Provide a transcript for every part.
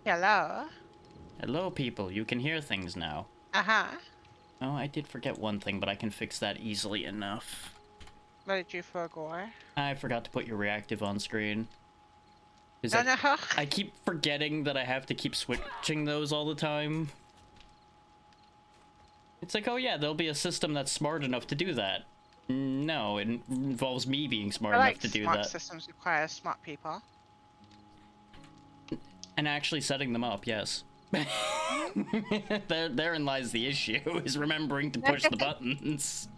Hello. Hello, people. You can hear things now. Uh-huh. Oh, I did forget one thing, but I can fix that easily enough. What did you forget? I forgot to put your reactive on screen. Because No, no. I keep forgetting that I have to keep switching those all the time. It's like, oh yeah, there'll be a system that's smart enough to do that. No, it involves me being smart I enough like to do smart that. systems require smart people. And actually setting them up, yes. Therein lies the issue, is remembering to push the buttons.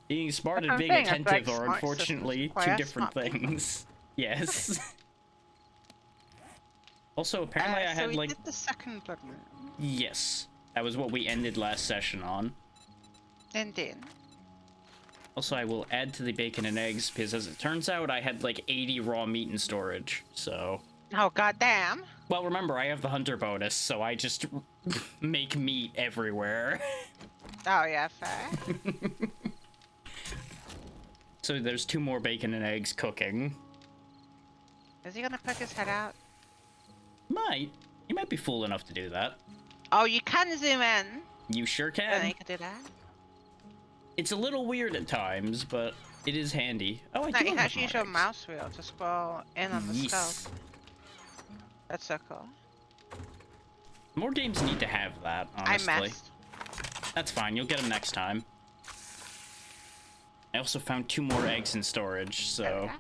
Being smart That's and what I'm being saying. I feel like attentive are smart systems unfortunately two require different smart people. things. Yes. Also, apparently I So had we like... did the second blood moon. Yes. That was what we ended last session on. Indeed. Also, I will add to the bacon and eggs, because as it turns out, I had like 80 raw meat in storage, so... Oh, goddamn. Well, remember, I have the hunter bonus, so I just make meat everywhere. Oh, yeah, fair. So there's 2 more bacon and eggs cooking. Is he gonna poke his head out? Might. You might be fool enough to do that. Oh, you can zoom in. You sure Then can. you can do that. It's a little weird at times, but it is handy. Oh, I No, do you can have actually more use your eggs. mouse wheel to scroll in on the scope. Yes. That's so cool. More games need to have that, I honestly. messed. That's fine, you'll get them next time. I also found 2 more eggs in storage, so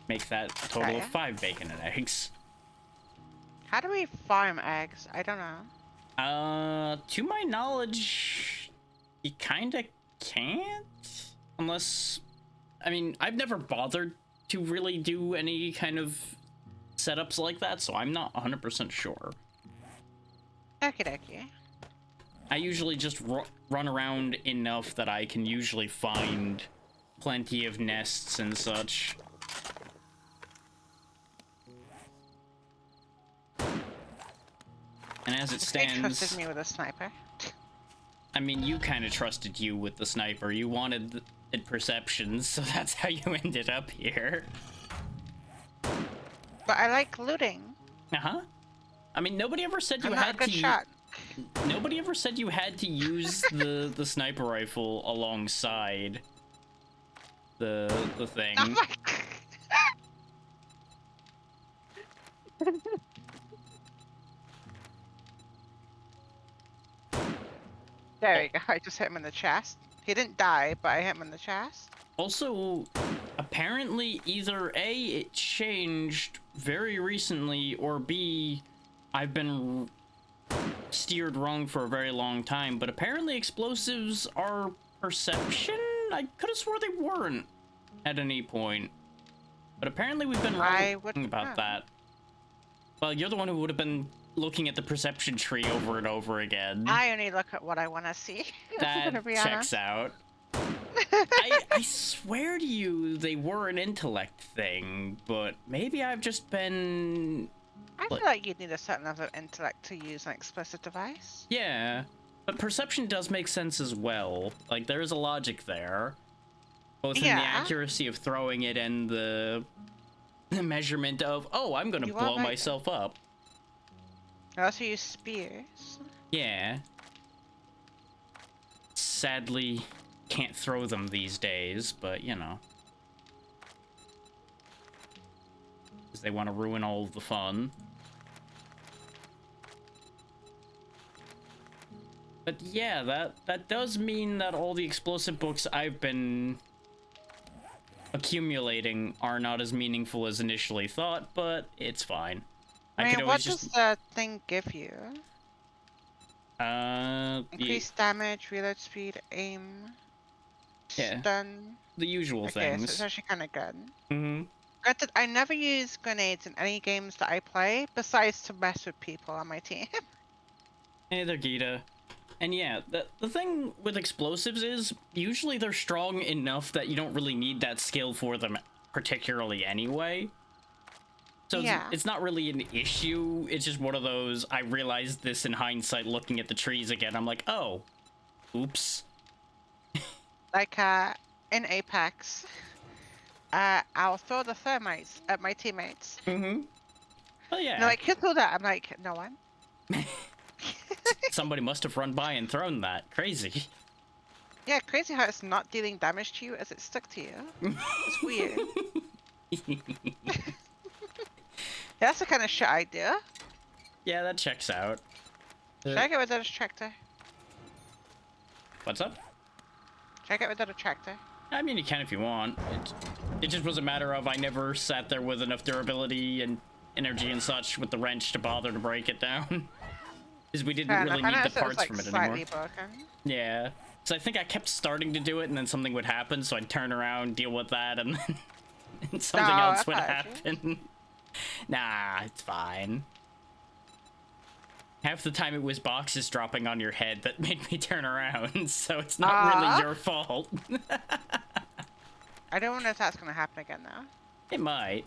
make that a total of 5 bacon and eggs. How do we farm eggs? I don't know. To my knowledge, you kinda can't? Unless... I mean, I've never bothered to really do any kind of setups like that, so I'm not 100% sure. Okie dokie. I usually just run around enough that I can usually find plenty of nests and such. And as it stands... They trusted me with a sniper. I mean, you kind of trusted you with the sniper. You wanted perceptions, so that's how you ended up here. But I like looting. Uh-huh. I mean, nobody ever said you I'm not a had good to... shot. Nobody ever said you had to use the sniper rifle alongside the thing. Oh my God. There we go. I just hit him in the chest. He didn't die, but I hit him in the chest. Also, apparently either A, it changed very recently, or B, I've been steered wrong for a very long time, but apparently explosives are perception? I could have swore they weren't at any point. But apparently we've been wrong about that. Well, you're the one who would have been looking at the perception tree over and over again. I only look at what I want to see. That checks out. I swear to you they were an intellect thing, but maybe I've just been... I feel like you'd need a certain level of intellect to use an explosive device. Yeah, but perception does make sense as well. Like, there is a logic there. Both in the accuracy of throwing it and the measurement of, oh, I'm gonna blow myself up. I also use spears. Yeah. Sadly, can't throw them these days, but you know. Because they want to ruin all of the fun. But yeah, that does mean that all the explosive books I've been accumulating are not as meaningful as initially thought, but it's fine. I mean, what does the thing give you? Increased damage, reload speed, aim, stun. The usual things. So it's actually kind of good. Mm-hmm. Granted, I never use grenades in any games that I play, besides to mess with people on my team. Hey there, Gita. And yeah, the thing with explosives is, usually they're strong enough that you don't really need that skill for them particularly anyway. So it's not really an issue, it's just one of those, I realized this in hindsight looking at the trees again, I'm like, oh, oops. Like, in Apex, I'll throw the thermites at my teammates. Mm-hmm. Oh yeah. No, like, who threw that? I'm like, no one. Somebody must have run by and thrown that. Crazy. Yeah, crazy how it's not dealing damage to you as it stuck to you. It's weird. Yeah, that's the kind of shit I do. Yeah, that checks out. Should I get rid of this tractor? What's up? Should I get rid of the tractor? I mean, you can if you want. It just was a matter of I never sat there with enough durability and energy and such with the wrench to bother to break it down. Because we didn't Fair really enough. I need the noticed it was, parts like, from it slightly anymore. broken. Yeah. So I think I kept starting to do it and then something would happen, so I'd turn around, deal with that, and then and something No, else would apologies. happen. Nah, it's fine. Half the time it was boxes dropping on your head that made me turn around, so it's not really your fault. I don't know if that's gonna happen again though. It might.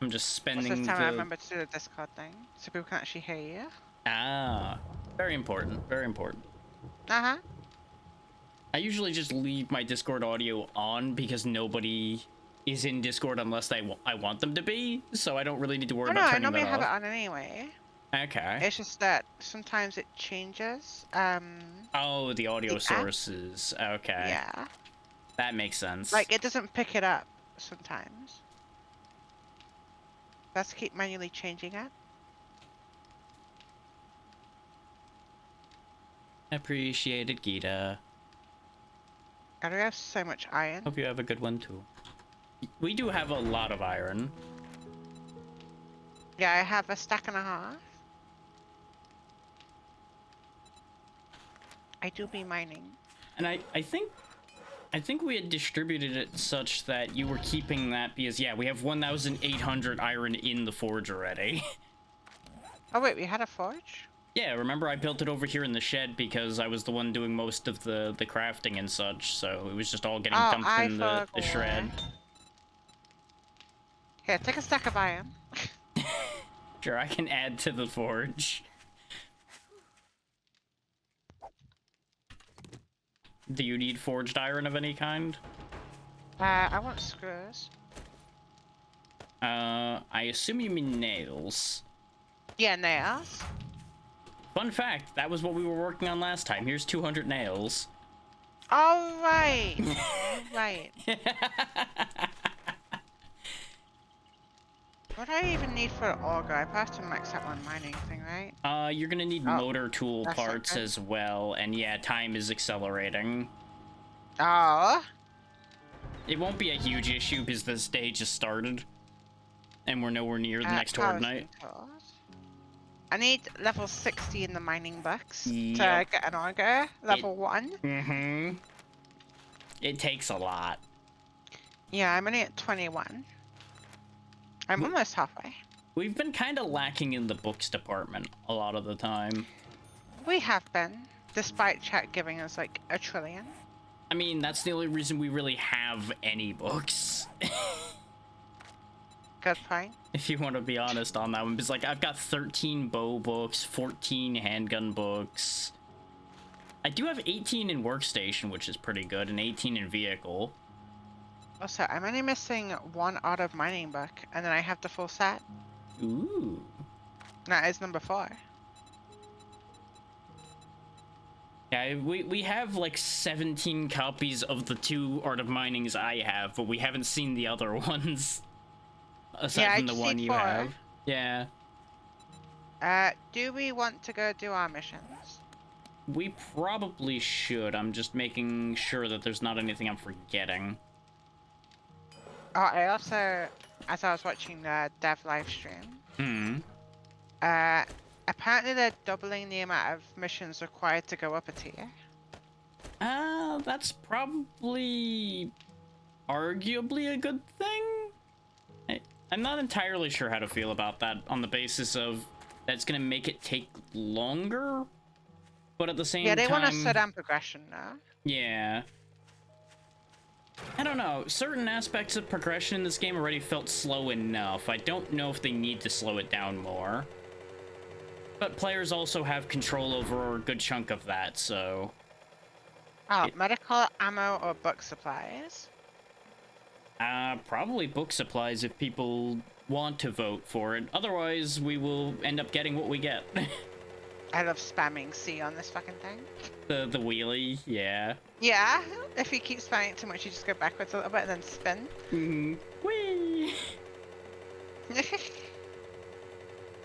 I'm just What's spending this time I the... remember to do the Discord thing, so people can actually hear you. Ah, very important, very important. Uh-huh. I usually just leave my Discord audio on because nobody is in Discord unless I want them to be, so I don't really need to worry Oh no, about I turning normally that have it off. on anyway. Okay. It's just that sometimes it changes. Oh, the audio the app? sources. Okay. Yeah. That makes sense. Like, it doesn't pick it up sometimes. Let's keep manually changing it. Appreciated, Gita. God, we have so much iron. Hope you have a good one too. We do have a lot of iron. Yeah, I have a stack and a half. I do be mining. And I think we had distributed it such that you were keeping that because yeah, we have 1,800 iron in the forge already. Oh wait, we had a forge? Yeah, remember I built it over here in the shed because I was the one doing most of the crafting and such, so it was just all getting dumped in the shred. Here, take a stack of iron. Sure, I can add to the forge. Do you need forged iron of any kind? I want screws. I assume you mean nails. Yeah, nails. Fun fact, that was what we were working on last time. Here's 200 nails. All right. Right. What do I even need for an auger? I have to max out my mining thing, right? You're gonna need Oh, motor tool that's not parts good. as well, and yeah, time is accelerating. Oh. It won't be a huge issue because the stage has started, and we're nowhere near the next Horde Night. I need level 60 in the mining books Yep. to get an auger. Level 1. Mm-hmm. It takes a lot. Yeah, I'm only at 21. I'm almost halfway. We've been kind of lacking in the books department a lot of the time. We have been, despite chat giving us like a trillion. I mean, that's the only reason we really have any books. Good point. If you want to be honest on that one, because like I've got 13 bow books, 14 handgun books. I do have 18 in workstation, which is pretty good, and 18 in vehicle. Also, I'm only missing 1 out of mining book, and then I have the full set. Ooh. That is number 4. Yeah, we have like 17 copies of the 2 Art of Minings I have, but we haven't seen the other ones. Aside Yeah, I from the just one need you 4. have. Yeah. Do we want to go do our missions? We probably should. I'm just making sure that there's not anything I'm forgetting. Oh, I also, as I was watching the dev live stream, apparently they're doubling the amount of missions required to go up a tier. That's probably arguably a good thing. I'm not entirely sure how to feel about that on the basis of that's gonna make it take longer, but at the same time... Yeah, they want to slow down progression now. Yeah. I don't know, certain aspects of progression in this game already felt slow enough. I don't know if they need to slow it down more. But players also have control over a good chunk of that, so... Oh, medical, ammo, or book supplies? Probably book supplies if people want to vote for it. Otherwise, we will end up getting what we get. I love spamming C on this fucking thing. The wheelie, yeah. Yeah, if you keep spamming it too much, you just go backwards a little bit and then spin. Whee!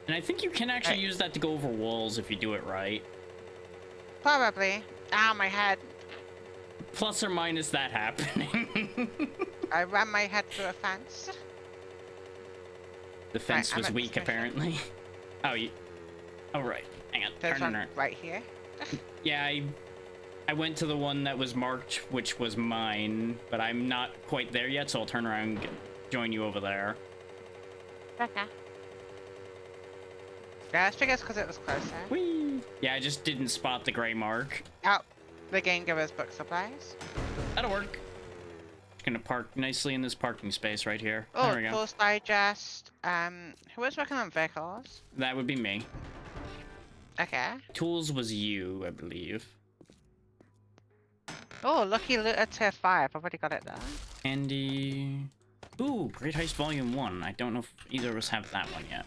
And I think you can actually use that to go over walls if you do it right. Probably. Ow, my head. Plus or minus that happening. I ran my head through a fence. The fence was weak, apparently. Oh, you... Oh, right. Hang on. There's one right here. Yeah, I went to the one that was marked, which was mine, but I'm not quite there yet, so I'll turn around and join you over there. Okay. Yeah, I figured it's because it was closer. Whee! Yeah, I just didn't spot the gray mark. Oh, the game gave us book supplies. That'll work. Just gonna park nicely in this parking space right here. Oh, there we go. Tools Digest. Who was working on vehicles? That would be me. Okay. Tools was you, I believe. Oh, Lucky Looter Tier 5. I've already got it there. Andy... Ooh, Great Heist Volume 1. I don't know if either of us have that one yet.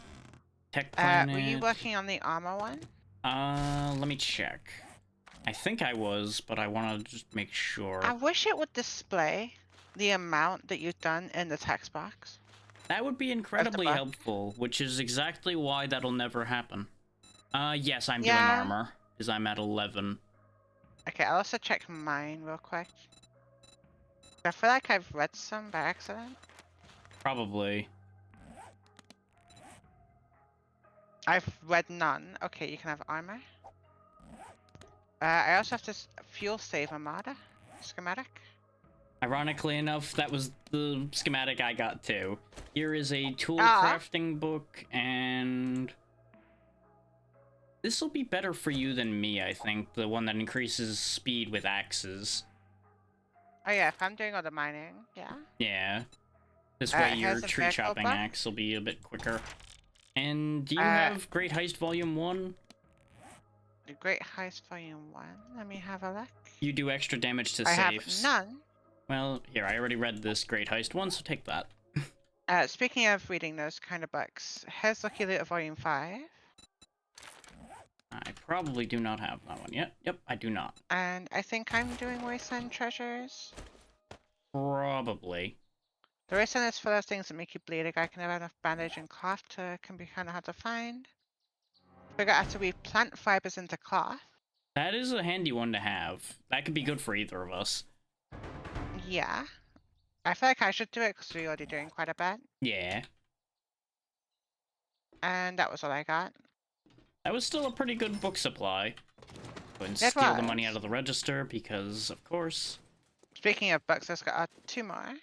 Tech Planet... Were you working on the armor one? Let me check. I think I was, but I want to just make sure. I wish it would display the amount that you've done in the text box. That would be incredibly helpful, which is exactly why that'll never happen. Yes, I'm doing armor, because I'm at 11. Okay, I'll also check mine real quick. I feel like I've read some by accident. Probably. I've read none. Okay, you can have armor. I also have this fuel save armada schematic. Ironically enough, that was the schematic I got too. Here is a tool crafting book, and this will be better for you than me, I think. The one that increases speed with axes. Oh yeah, if I'm doing all the mining, yeah. Yeah. This way your tree chopping axe will be a bit quicker. And do you have Great Heist Volume 1? The Great Heist Volume 1. Let me have a look. You do extra damage to safes. safes. I have none. Well, here, I already read this Great Heist one, so take that. Speaking of reading those kind of books, here's Lucky Looter Volume 5. I probably do not have that one yet. Yep, I do not. And I think I'm doing Wasteland Treasures. Probably. The Wasteland is for those things that make you bleed. A guy can have enough bandage and cloth can be kind of hard to find. Figure out how to weave plant fibers into cloth. That is a handy one to have. That could be good for either of us. Yeah. I feel like I should do it because we're already doing quite a bit. Yeah. And that was all I got. That was still a pretty good book supply. Go and steal the money out of the register because, of course. Speaking of books, I've got 2 more.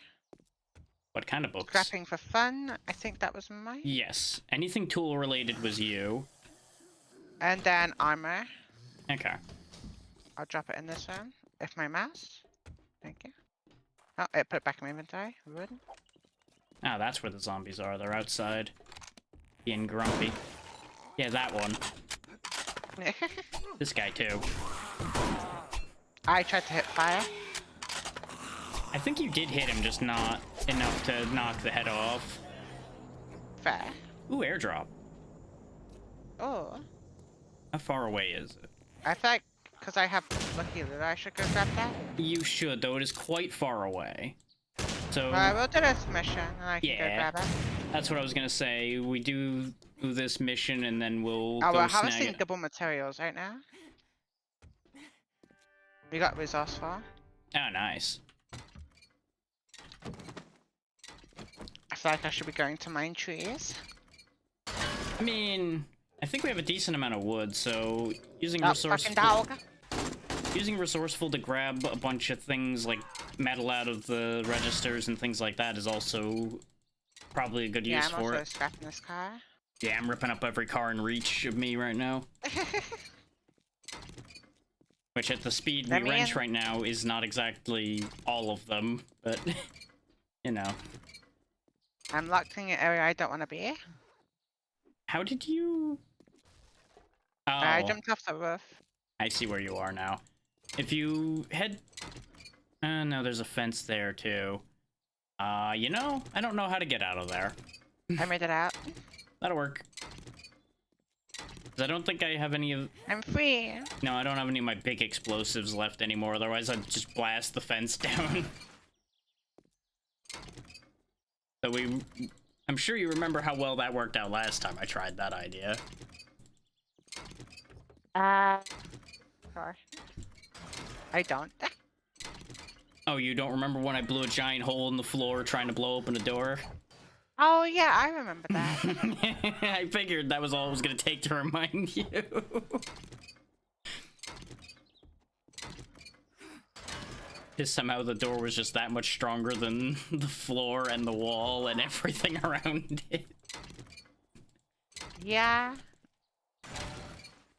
What kind of books? Scrapping for fun. I think that was mine. Yes. Anything tool related was you. And then armor. Okay. I'll drop it in this one with my mouse. Thank you. Oh, it put it back in my inventory. Wood. Ah, that's where the zombies are. They're outside. Being grumpy. Yeah, that one. This guy, too. I tried to hit fire. I think you did hit him, just not enough to knock the head off. Fair. Ooh, airdrop. Oh. How far away is it? I feel like, because I have Lucky Looter, I should go grab that. You should, though. It is quite far away. So... I will do this mission, and I can go grab it. That's what I was gonna say. We do this mission, and then we'll go we're harvesting double materials right now. We got resourceful. Oh, nice. I feel like I should be going to mine trees. I mean, I think we have a decent amount of wood, so using resourceful to grab a bunch of things like metal out of the registers and things like that is also probably a good use for it. Yeah, I'm also scrapping this car. Yeah, I'm ripping up every car in reach of me right now. Which at the speed we wrench right now is not exactly all of them, but you know. I'm locked in an area I don't want to be. How did you... Oh. I jumped off the roof. I see where you are now. If you head... no, there's a fence there, too. You know, I don't know how to get out of there. I made it out. That'll work. 'Cause I don't think I have any of... I'm free. No, I don't have any of my big explosives left anymore, otherwise I'd just blast the fence down. So I'm sure you remember how well that worked out last time I tried that idea. Gosh. I don't. Oh, you don't remember when I blew a giant hole in the floor trying to blow open a door? Oh, yeah, I remember that. I figured that was all it was gonna take to remind you. Because somehow the door was just that much stronger than the floor and the wall and everything around it. Yeah.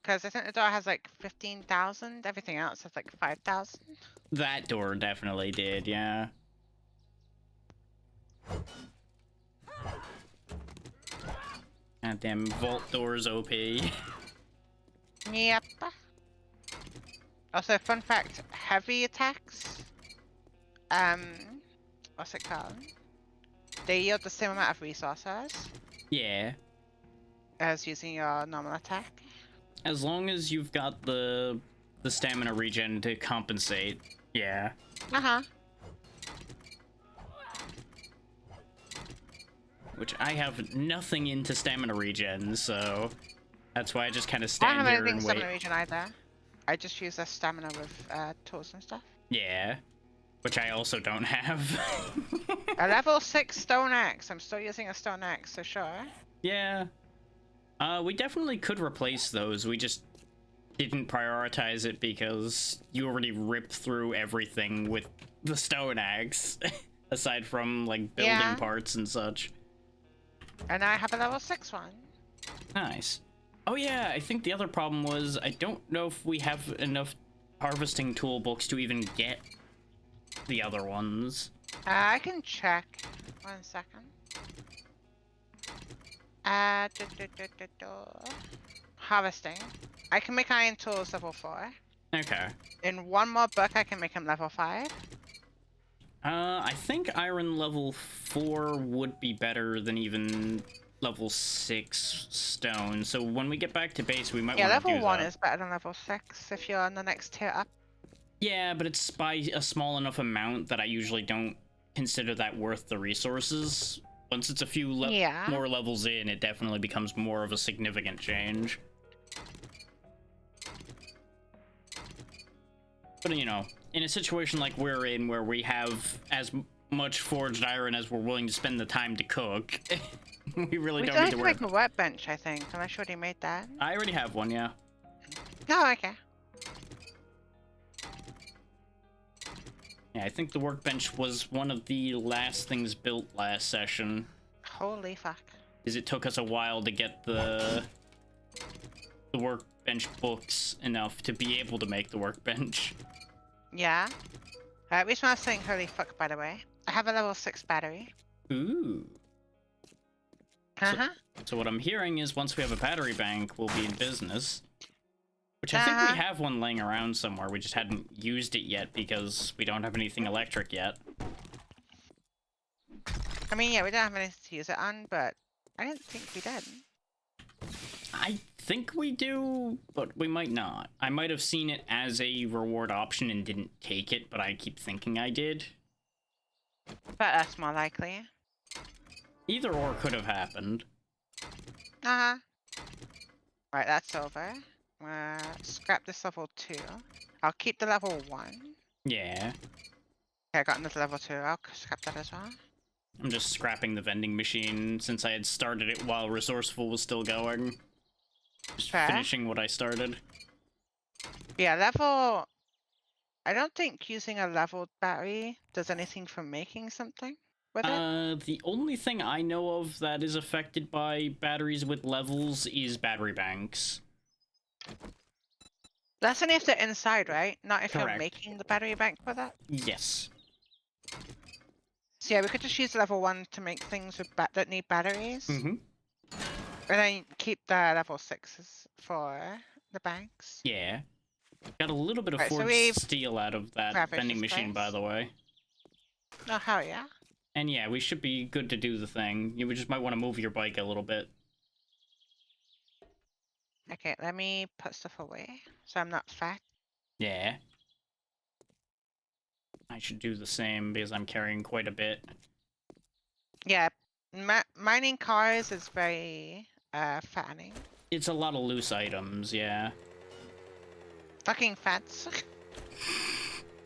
Because I think the door has like 15,000. Everything else has like 5,000. That door definitely did, yeah. Goddamn vault doors OP. Yep. Also, fun fact, heavy attacks, what's it called? They yield the same amount of resources Yeah. as using your normal attack. As long as you've got the stamina regen to compensate, yeah. Uh-huh. Which I have nothing into stamina regen, so that's why I just kind of I don't stand have here anything and stamina wait. region either. I just use the stamina with tools and stuff. Yeah. Which I also don't have. A level 6 stone axe. I'm still using a stone axe, so sure. Yeah. We definitely could replace those. We just didn't prioritize it because you already ripped through everything with the stone axe. Aside from, like, building Yeah. parts and such. And I have a level 6 one. Nice. Oh yeah, I think the other problem was I don't know if we have enough harvesting toolbooks to even get the other ones. I can check. 1 second. Harvesting. I can make iron tools level 4. Okay. In one more book, I can make him level 5. I think iron level 4 would be better than even level 6 stone. So when we get back to base, we might Yeah, want to do level 1 that. is better than level 6 if you're on the next tier up. Yeah, but it's by a small enough amount that I usually don't consider that worth the resources. Once it's a few more levels in, it definitely becomes more of a significant change. But, you know, in a situation like we're in, where we have as much forged iron as we're willing to spend the time to cook, we really don't need to worry. We make a workbench, I think, unless you already made that. I already have one, yeah. Oh, okay. Yeah, I think the workbench was one of the last things built last session. Holy fuck. Because it took us a while to get the workbench books enough to be able to make the workbench. Yeah. We smell saying holy fuck, by the way. I have a level 6 battery. Ooh. Uh-huh. So what I'm hearing is once we have a battery bank, we'll be in business. Which I think we have one laying around somewhere. We just hadn't used it yet because we don't have anything electric yet. I mean, yeah, we don't have anything to use it on, but I didn't think we did. I think we do, but we might not. I might have seen it as a reward option and didn't take it, but I keep thinking I did. But that's more likely. Either or could have happened. Uh-huh. Right, that's over. Scrap this level 2. I'll keep the level 1. Yeah. Okay, I got another level 2. I'll scrap that as well. I'm just scrapping the vending machine since I had started it while Resourceful was still going. Just finishing what I started. Yeah, level... I don't think using a leveled battery does anything for making something with it. The only thing I know of that is affected by batteries with levels is battery banks. That's only if they're inside, right? Not if Correct. You're making the battery bank with it? Yes. So yeah, we could just use level 1 to make things with that need batteries. Mm-hmm. And then keep the level 6s for the banks. Yeah. Got a little bit of Right, so forged we've steel out of that vending machine, by the way. Oh, hell yeah. And yeah, we should be good to do the thing. You just might want to move your bike a little bit. Okay, let me put stuff away so I'm not fat. Yeah. I should do the same because I'm carrying quite a bit. Yeah, mining cars is very fattening. It's a lot of loose items, yeah. Fucking fats.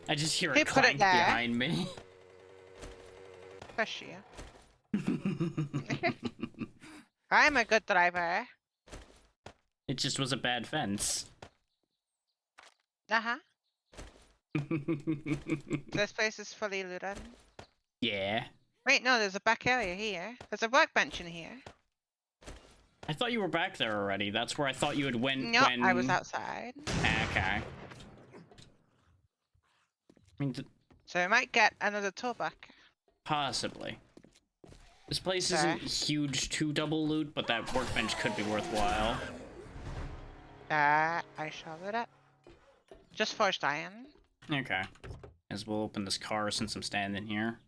I just hear Who a put it clank there? behind me. Push you. I'm a good driver. It just was a bad fence. Uh-huh. This place is fully looted. Yeah. Wait, no, there's a back area here. There's a workbench in here. I thought you were back there already. That's where I thought you had went No, when... I was outside. Okay. I mean, So I might get another tool back. possibly. This place Okay. isn't huge to double loot, but that workbench could be worthwhile. I shall loot it. Just forged iron. Okay. As we'll open this car since I'm standing here.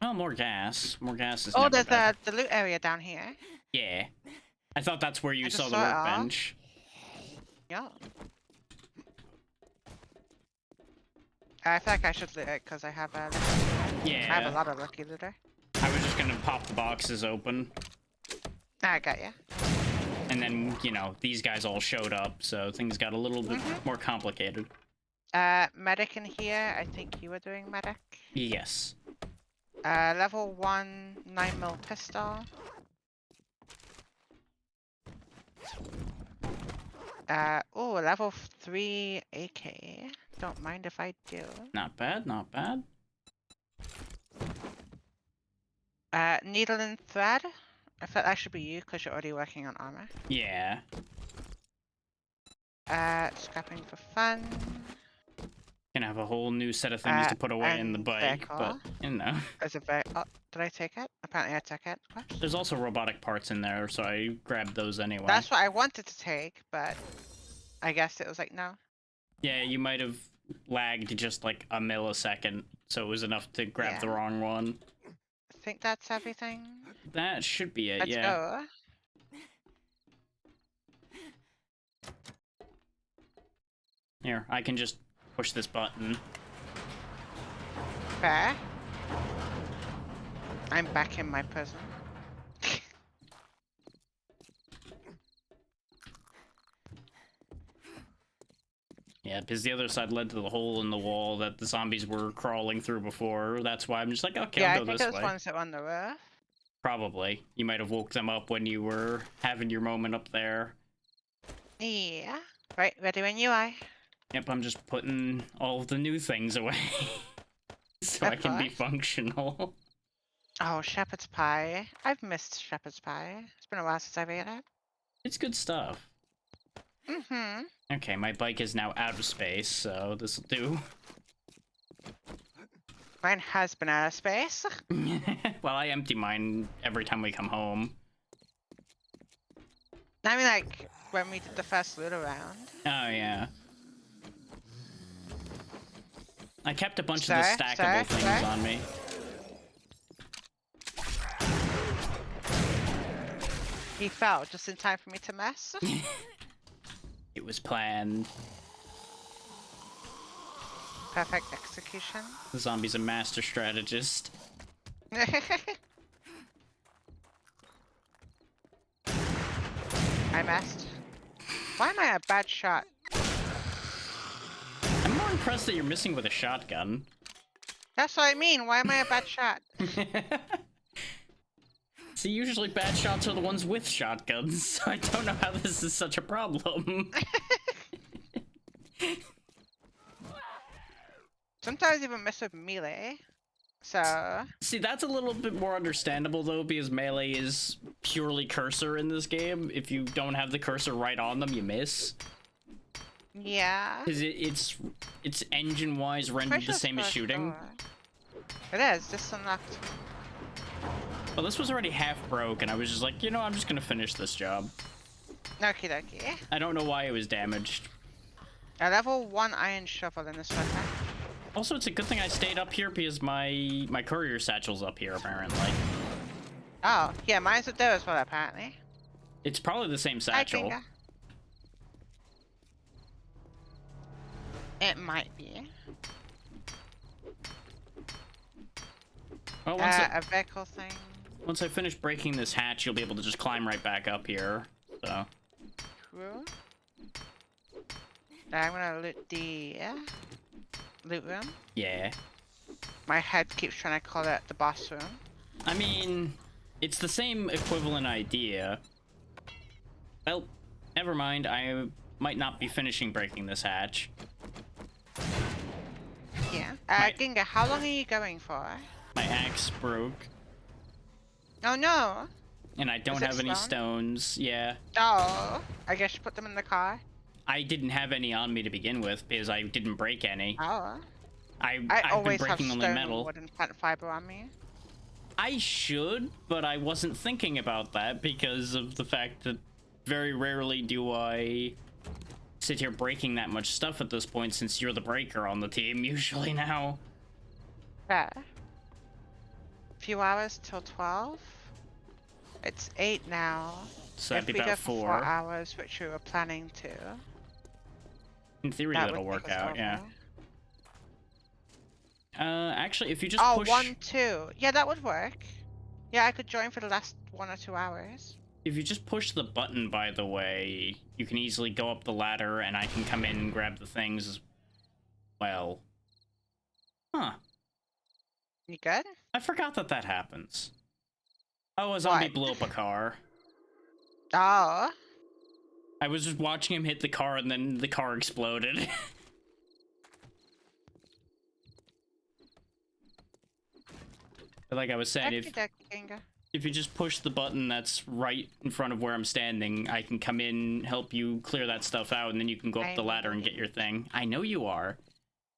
Well, more gas. More gas is Oh, never there's bad. the loot area down here. Yeah. I thought that's where you I saw just the saw it all. workbench. Yeah. I feel like I should loot it because I have a. I have a Yeah. lot of lucky looter. I was just gonna pop the boxes open. I got you. And then, you know, these guys all showed up, so things got a little bit more complicated. Medic in here. I think you were doing medic. Yes. Level 1 9mm pistol. Oh, level 3 AK. Don't mind if I do. Not bad, not bad. Needle and thread. I thought that should be you because you're already working on armor. Yeah. Scrapping for fun. Gonna have a whole new set of things to put away in the and bike, vehicle. but, you know. There's a very. Oh, did I take it? Apparently I took it. What? There's also robotic parts in there, so I grabbed those anyway. That's what I wanted to take, but I guess it was like no. Yeah, you might have lagged just like a millisecond, so it was enough to grab the Yeah. wrong one. I think that's everything. That should be it, Let's yeah. go. Here, I can just push this button. Fair. I'm back in my prison. Yeah, because the other side led to the hole in the wall that the zombies were crawling through before. That's why I'm just like, okay, Yeah, I'll I go think this those way. ones that were on the roof. Probably. You might have woke them up when you were having your moment up there. Yeah. Right, ready when you are. Yep, I'm just putting all of the new things away. So I Of can be course. functional. Oh, shepherd's pie. I've missed shepherd's pie. It's been a while since I've ate it. It's good stuff. Mm-hmm. Okay, my bike is now out of space, so this'll do. Mine has been out of space. Well, I empty mine every time we come home. I mean, like, when we did the first loot around. Oh, yeah. I kept a bunch Sir, of the stackable sir, things sir? on me. He fell just in time for me to mess. It was planned. Perfect execution. The zombie's a master strategist. I messed. Why am I a bad shot? I'm more impressed that you're missing with a shotgun. That's what I mean. Why am I a bad shot? See, usually bad shots are the ones with shotguns, so I don't know how this is such a problem. Sometimes even miss with melee. So See, that's a little bit more understandable, though, because melee is purely cursor in this game. If you don't have the cursor right on them, you miss. yeah. Because it's engine-wise rendered the Precious same as for shooting. sure. It is. Just unlocked. Well, this was already half broke, and I was just like, you know, I'm just gonna finish this job. Okie dokie. I don't know why it was damaged. A level 1 iron shovel in this one. Also, it's a good thing I stayed up here because my courier satchel's up here, apparently. Oh, yeah, mine's up there as well, apparently. It's probably the same Hi, satchel. Kinga. It might be. Well, A vehicle thing. once I finish breaking this hatch, you'll be able to just climb right back up here. So. Cool. I'm gonna loot the loot room. Yeah. My head keeps trying to call it the boss room. I mean, it's the same equivalent idea. Well, never mind. I might not be finishing breaking this hatch. Yeah. Right. Ginga, how long are you going for? My axe broke, Oh no! and I don't Is it have any stone? stones. Yeah. Oh, I guess you put them in the car. I didn't have any on me to begin with because I didn't break any. Oh. I've always been have breaking only stone, metal. wood, and plant fiber on me. I should, but I wasn't thinking about that because of the fact that very rarely do I sit here breaking that much stuff at this point since you're the breaker on the team usually now. Yeah. Few hours till 12. It's 8 now. So that'd if be we go about for 4 hours, which we were planning to, In theory, that that'll would work take us out, yeah. over. Actually, if you just Oh, push... 1, 2. Yeah, that would work. Yeah, I could join for the last 1 or 2 hours. If you just push the button, by the way, you can easily go up the ladder and I can come in and grab the things as well. Huh. You good? I forgot that that happens. Oh, a zombie What? blew up a car. Oh. I was just watching him hit the car and then the car exploded. But like I was saying, if you just push the button that's right in front of where I'm standing, I can come in, help you clear that stuff out, and then you can go up the ladder and get your thing. I know you are.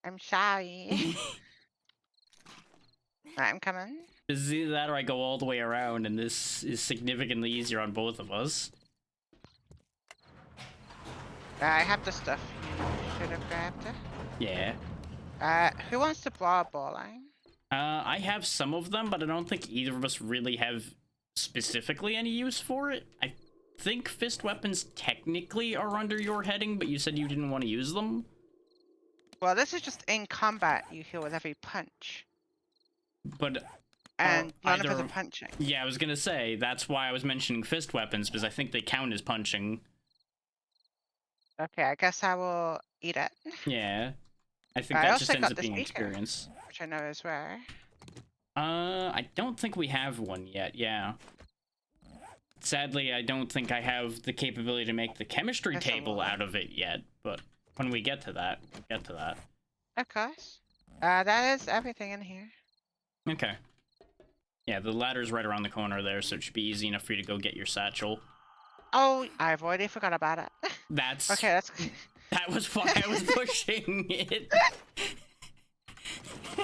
I'm sorry. I'm coming. This is either that or I go all the way around, and this is significantly easier on both of us. I have the stuff you should have grabbed. Yeah. Who wants to blow a bowline? I have some of them, but I don't think either of us really have specifically any use for it. I think fist weapons technically are under your heading, but you said you didn't want to use them. Well, this is just in combat. You heal with every punch. But and none of either... us are punching. Yeah, I was gonna say, that's why I was mentioning fist weapons, because I think they count as punching. Okay, I guess I will eat it. Yeah. I think that just ends up being experience. Which I know is rare. I don't think we have one yet, yeah. Sadly, I don't think I have the capability to make the chemistry table out of it yet, but when we get to that, we'll get to that. Of course. That is everything in here. Okay. Yeah, the ladder's right around the corner there, so it should be easy enough for you to go get your satchel. Oh, I've already forgot about it. That's... Okay, that's... That was why I was pushing it.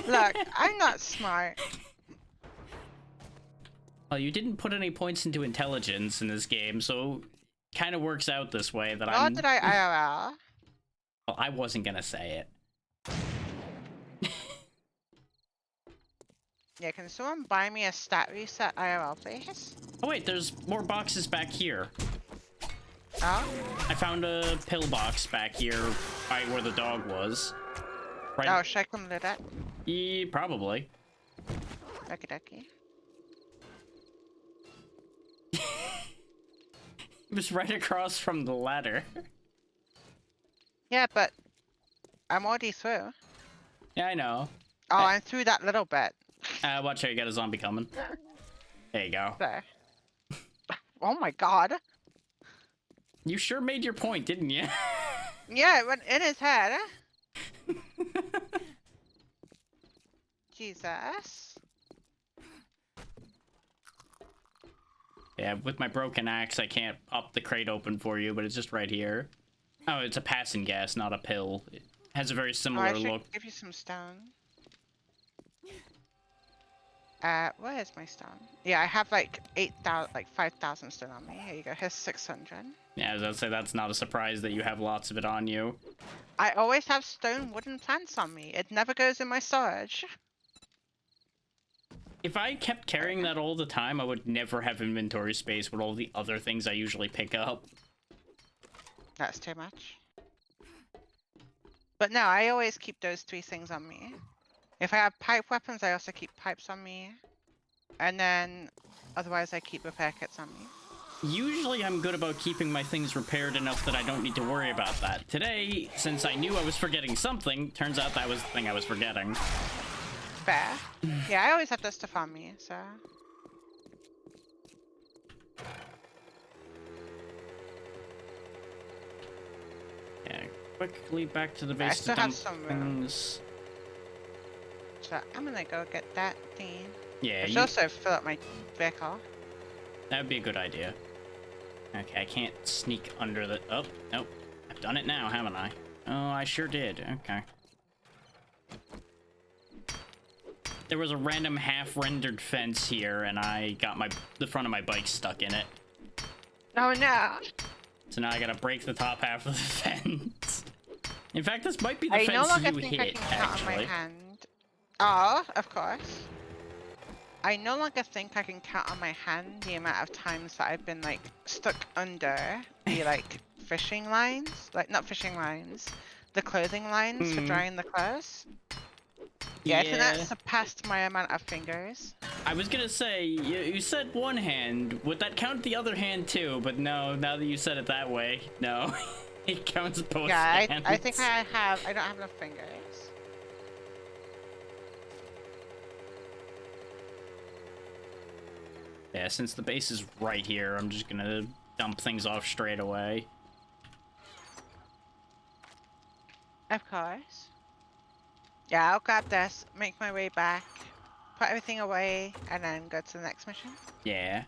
Look, I'm not smart. Well, you didn't put any points into intelligence in this game, so it kind of works out this way that I'm... Nor did I IRL. Well, I wasn't gonna say it. Yeah, can someone buy me a stat reset IRL, please? Oh wait, there's more boxes back here. Oh? I found a pillbox back here, right where the dog was. Right. Oh, should I come to that? Yeah, probably. Okie dokie. It was right across from the ladder. Yeah, but I'm already through. Yeah, I know. Oh, I'm through that little bit. Watch out, you got a zombie coming. There you go. There. Oh my god. You sure made your point, didn't you? Yeah, it went in his head. Jesus. Yeah, with my broken axe, I can't pop the crate open for you, but it's just right here. Oh, it's a passing gas, not a pill. It has a very similar I should look. give you some stone. Where is my stone? Yeah, I have like 8,000, like 5,000 stone on me. Here you go. Here's 600. Yeah, as I'd say, that's not a surprise that you have lots of it on you. I always have stone wooden plants on me. It never goes in my storage. If I kept carrying that all the time, I would never have inventory space with all the other things I usually pick up. That's too much. But no, I always keep those 3 things on me. If I have pipe weapons, I also keep pipes on me. And then, otherwise I keep repair kits on me. Usually I'm good about keeping my things repaired enough that I don't need to worry about that. Today, since I knew I was forgetting something, turns out that was the thing I was forgetting. Fair. Yeah, I always have this stuff on me, so... Yeah, quickly back to the base I still to have dump some room. things. So I'm gonna go get that thing. Yeah, I should also fill up my vehicle. that would be a good idea. Okay, I can't sneak under the... Oh, nope. I've done it now, haven't I? Oh, I sure did. Okay. There was a random half-rendered fence here, and I got the front of my bike stuck in it. Oh no! So now I gotta break the top half of the fence. In fact, this might be the I no fence longer you think I hit, can count on my actually. hand. Oh, of course. I no longer think I can count on my hand the amount of times that I've been like stuck under the like fishing lines, like not fishing lines, the clothing lines for drying the clothes. Yeah, I think that surpassed my amount of fingers. I was gonna say, you said one hand. Would that count the other hand too? But no, now that you said it that way, no. It counts both hands. I think I don't have enough fingers. Yeah, since the base is right here, I'm just gonna dump things off straight away. Of course. Yeah, I'll grab this, make my way back, put everything away, and then go to the next mission. Yeah.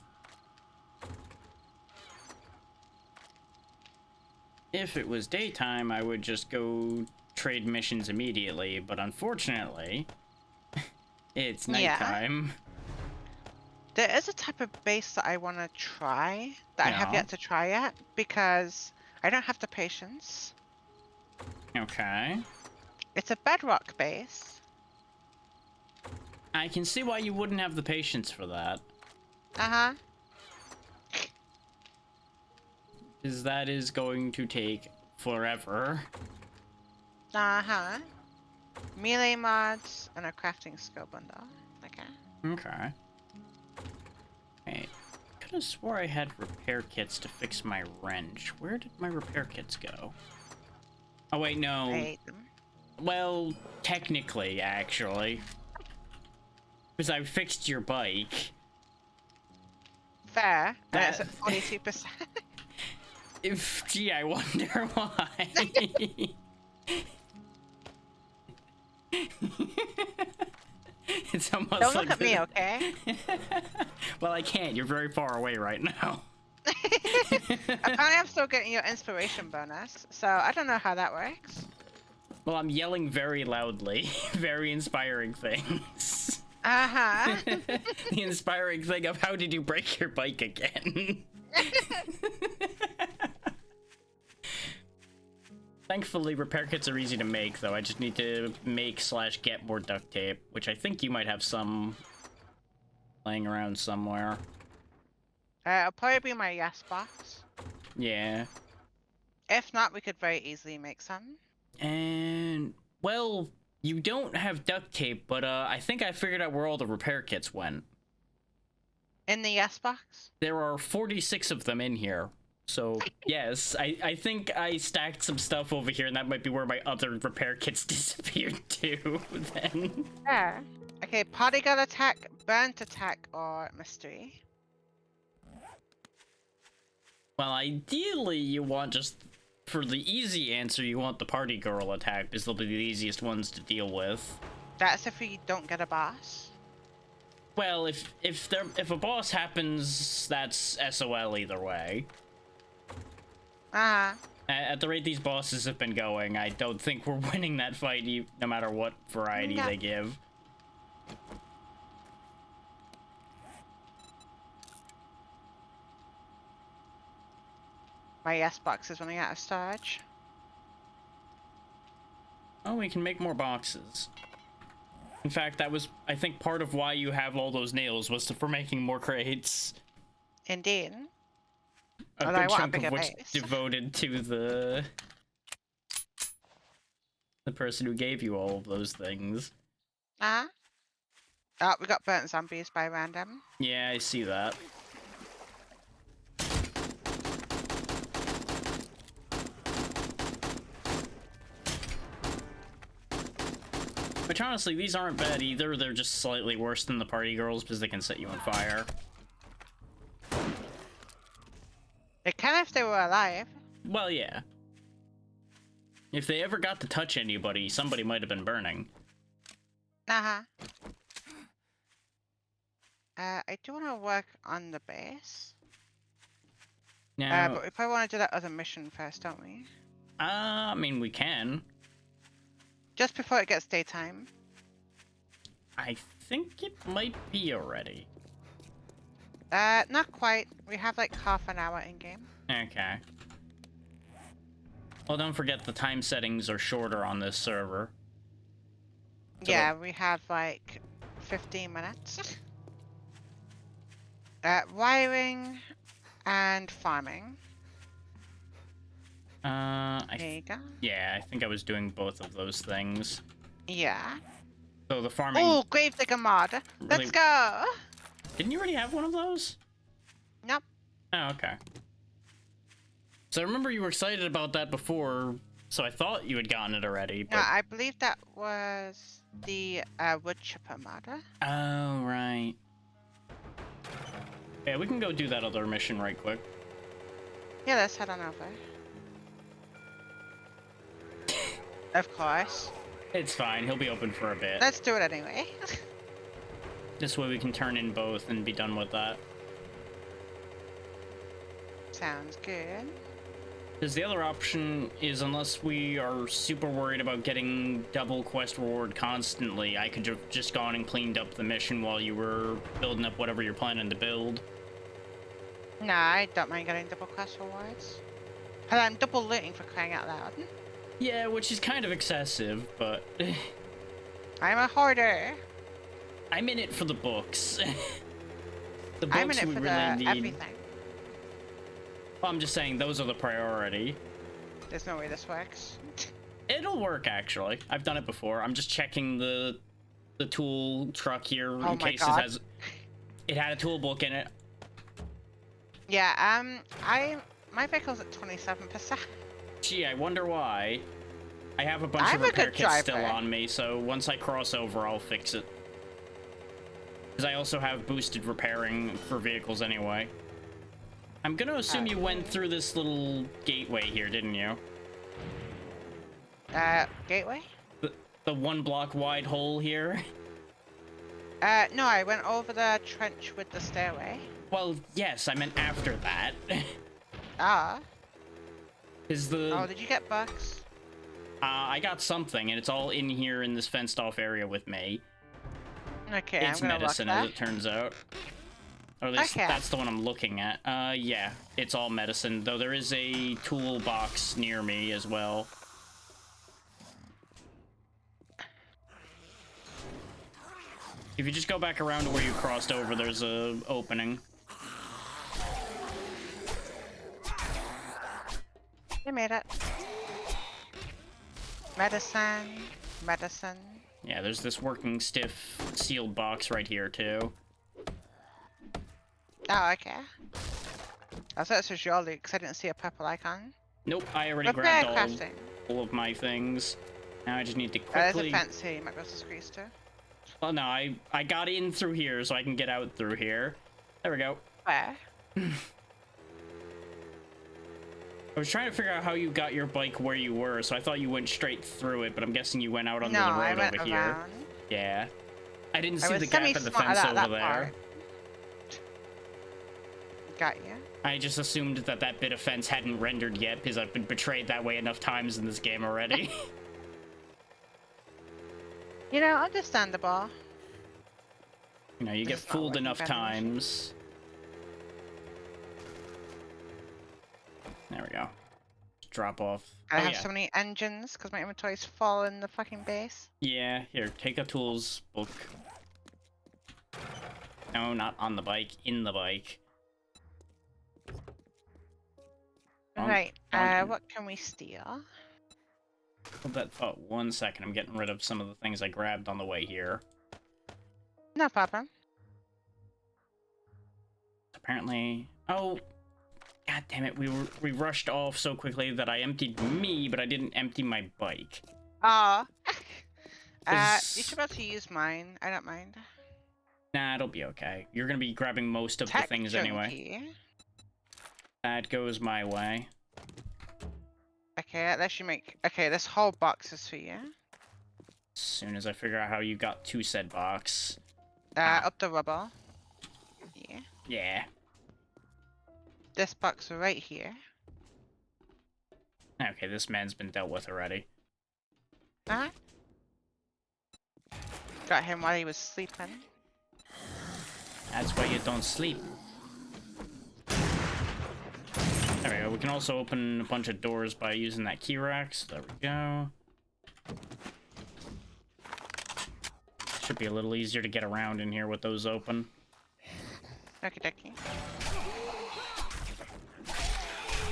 If it was daytime, I would just go trade missions immediately, but unfortunately, it's nighttime. There is a type of base that I want to try, that I have yet to try yet, because I don't have the patience. Okay. It's a bedrock base. I can see why you wouldn't have the patience for that. Uh-huh. Because that is going to take forever. Uh-huh. Melee mods and a crafting skill bundle. Okay. Okay. Hey, could have swore I had repair kits to fix my wrench. Where did my repair kits go? Oh wait, no. I ate them. Well, technically, actually. Because I fixed your bike. Fair. That's at 42%. Gee, I wonder why. It's almost Don't like look at me, okay? Well, I can't. You're very far away right now. Apparently I'm still getting your inspiration bonus, so I don't know how that works. Well, I'm yelling very loudly. Very inspiring things. Uh-huh. The inspiring thing of how did you break your bike again? Thankfully, repair kits are easy to make, though. I just need to make/get more duct tape, which I think you might have some laying around somewhere. It'll probably be my yes box. Yeah. If not, we could very easily make some. And, well, you don't have duct tape, but I think I figured out where all the repair kits went. In the yes box? There are 46 of them in here. So, yes, I think I stacked some stuff over here, and that might be where my other repair kits disappeared to, then. Yeah. Okay, Polygon attack, burnt attack, or mystery. Well, ideally, you want just... For the easy answer, you want the party girl attack, because they'll be the easiest ones to deal with. That's if we don't get a boss. Well, if a boss happens, that's SOL either way. Uh-huh. At the rate these bosses have been going, I don't think we're winning that fight, no matter what variety they give. My yes box is running out of storage. Oh, we can make more boxes. In fact, that was, I think, part of why you have all those nails was for making more crates. Indeed. A Although I good want a chunk of bigger which base. devoted to the person who gave you all of those things. Ah. Oh, we got burnt zombies by random. Yeah, I see that. Which honestly, these aren't bad either. They're just slightly worse than the party girls because they can set you on fire. They can if they were alive. Well, yeah. If they ever got to touch anybody, somebody might have been burning. Uh-huh. I do want to work on the base. Now, But we probably want to do that other mission first, don't we? I mean, we can. Just before it gets daytime. I think it might be already. Not quite. We have like half an hour in game. Okay. Well, don't forget the time settings are shorter on this server. So Yeah, we have like 15 minutes. Wiring and farming. There you go. Yeah, I think I was doing both of those things. Yeah. So the farming... Oh, Gravedigger mod. Really- Let's go. Didn't you already have one of those? Nope. Oh, okay. So I remember you were excited about that before, so I thought you had gotten it already, but... No, I believe that was the wood chipper mod. Oh, right. Yeah, we can go do that other mission right quick. Yeah, let's head on over. Of course. It's fine, he'll be open for a bit. Let's do it anyway. This way we can turn in both and be done with that. Sounds good. Because the other option is, unless we are super worried about getting double quest reward constantly, I could have just gone and cleaned up the mission while you were building up whatever you're planning to build. Nah, I don't mind getting double quest rewards. Hell, I'm double looting for crying out loud. Yeah, which is kind of excessive, but... I'm a hoarder. I'm in it for the books. The I'm in books it we for really the need. everything. Well, I'm just saying, those are the priority. There's no way this works. It'll work, actually. I've done it before. I'm just checking the tool truck here in case it has... It had a tool book in it. Yeah, my vehicle's at 27%. Gee, I wonder why. I have a bunch I'm of a repair good kits still driver. on me, so once I cross over, I'll fix it. Because I also have boosted repairing for vehicles anyway. I'm gonna assume you went through this little gateway here, didn't you? Gateway? The 1 block wide hole here? No, I went over the trench with the stairway. Well, yes, I meant after that. Ah. Is the... Oh, did you get bucks? I got something, and it's all in here in this fenced-off area with me. Okay, It's I'm gonna medicine, lock as that. it turns out. Or at least Okay. that's the one I'm looking at. Yeah, it's all medicine, though there is a toolbox near me as well. If you just go back around to where you crossed over, there's a opening. You made it. Medicine. Medicine. Yeah, there's this working stiff sealed box right here, too. Oh, okay. I thought this was your loot because I didn't see a purple icon. Nope, I already Repair grabbed crafting. all of my things. Now I just need to There's quickly... a fence here. You might go to squeeze too. Well, no, I got in through here so I can get out through here. There we go. Where? I was trying to figure out how you got your bike where you were, so I thought you went straight through it, but I'm guessing you went out under No, the I road went over here. around. Yeah. I didn't I see was the gap in the semi-smart fence about over that there. part. Got you. I just assumed that that bit of fence hadn't rendered yet because I've been betrayed that way enough times in this game already. You know, understandable. You know, you get It's not fooled working enough vending machine. times. There we go. Drop off. I Oh, have yeah. so many engines because my inventory's full in the fucking base. Yeah, here, take a tools book. No, not on the bike, in the bike. Right, on- what can we steal? Hold that thought 1 second. I'm getting rid of some of the things I grabbed on the way here. No problem. Apparently... Oh! God damn it, we rushed off so quickly that I emptied me, but I didn't empty my bike. Oh. You Is- should be able to use mine. I don't mind. Nah, it'll be okay. You're gonna be grabbing most of the Tech things anyway. junkie. That goes my way. Okay, that lets you make. Okay, this whole box is for you. As soon as I figure out how you got to said box. Up the rubble. Yeah. Yeah. This box right here. Okay, this man's been dealt with already. Uh-huh. Got him while he was sleeping. That's why you don't sleep. There we go. We can also open a bunch of doors by using that key rack. So there we go. Should be a little easier to get around in here with those open. Okie dokie.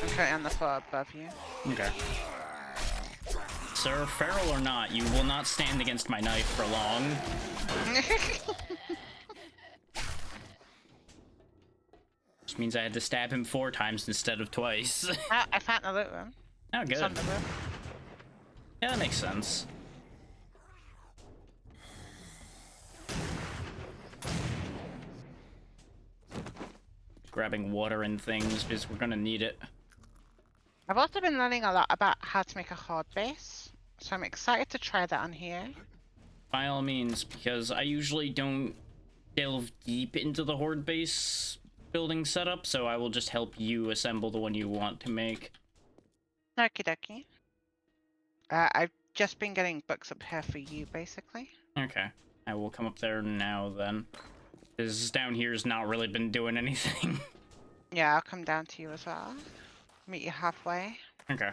I'm currently on the floor above you. Okay. Sir, feral or not, you will not stand against my knife for long. Which means I had to stab him 4 times instead of twice. I found the loot room. Oh, It's good. on the roof. Yeah, that makes sense. Grabbing water and things because we're gonna need it. I've also been learning a lot about how to make a horde base, so I'm excited to try that on here. By all means, because I usually don't delve deep into the horde base building setup, so I will just help you assemble the one you want to make. Okie dokie. I've just been getting books up here for you, basically. Okay, I will come up there now then. This down here's not really been doing anything. Yeah, I'll come down to you as well. Meet you halfway. Okay.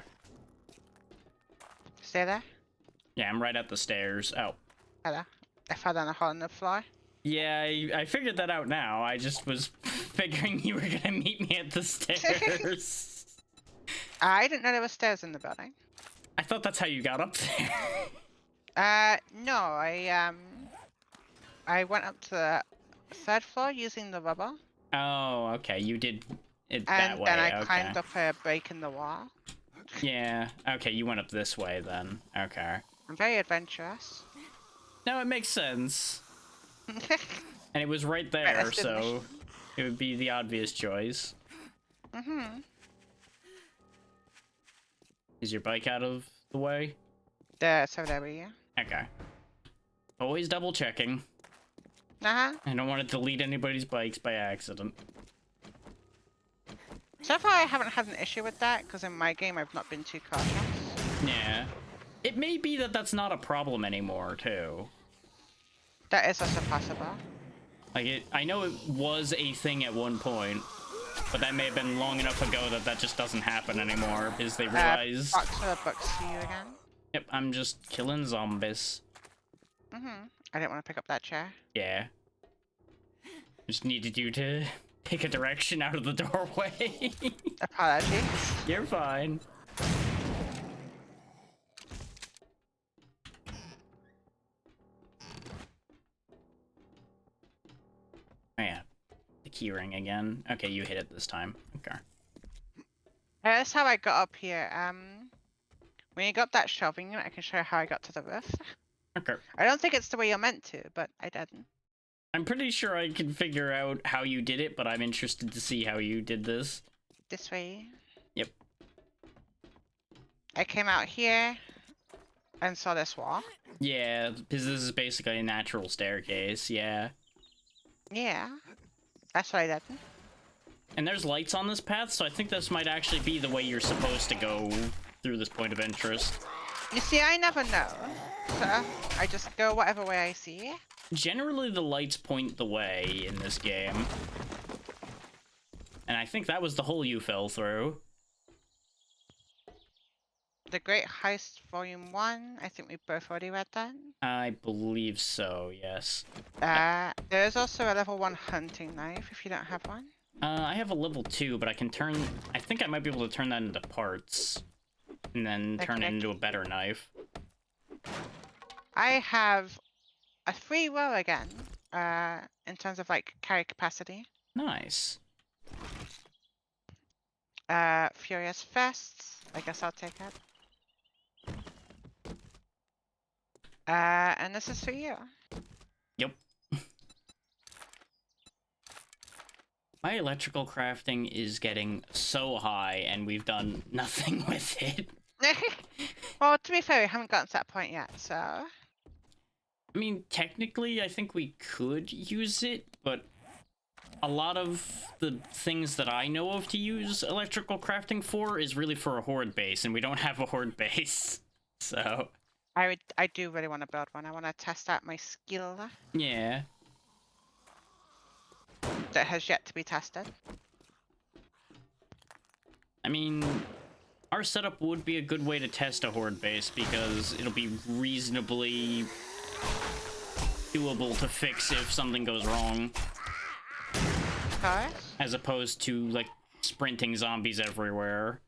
Stay there. Yeah, I'm right at the stairs. Oh. Hello. I fell down a hole in the floor. Yeah, I figured that out now. I just was figuring you were gonna meet me at the stairs. I didn't know there were stairs in the building. I thought that's how you got up there. No, I went up to the 3rd floor using the rubber, Oh, okay. You did it and that way. then I Okay. climbed up a break in the wall. Yeah. Okay, you went up this way then. Okay. I'm very adventurous. No, it makes sense. And it was right there, let's do the so it would be the obvious choice. Mm-hmm. Is your bike out of the way? So there we go. Okay. Always double checking. Uh-huh. I don't want to delete anybody's bikes by accident. So far I haven't had an issue with that, because in my game I've not been too cautious. Yeah. It may be that that's not a problem anymore, too. That is also possible. Like, I know it was a thing at one point, but that may have been long enough ago that that just doesn't happen anymore, because they realize... Box for the books to you again. Yep, I'm just killing zombies. Mm-hmm. I didn't want to pick up that chair. Yeah. Just needed you to pick a direction out of the doorway. Apologies. You're fine. Oh yeah, the key ring again. Okay, you hit it this time. Okay. That's how I got up here. When you got that shelving unit, I can show you how I got to the roof. Okay. I don't think it's the way you're meant to, but I didn't. I'm pretty sure I can figure out how you did it, but I'm interested to see how you did this. This way. Yep. I came out here and saw this wall. Yeah, because this is basically a natural staircase, yeah. Yeah. That's what I did. And there's lights on this path, so I think this might actually be the way you're supposed to go through this point of interest. You see, I never know. So I just go whatever way I see. Generally, the lights point the way in this game. And I think that was the hole you fell through. The Great Heist Volume 1. I think we both already read that. I believe so, yes. There is also a level 1 hunting knife if you don't have one. I have a level 2, but I think I might be able to turn that into parts. And then turn it into a better knife. I have a free roll again, in terms of like carry capacity. Nice. Furious Fists. I guess I'll take it. And this is for you. Yep. My electrical crafting is getting so high, and we've done nothing with it. Well, to be fair, we haven't gotten to that point yet, so... I mean, technically, I think we could use it, but a lot of the things that I know of to use electrical crafting for is really for a horde base, and we don't have a horde base, so... I do really want to build one. I want to test out my skill Yeah. that has yet to be tested. I mean, our setup would be a good way to test a horde base, because it'll be reasonably doable to fix if something goes wrong. Okay. As opposed to, like, sprinting zombies everywhere.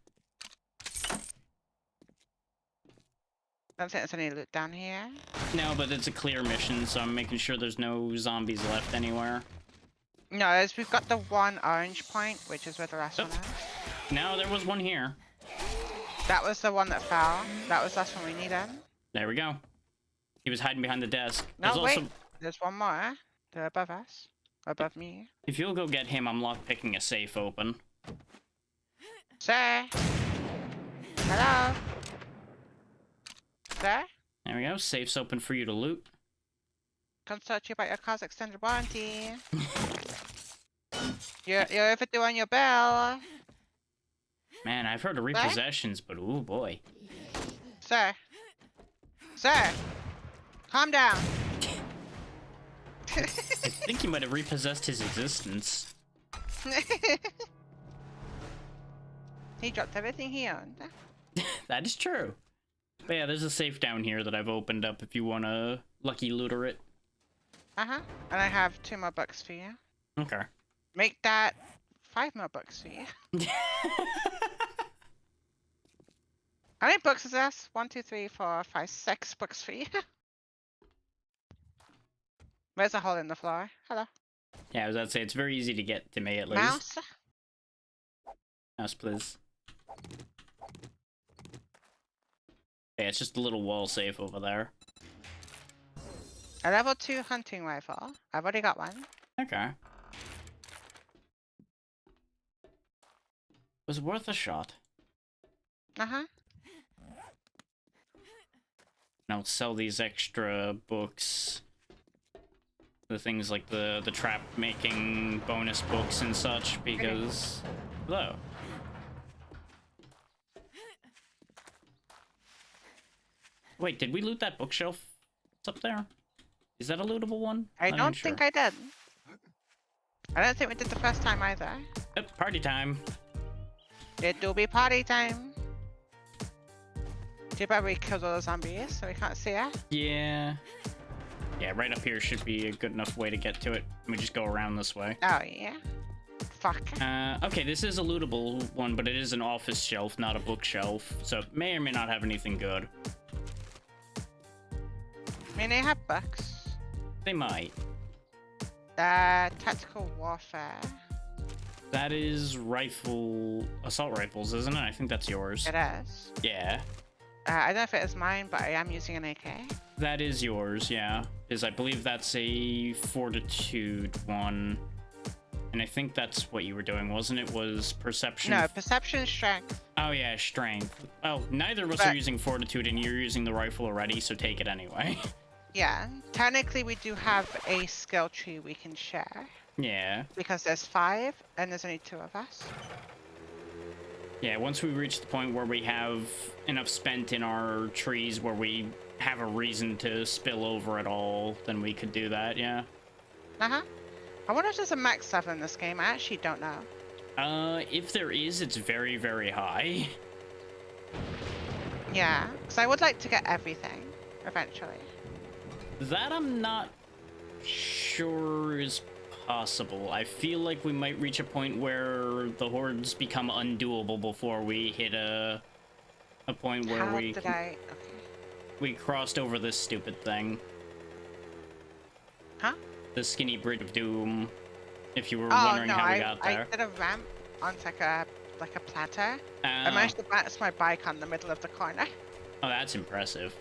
Don't think there's any loot down here. No, but it's a clear mission, so I'm making sure there's no zombies left anywhere. No, as we've got the one orange point, which is where the last one is. No, there was one here. That was the one that fell. That was the last one we needed. There we go. He was hiding behind the desk. No, There's wait. also... There's one more. They're above us. Above me. If you'll go get him, I'm lockpicking a safe open. Sir? Hello? Sir? There we go. Safe's open for you to loot. Consult you about your car's extended warranty. You're overdue on your bill. Man, I've heard of repossessions, but ooh boy. Sir? Sir? Calm down. I think he might have repossessed his existence. He dropped everything he owned. That is true. But yeah, there's a safe down here that I've opened up if you want to lucky looter it. Uh-huh. And I have 2 more bucks for you. Okay. Make that 5 more bucks for you. How many books is this? 1, 2, 3, 4, 5, 6 books for you. There's a hole in the floor. Hello. Yeah, I was about to say, it's very easy to get to me at least. Mouse? Mouse, please. Yeah, it's just a little wall safe over there. A level 2 hunting rifle. I've already got one. Okay. Was worth a shot. Uh-huh. And I'll sell these extra books. The things like the trap making bonus books and such, because... Hello. Wait, did we loot that bookshelf? It's up there? Is that a lootable one? I don't think I did. I don't think we did the first time either. Yep, party time. It do be party time. Too bad we killed all the zombies, so we can't see her. Yeah. Yeah, right up here should be a good enough way to get to it. Let me just go around this way. Oh, yeah. Fuck. Okay, this is a lootable one, but it is an office shelf, not a bookshelf. So it may or may not have anything good. I mean, they have books. They might. Tactical warfare. That is assault rifles, isn't it? I think that's yours. It is. Yeah. I don't know if it is mine, but I am using an AK. That is yours, yeah. Because I believe that's a fortitude one. And I think that's what you were doing, wasn't it? Was perception? No, perception, strength. Oh yeah, strength. Oh, neither of us are using fortitude, and you're using the rifle already, so take it anyway. Yeah, technically we do have a skill tree we can share. Yeah. Because there's 5, and there's only 2 of us. Yeah, once we reach the point where we have enough spent in our trees where we have a reason to spill over at all, then we could do that, yeah. Uh-huh. I wonder if there's a max level in this game. I actually don't know. If there is, it's very, very high. Yeah, because I would like to get everything eventually. That I'm not sure is possible. I feel like we might reach a point where the hordes become undoable before we hit a point where How did I? Okay. we crossed over this stupid thing. Huh? The skinny bridge of doom. If you were Oh wondering no, how we got there. I did a ramp onto like a plateau. I Oh, managed to bounce my bike on the middle of the corner. oh, that's impressive.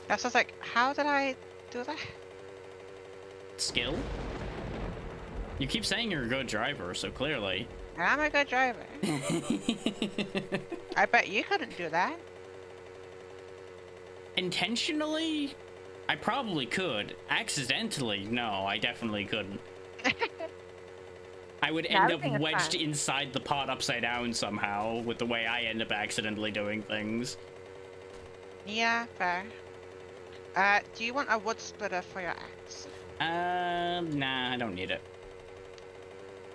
That's just like, how did I do that? Skill? You keep saying you're a good driver, so clearly. I'm a good driver. I bet you couldn't do that. Intentionally? I probably could. Accidentally? No, I definitely couldn't. I would Yeah, end I up think it's wedged fine. inside the pot upside down somehow with the way I end up accidentally doing things. Yeah, fair. Do you want a wood splitter for your axe? Nah, I don't need it.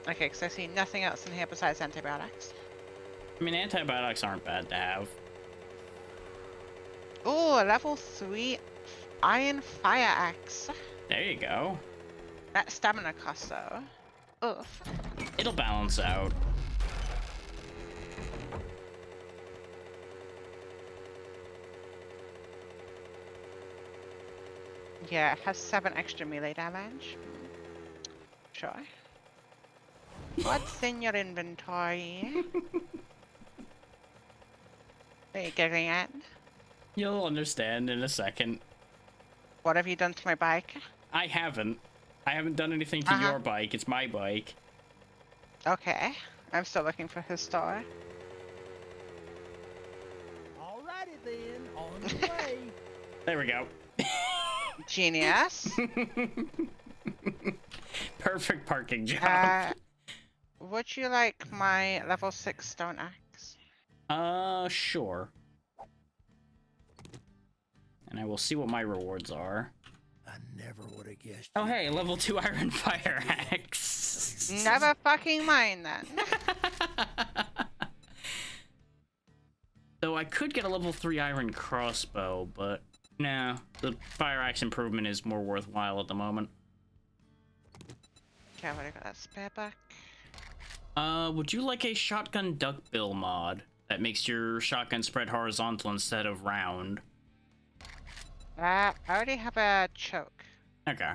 Okay, because I see nothing else in here besides antibiotics. I mean, antibiotics aren't bad to have. Ooh, a level 3 iron fire axe. There you go. That stamina cost though. Oof. It'll balance out. Yeah, it has 7 extra melee damage. Sure. What's in your inventory? What are you giggling at? You'll understand in a second. What have you done to my bike? I haven't. I haven't done anything to your bike. It's my bike. Okay. I'm still looking for his store. Alrighty then, on the way. There we go. Genius. Perfect parking job. Would you like my level 6 stone axe? Sure. And I will see what my rewards are. I never would have guessed. Oh, hey, level 2 iron fire axe. Never fucking mind then. So I could get a level 3 iron crossbow, but no, the fire axe improvement is more worthwhile at the moment. Okay, I got that spare back. Would you like a shotgun duckbill mod that makes your shotgun spread horizontal instead of round? I already have a choke. Okay.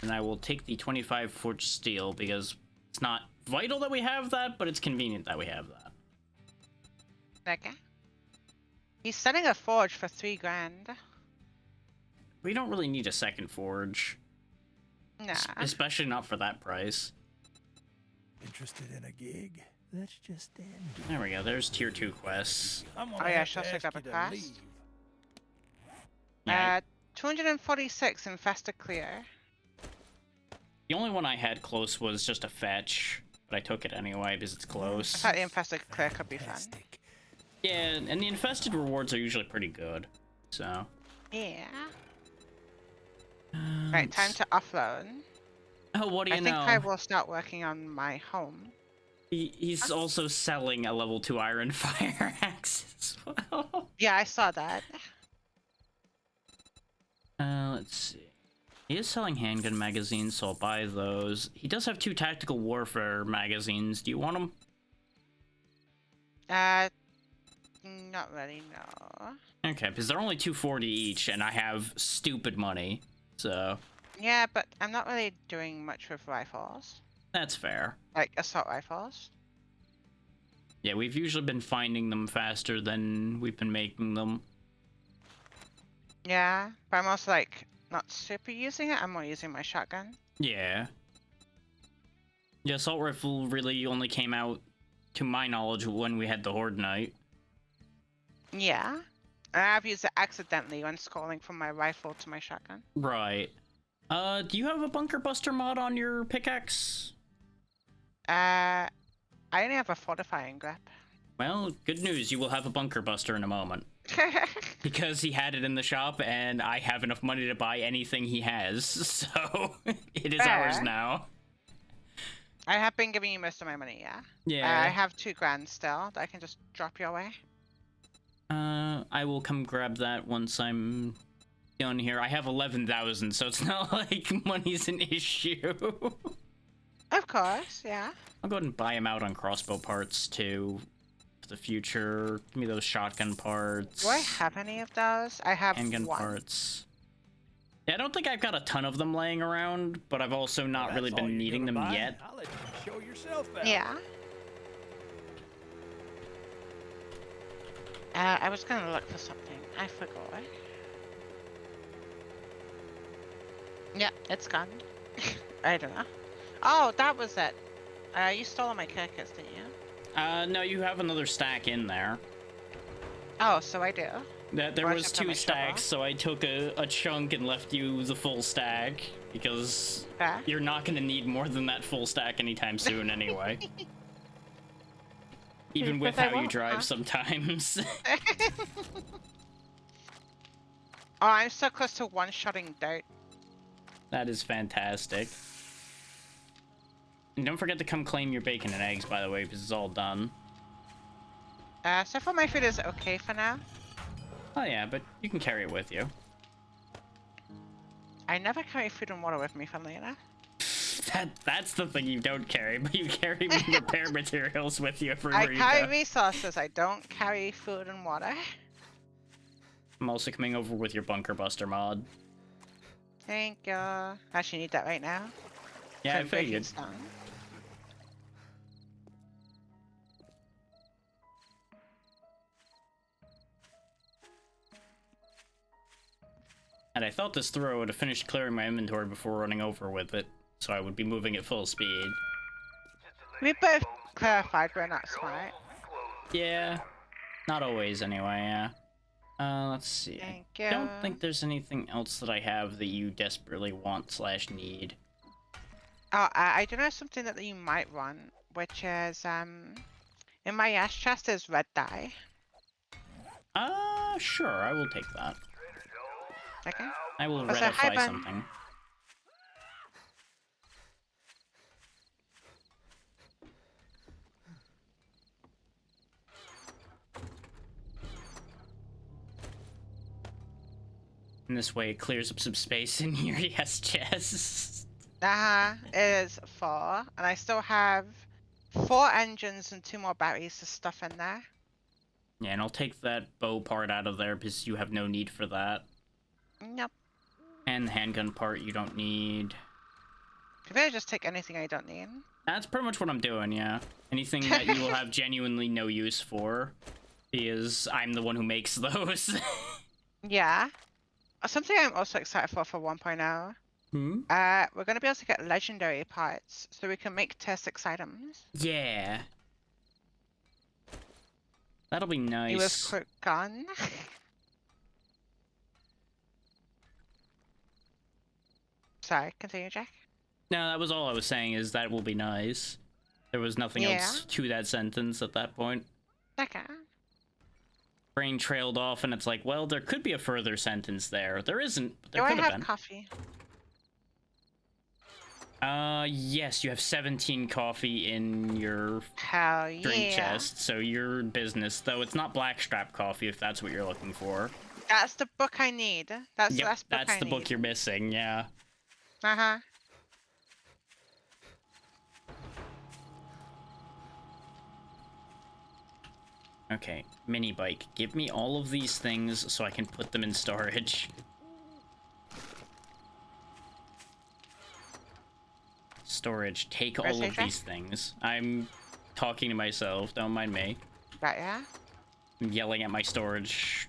And I will take the 25 forged steel because it's not vital that we have that, but it's convenient that we have that. Okay. He's selling a forge for 3 grand. We don't really need a second forge. Nah. Especially not for that price. Interested in a gig? Let's just end. There we go, there's tier 2 quests. I'm Oh yeah, she'll pick up a quest. Yeah, 246 in faster clear. the only one I had close was just a fetch, but I took it anyway because it's I close. thought the infested clear could be fun. Fantastic. Yeah, and the infested rewards are usually pretty good, so... Yeah. Right, time to offload. Oh, what do you I think know? I will start working on my home. He's also selling a level 2 iron fire axe as well. Yeah, I saw that. Let's see. He is selling handgun magazines, so I'll buy those. He does have 2 tactical warfare magazines. Do you want them? Not really, no. Okay, because they're only 240 each, and I have stupid money, so Yeah, but I'm not really doing much with rifles. that's fair. Like assault rifles. Yeah, we've usually been finding them faster than we've been making them. Yeah, but I'm also like not super using it. I'm more using my shotgun. Yeah. The assault rifle really only came out, to my knowledge, when we had the Horde Night. Yeah. And I've used it accidentally when scrolling from my rifle to my shotgun. Right. Do you have a Bunker Buster mod on your pickaxe? I only have a fortifying grip. Well, good news, you will have a Bunker Buster in a moment. Because he had it in the shop, and I have enough money to buy anything he has, so it is ours Fair. now. I have been giving you most of my money, yeah? Yeah. I have 2 grand still that I can just drop your way. I will come grab that once I'm done here. I have 11,000, so it's not like money's an issue. Of course, yeah. I'll go ahead and buy him out on crossbow parts too. For the future. Give me those shotgun parts. Do I have any of those? I have handgun 1. parts. Yeah, I don't think I've got a ton of them laying around, but I've also not really That's all been you're needing them gonna buy? yet. I'll let you show yourself out. Yeah. I was gonna look for something. I forgot. Yeah, it's gone. I don't know. Oh, that was it. You stole all my carcass, didn't you? No, you have another stack in there. Oh, so I do. There Or I was should put 2 my shovel. stacks, so I took a chunk and left you the full stack, because Fair. you're not gonna need more than that full stack anytime soon anyway. Even with Because I how you won't, drive huh? sometimes. Oh, I'm so close to one-shotting dirt. That is fantastic. And don't forget to come claim your bacon and eggs, by the way, because it's all done. So far my food is okay for now. Oh yeah, but you can carry it with you. I never carry food and water with me, funnily enough. That's the thing you don't carry, but you carry repair materials with you everywhere I you carry go. resources, I don't carry food and water. I'm also coming over with your bunker buster mod. Thank you. I actually need that right now. Yeah, I I'm breaking figured. stone. And I thought this throw would have finished clearing my inventory before running over with it, so I would be moving at full speed. We both clarified we're not smart. Yeah, not always anyway, yeah. Let's see. Thank I you. don't think there's anything else that I have that you desperately want / need. Oh, I do know something that you might want, which is, in my ash chest is red dye. Sure, I will take that. Okay. I will Also, hi, redify Ben. something. And this way it clears up some space in here. Yes, Jess. It is 4, and I still have 4 engines and 2 more batteries to stuff in there. Yeah, and I'll take that bow part out of there because you have no need for that. Nope. And the handgun part you don't need. Could I just take anything I don't need? That's pretty much what I'm doing, yeah. Anything that you will have genuinely no use for, because I'm the one who makes those. Yeah. Something I'm also excited for 1.0. Hmm? We're gonna be able to get legendary parts, so we can make tier 6 items. Yeah. That'll be nice. He was quick gun. Sorry, continue, Jack. No, that was all I was saying, is that will be nice. There was nothing Yeah. else to that sentence at that point. Okay. Brain trailed off, and it's like, well, there could be a further sentence there. There isn't, but Do there I could have have been. coffee? Yes, you have 17 coffee in your Hell drink yeah. chest, so your business, though it's not blackstrap coffee if that's what you're looking for. That's the book I need. That's the Yep, last book that's I the need. book you're missing, yeah. Uh-huh. Okay, mini bike. Give me all of these things so I can put them in storage. Storage, take Where's all of Asia? these things. I'm talking to myself, don't mind me. Right, yeah? I'm yelling at my storage.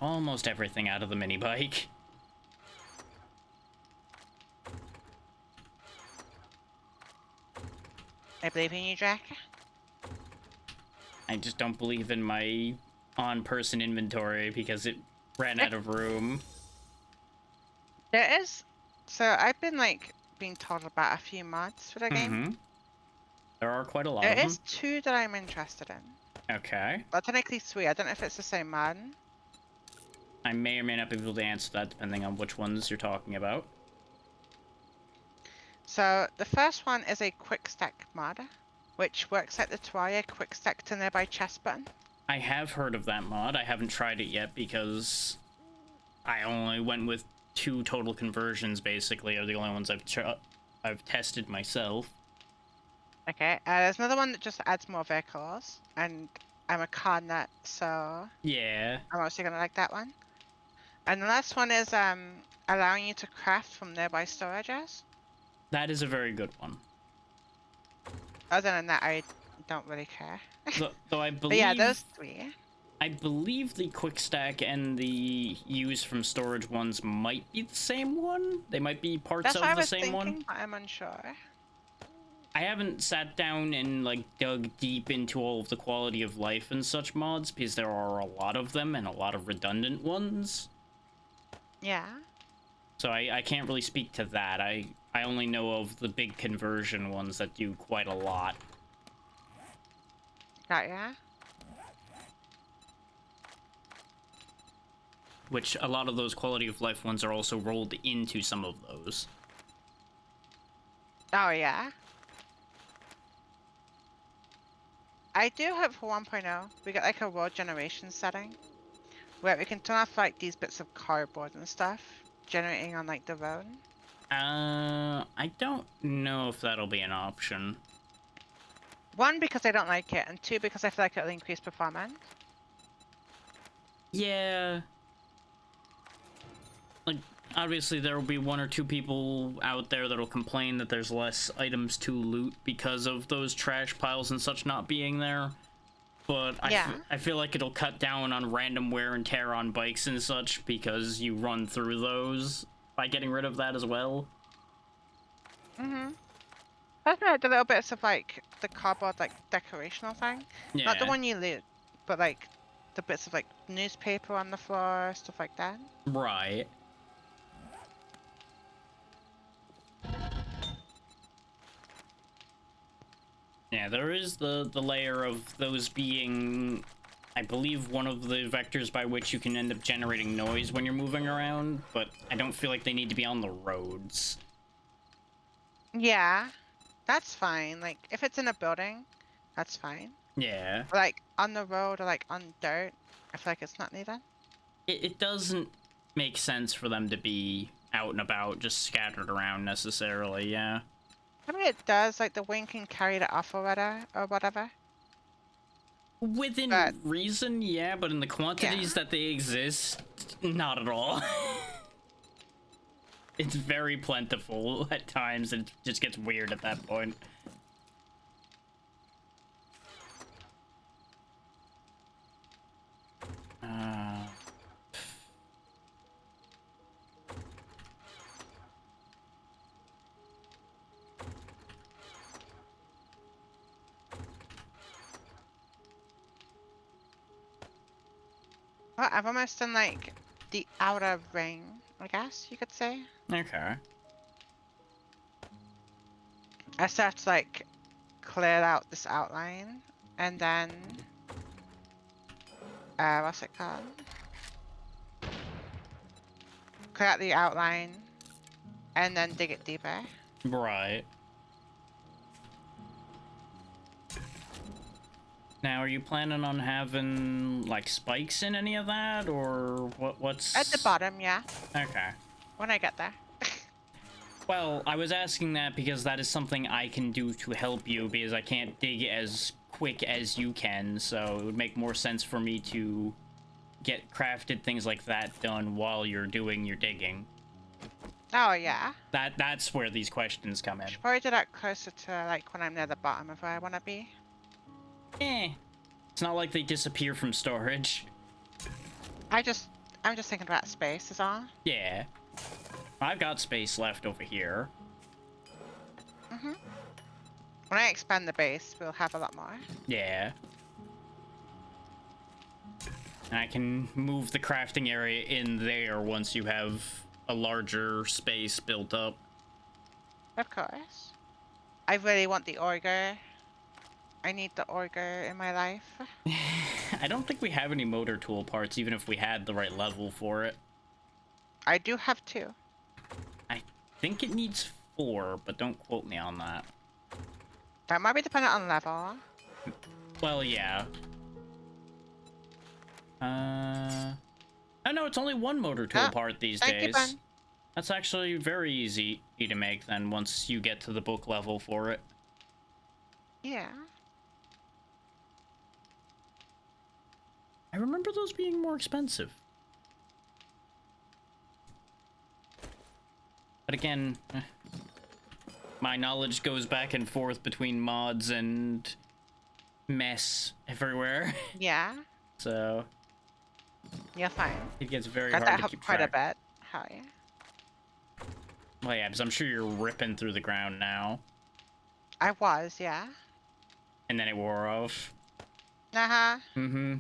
Almost everything out of the mini bike. I believe in you, Jack. I just don't believe in my on-person inventory because it ran out of room. There is... So I've been, like, been told about a few mods for the game. Mm-hmm. There are quite a lot There of them. is 2 that I'm interested in. Okay. Well, technically 3. I don't know if it's the same mod. I may or may not be able to answer that depending on which ones you're talking about. So the first one is a quick stack mod, which works like the Terraria quick stack to nearby chest button. I have heard of that mod. I haven't tried it yet because I only went with 2 total conversions. Basically, are the only ones I've tested myself. Okay, there's another one that just adds more vehicles, and I'm a car nut, so Yeah. I'm also gonna like that one. And the last one is allowing you to craft from nearby storages. That is a very good one. Other than that, I don't really care. Though I But believe, yeah, those 3. I believe the quick stack and the use from storage ones might be the same one. They might be parts That's of what I the was same thinking, one. but I'm unsure. I haven't sat down and like dug deep into all of the quality of life and such mods because there are a lot of them and a lot of redundant ones. Yeah. So I can't really speak to that. I only know of the big conversion ones that do quite a lot. Got ya. Which a lot of those quality of life ones are also rolled into some of those. Oh yeah. I do hope for 1.0 we get like a world generation setting where we can turn off like these bits of cardboard and stuff generating on like the road. I don't know if that'll be an option. 1, because I don't like it, and 2, because I feel like it'll increase performance. Yeah. Like, obviously there will be 1 or 2 people out there that'll complain that there's less items to loot because of those trash piles and such not being there. But I feel like it'll cut down on random wear and tear on bikes and such because you run through those by getting rid of that as well. That's like the little bits of like the cardboard like decorational thing. Yeah. Not the one you loot, but like the bits of like newspaper on the floor, stuff like that. Right. Yeah, there is the layer of those being, I believe, one of the vectors by which you can end up generating noise when you're moving around, but I don't feel like they need to be on the roads. Yeah, that's fine. Like if it's in a building, that's fine. Yeah. But, like on the road or like on dirt, I feel like it's not needed. It doesn't make sense for them to be out and about, just scattered around necessarily, yeah. I mean, it does. Like the wing can carry it off or whatever. Within But- reason, yeah, but in the quantities that they exist, not at all. It's very plentiful at times, and it just gets weird at that point. Well, I've almost done like the outer ring, I guess you could say. Okay. I start to like clear out this outline, and then what's it called? Clear out the outline, and then dig it deeper. Right. Now, are you planning on having, like, spikes in any of that, or what's... At the bottom, yeah. Okay. When I get there. Well, I was asking that because that is something I can do to help you, because I can't dig as quick as you can, so it would make more sense for me to get crafted things like that done while you're doing your digging. Oh yeah. That's where these questions come in. Should probably do that closer to like when I'm near the bottom of where I want to be. It's not like they disappear from storage. I'm just thinking about space is all. Yeah. I've got space left over here. When I expand the base, we'll have a lot more. Yeah. And I can move the crafting area in there once you have a larger space built up. Of course. I really want the auger. I need the auger in my life. I don't think we have any motor tool parts, even if we had the right level for it. I do have 2. I think it needs 4, but don't quote me on that. That might be dependent on level. Well, yeah. Oh no, it's only 1 motor tool Ah, part these thank you, days. Ben. That's actually very easy to make then once you get to the book level for it. Yeah. I remember those being more expensive. But again, my knowledge goes back and forth between mods and mess everywhere. Yeah. So You're fine. it gets very Got hard that to helped keep quite a track. bit. Hell yeah. Well, yeah, because I'm sure you're ripping through the ground now. I was, yeah. And then it wore off. Uh-huh. Mm-hmm.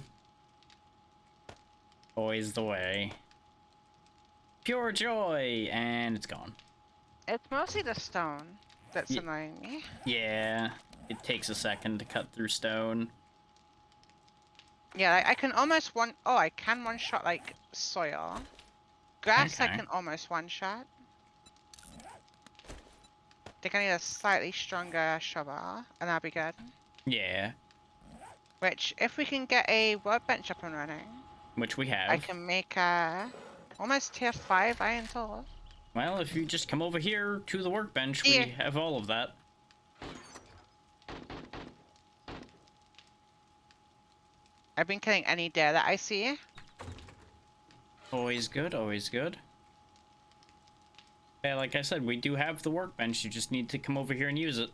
Always the way. Pure joy! And it's gone. It's mostly the stone that's Ye- annoying me. Yeah, it takes a second to cut through stone. Yeah, I can almost I can one-shot, like, soil. Grass I Okay. can almost one-shot. I think I need a slightly stronger shovel, and I'll be good. Yeah, Which, if we can get a workbench up and running, which we have. I can make a almost tier 5 iron tool. Well, if you just come over here to the workbench, Yeah. we have all of that. I've been killing any deer that I see. Always good, always good. Yeah, like I said, we do have the workbench. You just need to come over here and use it.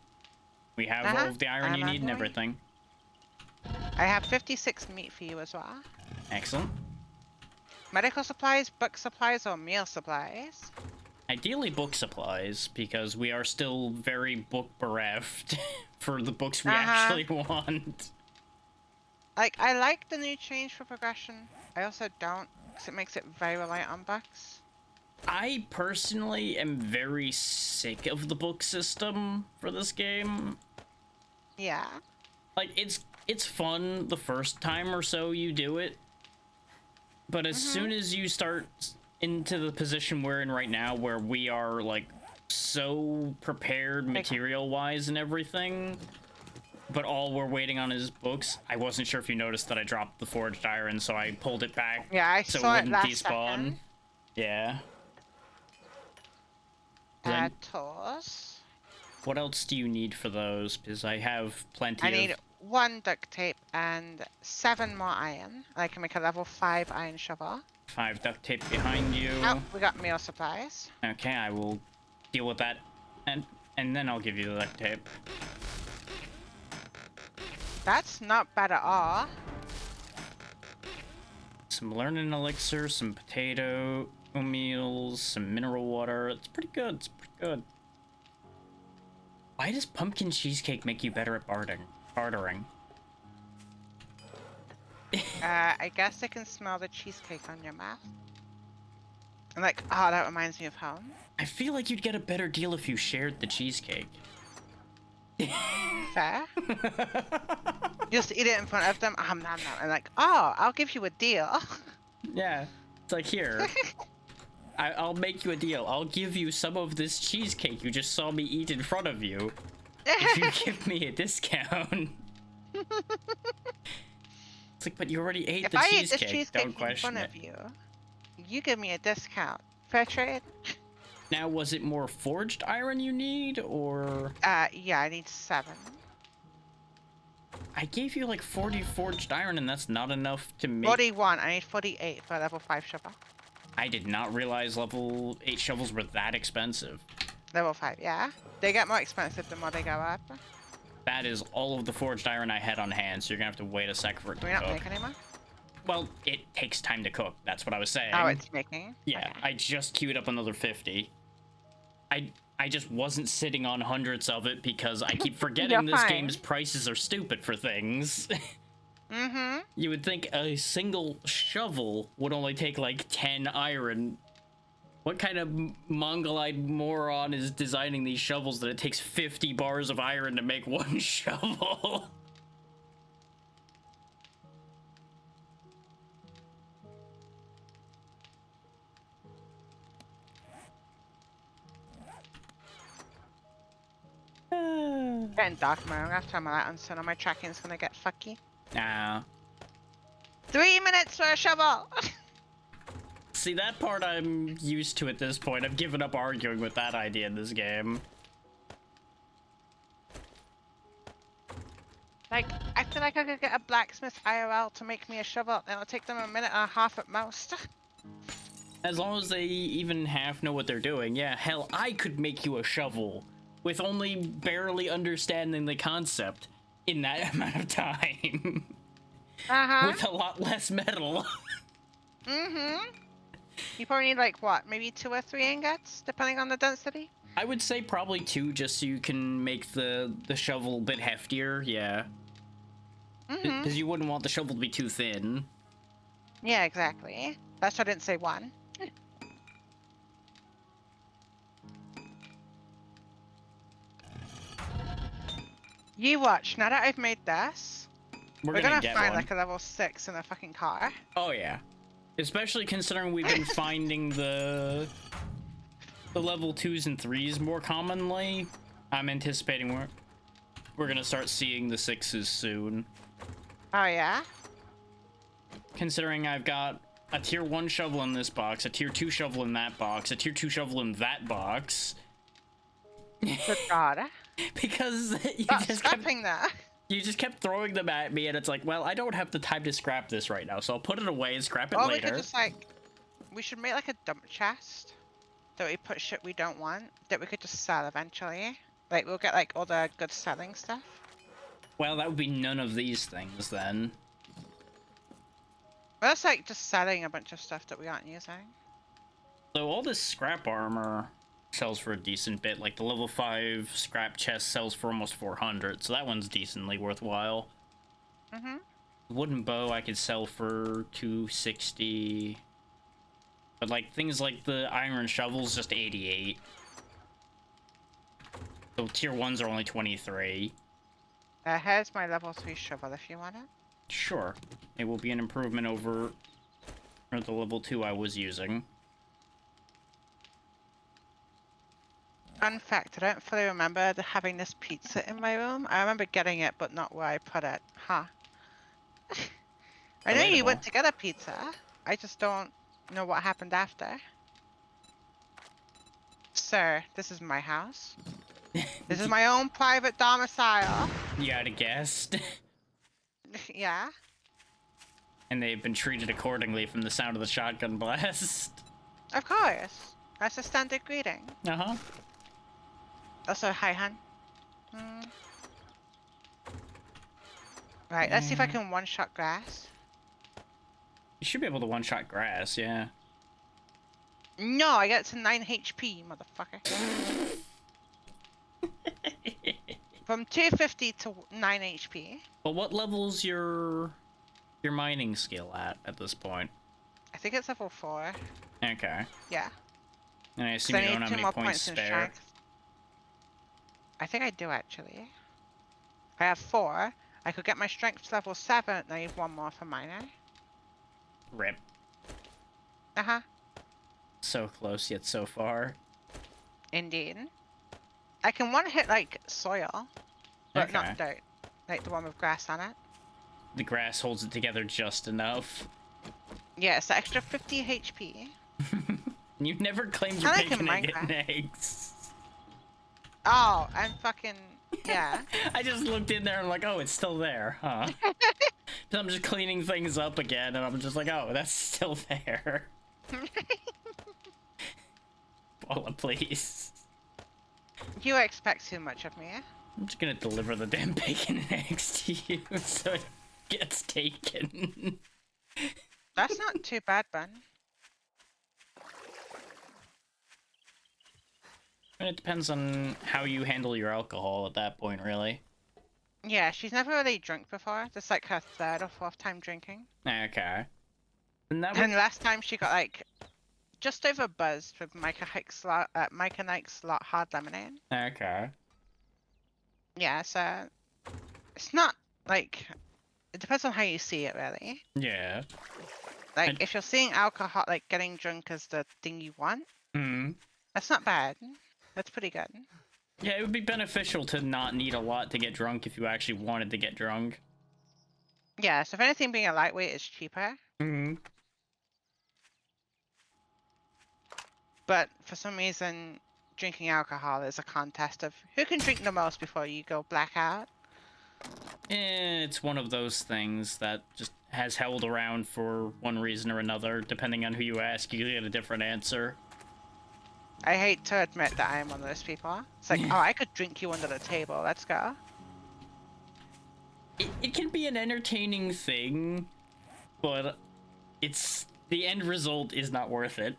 We have all of the iron I'm you on need and my way. everything. I have 56 meat for you as well. Excellent. Medical supplies, book supplies, or meal supplies? Ideally book supplies, because we are still very book bereft for the books we actually want. Like, I like the new change for progression. I also don't, because it makes it very reliant on books. I personally am very sick of the book system for this game. Yeah. Like, it's fun the first time or so you do it, but as soon as you start into the position we're in right now, where we are, like, so prepared material-wise and everything, but all we're waiting on is books. I wasn't sure if you noticed that I dropped the forged iron, so I pulled it back Yeah, I so saw it it wouldn't last despawn. second. Yeah. Then Tools. what else do you need for those? Because I have plenty I of... need 1 duct tape and 7 more iron. I can make a level 5 iron shovel. 5 duct tape behind you. Oh, we got meal supplies. Okay, I will deal with that, and then I'll give you the duct tape. That's not bad at all. Some learning elixir, some potato meals, some mineral water. It's pretty good. It's pretty good. Why does pumpkin cheesecake make you better at bartering? I guess I can smell the cheesecake on your mouth. I'm like, oh, that reminds me of home. I feel like you'd get a better deal if you shared the cheesecake. Fair. Just eat it in front of them. Nom, nom. And like, oh, I'll give you a deal. Yeah, it's like, here. I'll make you a deal. I'll give you some of this cheesecake you just saw me eat in front of you if you give me a discount. It's like, but you already ate If the I eat cheesecake. this cheesecake Don't in question front it. of you, you give me a discount. Fair trade? Now, was it more forged iron you need, or... Yeah, I need 7. I gave you like 40 forged iron, and that's not enough to make... 41. I need 48 for a level 5 shovel. I did not realize level 8 shovels were that expensive. Level 5, yeah. They get more expensive the more they go up. That is all of the forged iron I had on hand, so you're gonna have to wait a sec for it to Do we not cook. make any more? Well, it takes time to cook. That's what I was saying. Oh, it's making? Yeah, Okay. I just queued up another 50. I just wasn't sitting on hundreds of it because I keep forgetting You're this fine. game's prices are stupid for things. Mm-hmm. You would think a single shovel would only take like 10 iron. What kind of mongoloid moron is designing these shovels that it takes 50 bars of iron to make one shovel? Getting dark, man. I'm gonna have to turn my light on soon, or my tracking's gonna get fucky. Nah. 3 minutes for a shovel! See, that part I'm used to at this point. I've given up arguing with that idea in this game. Like, I feel like I could get a blacksmith IRL to make me a shovel. It'll take them a minute and a half at most. As long as they even half know what they're doing. Yeah, hell, I could make you a shovel with only barely understanding the concept in that amount of time. Uh-huh. With a lot less metal. Mm-hmm. You probably need, like, what? Maybe 2 or 3 ingots, depending on the density? I would say probably 2, just so you can make the shovel a bit heftier, yeah. Mm-hmm. Because you wouldn't want the shovel to be too thin. Yeah, exactly. That's why I didn't say 1. You watch, now that I've made this, we're gonna get find one. like a level 6 in a fucking car. Oh yeah. Especially considering we've been finding the level 2s and 3s more commonly. I'm anticipating we're gonna start seeing the 6s soon. Oh yeah? Considering I've got a tier 1 shovel in this box, a tier 2 shovel in that box, a tier 2 shovel in that box. Good God. Because you Stop just kept, scrapping that. you just kept throwing them at me, and it's like, well, I don't have the time to scrap this right now, so I'll put it away and scrap it Or we later. could just like, we should make like a dump chest that we put shit we don't want that we could just sell eventually. Like we'll get like all the good selling stuff. Well, that would be none of these things then. Well, that's like just selling a bunch of stuff that we aren't using. So all this scrap armor sells for a decent bit. Like the level 5 scrap chest sells for almost 400, so that one's decently worthwhile. Mm-hmm. Wooden bow I could sell for 260. But like things like the iron shovel's just 88. So tier 1s are only 23. Here's my level 3 shovel if you want it. Sure. It will be an improvement over the level 2 I was using. Fun fact, I don't fully remember having this pizza in my room. I remember getting it, but not where I put it. Huh. I know you went Relatable. to get a pizza. I just don't know what happened after. Sir, this is my house. This is my own private domicile. You had guessed. Yeah. And they've been treated accordingly from the sound of the shotgun blast. Of course. That's a standard greeting. Uh-huh. Also, hi, hun. Right, let's see if I can one-shot grass. You should be able to one-shot grass, yeah. No, I get to 9 HP, motherfucker. From 250 to 9 HP. But what level's your mining skill at this point? I think it's level 4. Okay. Yeah. And I So assume I you need don't have 2 any more points points in spare. strength. I think I do, actually. I have 4. I could get my strength to level 7, and I need 1 more for miner. Rip. Uh-huh. So close yet so far. Indeed. I can one-hit, like, soil. But Okay. not dirt. Like the one with grass on it. The grass holds it together just enough. Yeah, it's the extra 50 HP. You never claimed your I like bacon, in egg, and Minecraft. eggs. Oh, I'm fucking... Yeah. I just looked in there and I'm like, oh, it's still there, huh? So I'm just cleaning things up again, and I'm just like, oh, that's still there. Paula, please. You expect too much of me. I'm just gonna deliver the damn bacon and eggs to you so it gets taken. That's not too bad, Bun. And it depends on how you handle your alcohol at that point, really. Yeah, she's never really drunk before. This is like her 3rd or 4th time drinking. Okay. And that And would... last time she got like just over buzzed with Micah Nike's lot hard lemonade. Okay. Yeah, so it's not like it depends on how you see it, really. Yeah. Like And- if you're seeing alcohol, like getting drunk as the thing you want, Hmm. that's not bad. That's pretty good. Yeah, it would be beneficial to not need a lot to get drunk if you actually wanted to get drunk. Yeah, so if anything, being a lightweight is cheaper. Hmm. But for some reason, drinking alcohol is a contest of who can drink the most before you go blackout. It's one of those things that just has held around for one reason or another. Depending on who you ask, you get a different answer. I hate to admit that I am one of those people. It's like, oh, I could drink you under the table. Let's go. It can be an entertaining thing, but the end result is not worth it.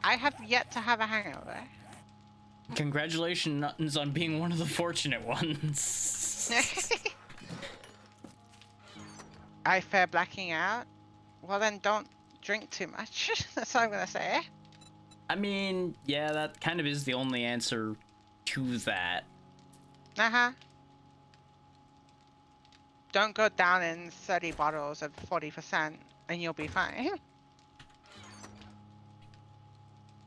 I have yet to have a hangover. Congratulations on being one of the fortunate ones. I fear blacking out. Well, then don't drink too much. That's all I'm gonna say. I mean, yeah, that kind of is the only answer to that. Uh-huh. Don't go down in 30 bottles at 40% and you'll be fine.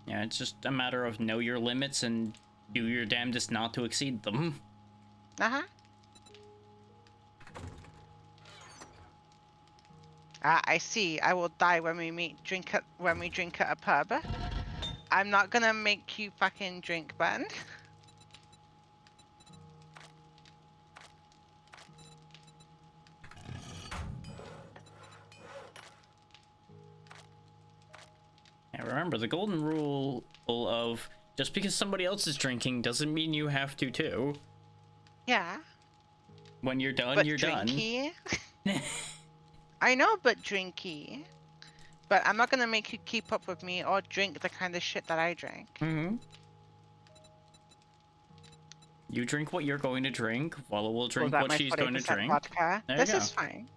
Yeah, it's just a matter of know your limits and do your damnedest not to exceed them. Uh-huh. I see. I will die when we drink at a pub. I'm not gonna make you fucking drink, Ben. And remember, the golden rule of just because somebody else is drinking doesn't mean you have to too. Yeah. When you're done, But you're drinky. done. I know, but drinky. But I'm not gonna make you keep up with me or drink the kind of shit that I drink. Mm-hmm. You drink what you're going to drink, Walla will drink Was that what my she's going to 40% drink. Vodka? There This you go. is fine.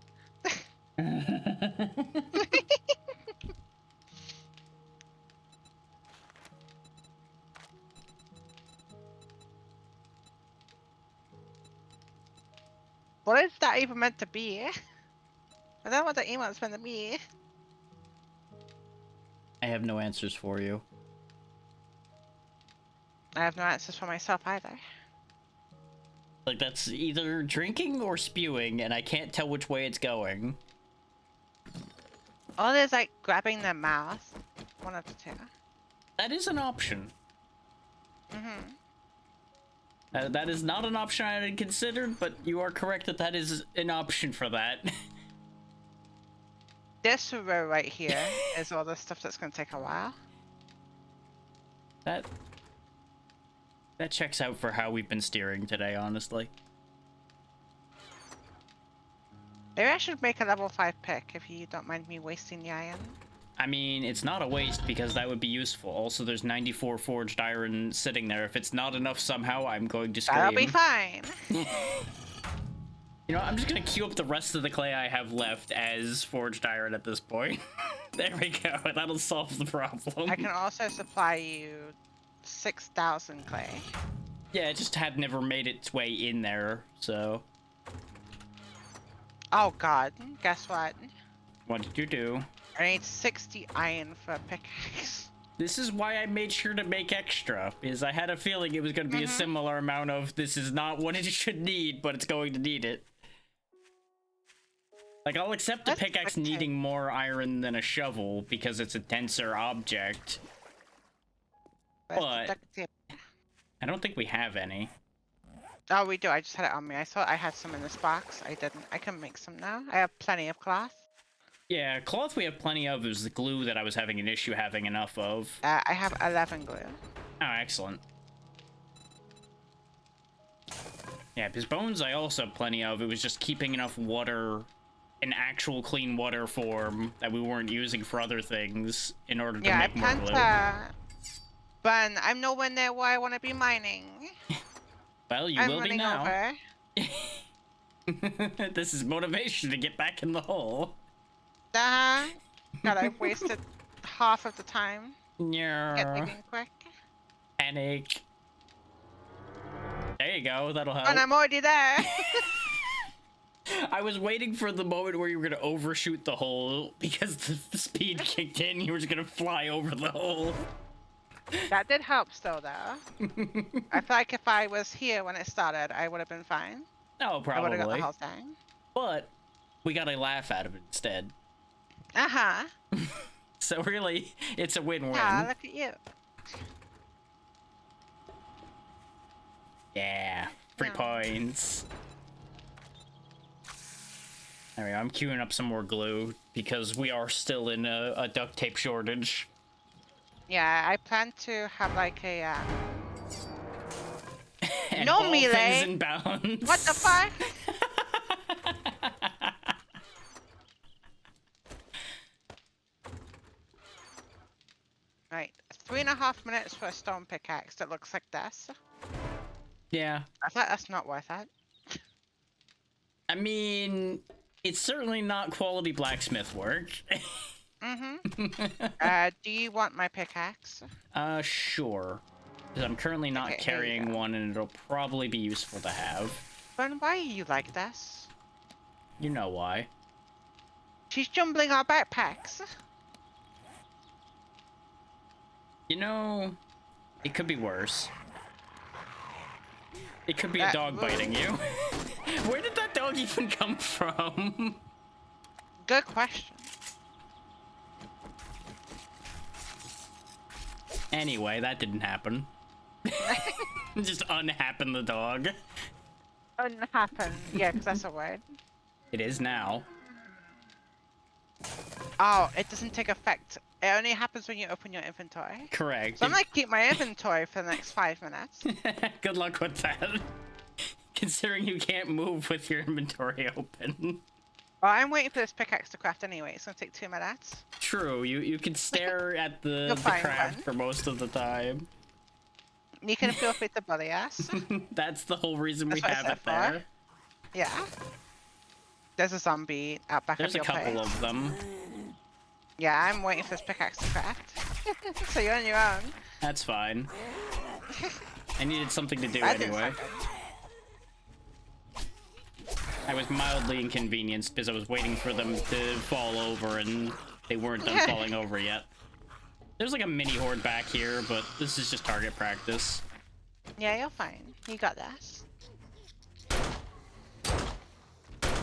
What is that even meant to be? I don't know what the email is meant to be. I have no answers for you. I have no answers for myself either. Like, that's either drinking or spewing, and I can't tell which way it's going. All is like grabbing their mouth. One of the two. That is an option. Mm-hmm. That is not an option I had considered, but you are correct that that is an option for that. This row right here is all the stuff that's gonna take a while. That checks out for how we've been steering today, honestly. Maybe I should make a level 5 pick if you don't mind me wasting the iron. I mean, it's not a waste because that would be useful. Also, there's 94 forged iron sitting there. If it's not enough somehow, I'm going to scream. That'll be fine. You know, I'm just gonna queue up the rest of the clay I have left as forged iron at this point. There we go. That'll solve the problem. I can also supply you 6,000 clay. Yeah, it just had never made its way in there, so... Oh god, guess what? What did you do? I need 60 iron for a pickaxe. This is why I made sure to make extra, because I had a feeling it was going to be a similar amount of this is not what it should need, but it's going to need it. Like, I'll accept a That's pickaxe okay. needing more iron than a shovel because it's a denser object. But- duct tape. I don't think we have any. Oh, we do. I just had it on me. I thought I had some in this box. I didn't. I can make some now. I have plenty of cloth. Yeah, cloth we have plenty of. It was the glue that I was having an issue having enough of. I have 11 glue. Oh, excellent. Yeah, because bones I also have plenty of. It was just keeping enough water in actual clean water form that we weren't using for other things in order to Yeah, I make more plan glue. to. But I'm nowhere near where I want to be mining. Well, you I'm will be running now. over. This is motivation to get back in the hole. God, I've wasted half of the time. Get Yeah. digging quick. Panic. There you go. That'll help. And I'm already there. I was waiting for the moment where you were gonna overshoot the hole because the speed kicked in. You were just gonna fly over the hole. That did help still though. I feel like if I was here when it started, I would have been fine. No, I would have got the probably. whole thing. But we got a laugh out of it instead. Uh-huh. So really, it's a win-win. Ah, look at you. Yeah, free Yeah. points. Anyway, I'm queuing up some more glue because we are still in a duct tape shortage. Yeah, I plan to have like a And No all melee. things in balance. what the fuck? Right, 3.5 minutes for a stone pickaxe that looks like this. Yeah, I thought that's not worth it. I mean, it's certainly not quality blacksmith work. Mm-hmm. Do you want my pickaxe? Sure. Because I'm currently not Okay, here you carrying go. one, and it'll probably be useful to have. But why are you like this? You know why. She's jumbling our backpacks. You know, it could be worse. It could be a That dog move. biting you. Where did that dog even come from? Good question. Anyway, that didn't happen. Just unhappen the dog. Unhappen. Yeah, because that's a word. It is now. Oh, it doesn't take effect. It only happens when you open your inventory. Correct. So I'm gonna keep my inventory for the next 5 minutes. Good luck with that. Considering you can't move with your inventory open. Well, I'm waiting for this pickaxe to craft anyway. It's gonna take 2 minutes. True, you can stare at the You'll find craft one. for most of the time. You can feel free to bully us. That's the whole reason we That's what I have said it there. for. Yeah. There's a zombie out back There's of a your couple place. of them. Yeah, I'm waiting for this pickaxe to craft. So you're on your own. That's fine. I needed something to do That didn't anyway. sound good. I was mildly inconvenienced because I was waiting for them to fall over and they weren't done falling over yet. There's like a mini horde back here, but this is just target practice. Yeah, you're fine. You got this.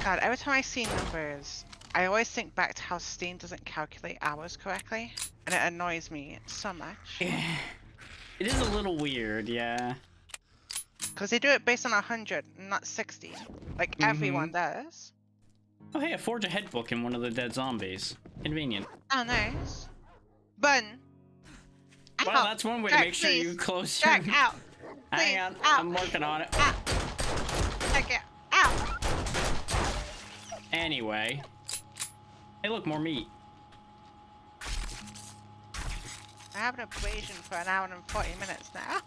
God, every time I see numbers, I always think back to how Steam doesn't calculate hours correctly, and it annoys me so much. It is a little weird, yeah. Because they do it based on 100, not 60. Like everyone does. Oh hey, I forged a head book in one of the dead zombies. Convenient. Oh, nice. Bun. Well, Ow. that's one way to Jack, make sure you please. close Jack, your... out. Hang Please, on, out. I'm working on it. Out. Jack, it. Out. Anyway. Hey, look, more meat. I have an abrasion for an hour and 40 minutes now.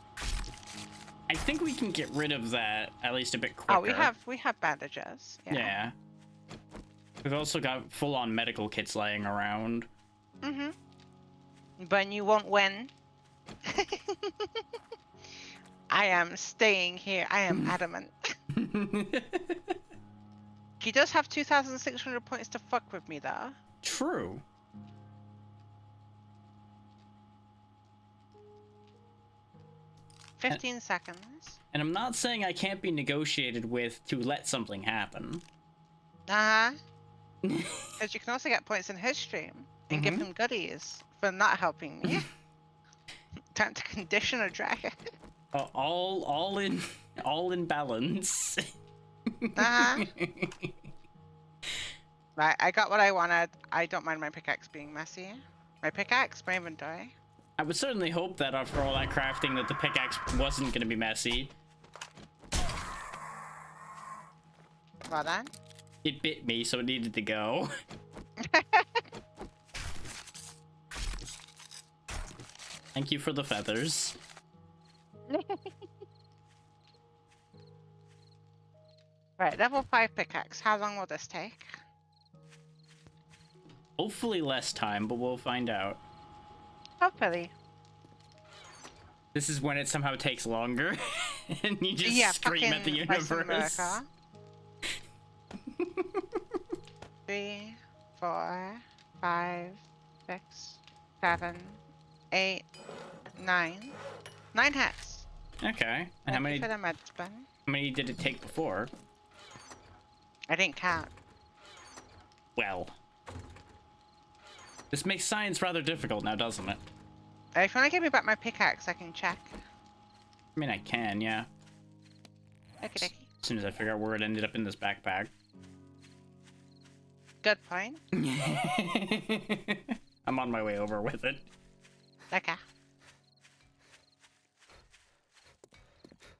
I think we can get rid of that at least a bit quicker. Oh, we have bandages. Yeah. We've also got full-on medical kits laying around. Mhm. But you won't win. I am staying here. I am adamant. He does have 2,600 points to fuck with me, though. True. 15 seconds. And I'm not saying I can't be negotiated with to let something happen. Uh-huh. Because you can also get points in his stream and give him goodies for not helping me. Time to condition a dragon. All in balance. Uh-huh. Right, I got what I wanted. I don't mind my pickaxe being messy. My pickaxe, my inventory. I would certainly hope that after all that crafting that the pickaxe wasn't gonna be messy. Well then. It bit me, so it needed to go. Thank you for the feathers. Right, level 5 pickaxe. How long will this take? Hopefully less time, but we'll find out. Hopefully. This is when it somehow takes longer, and you just Yeah, scream at the fucking by some universe. miracle. 3, 4, 5, 6, 7, 8, 9. 9 hits. Okay. And Thank you for the med spin. how many did it take before? I didn't count. Well. This makes science rather difficult now, doesn't it? If you want to give me back my pickaxe, I can check. I mean, I can, yeah. Okie dokie. As soon as I figure out where it ended up in this backpack. Good point. I'm on my way over with it. Okay.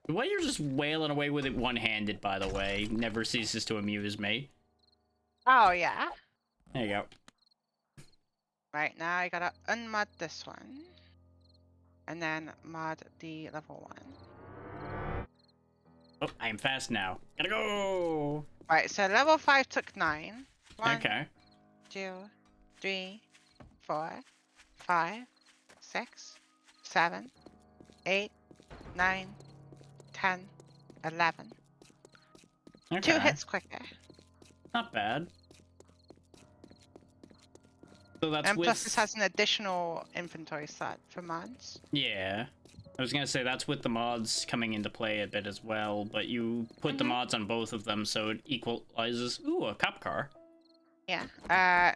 The way you're just wailing away with it one-handed, by the way, never ceases to amuse me. Oh, yeah. There you go. Right, now I gotta unmod this one. And then mod the level 1. Oh, I am fast now. Gotta go! Right, so level 5 took 9. 1, Okay. 2, 3, 4, 5, 6, 7, 8, 9, 10, 11. Okay. 2 hits quicker. Not bad. So that's And with... plus this has an additional inventory slot for mods. Yeah. I was gonna say, that's with the mods coming into play a bit as well, but you put the mods on both of them, so it equalizes... Ooh, a cop car. Yeah.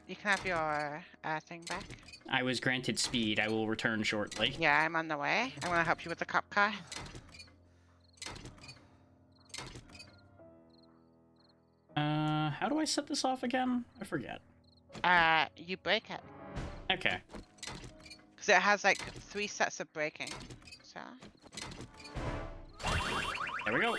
You can have your thing back. I was granted speed. I will return shortly. Yeah, I'm on the way. I'm gonna help you with the cop car. How do I set this off again? I forget. You break it. Okay. Because it has like 3 sets of braking. So. There we go.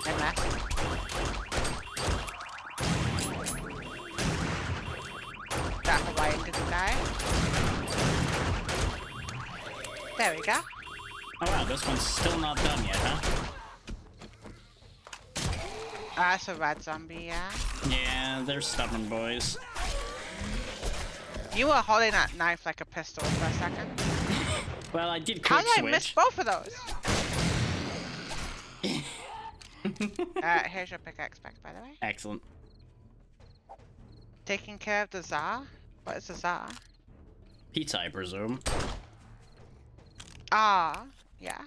And that. That Hawaiian didn't die. There we go. Oh wow, this one's still not done yet, huh? That's a red zombie, yeah. Yeah, they're stubborn boys. You were holding that knife like a pistol for a second. Well, I did How quick did I miss switch. both of those? Here's your pickaxe back, by the way. Excellent. Taking care of the Tsar? What is the Tsar? Pizza, I presume. Ah, yeah.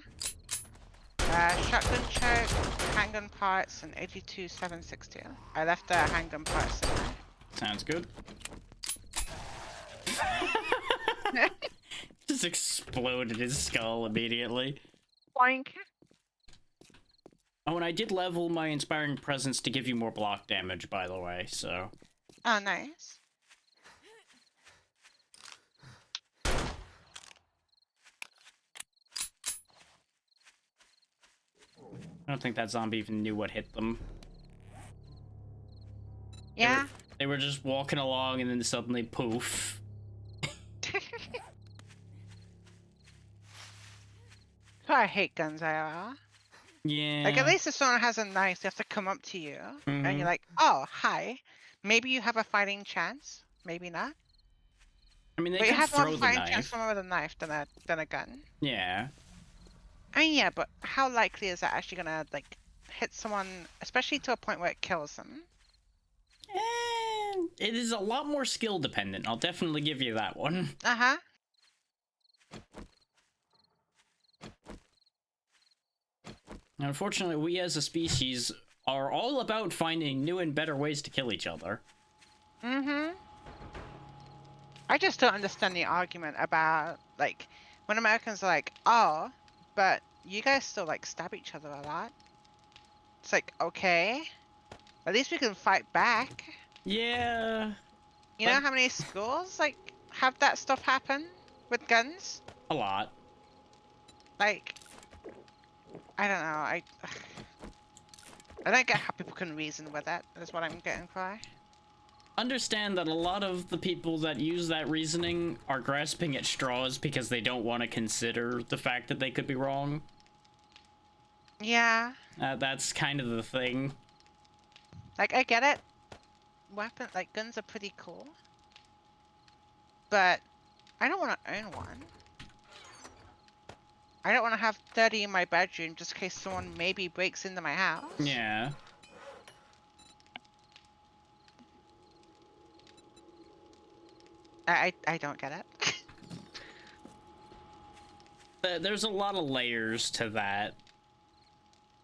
Shotgun choke, handgun parts, and 82762. I left the handgun parts in there. Sounds good. Just exploded his skull immediately. Boink. Oh, and I did level my Inspiring Presence to give you more block damage, by the way, so... Oh, nice. I don't think that zombie even knew what hit them. Yeah. They were just walking along and then suddenly poof. So I hate guns, IRL. Yeah. Like, at least if someone has a knife, they have to come up to you, and Mhm. you're like, oh, hi. Maybe you have a fighting chance. Maybe not. I mean, they But you can have more throw of a the fighting chance knife. from with a knife than a gun. Yeah. I mean, yeah, but how likely is that actually gonna, like, hit someone, especially to a point where it kills them? And it is a lot more skill dependent. I'll definitely give you that one. Uh-huh. Unfortunately, we as a species are all about finding new and better ways to kill each other. Mm-hmm. I just don't understand the argument about, like, when Americans are like, oh, but you guys still, like, stab each other a lot. It's like, okay. At least we can fight back. Yeah. You know But- how many schools, like, have that stuff happen with guns? A lot. Like, I don't know. I don't get how people can reason with it. That's what I'm getting for. understand that a lot of the people that use that reasoning are grasping at straws because they don't want to consider the fact that they could be wrong. Yeah. That's kind of the thing. Like, I get it. Like, guns are pretty cool. But I don't want to own one. I don't want to have 30 in my bedroom just in case someone maybe breaks into my house. Yeah. I don't get it. There's a lot of layers to that.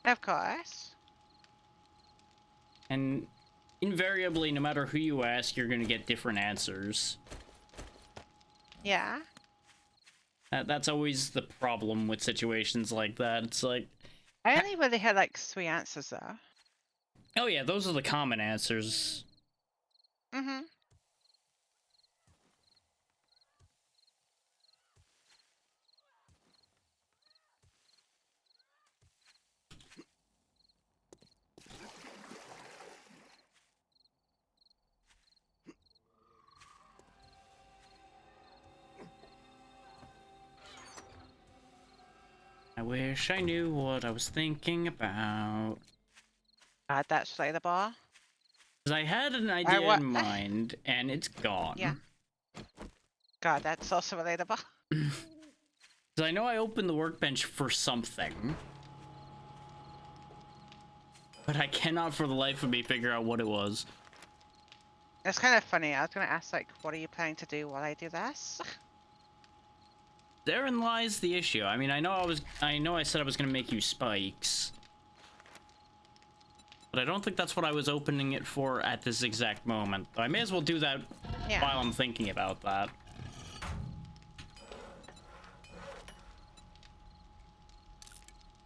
Of course. And invariably, no matter who you ask, you're gonna get different answers. Yeah. That's always the problem with situations like that. It's like, I only really had like 3 answers though. oh yeah, those are the common answers. Mm-hmm. I wish I knew what I was thinking about. God, that's relatable. Because I had an idea in mind, and it's gone. Yeah. God, that's also relatable. Because I know I opened the workbench for something. But I cannot for the life of me figure out what it was. It's kind of funny. I was gonna ask like, what are you planning to do while I do this? Therein lies the issue. I mean, I know I said I was gonna make you spikes. But I don't think that's what I was opening it for at this exact moment. I may as well do that while I'm thinking about that.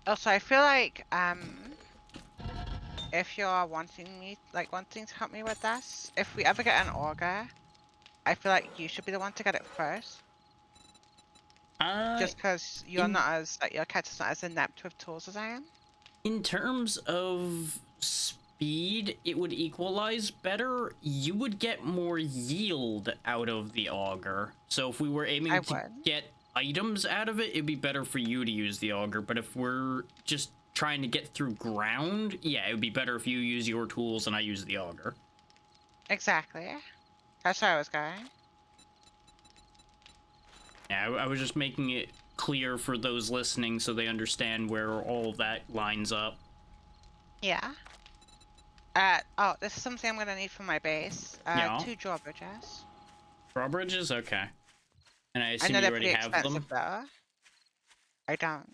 Also, I feel like if you're wanting to help me with this, if we ever get an auger, I feel like you should be the one to get it first. Just because you're not as your character's not as inept with tools as I am. In terms of speed, it would equalize better. You would get more yield out of the auger. So if we were aiming to get items out of it, it'd be better for you to use the auger. But if we're just trying to get through ground, yeah, it would be better if you use your tools and I use the auger. Exactly. That's where I was going. Yeah, I was just making it clear for those listening so they understand where all of that lines up. Yeah. Oh, this is something I'm gonna need for my base. Yeah. 2 drawbridges. Drawbridges? Okay. And I I assume know you they're already pretty have expensive them? though. I don't.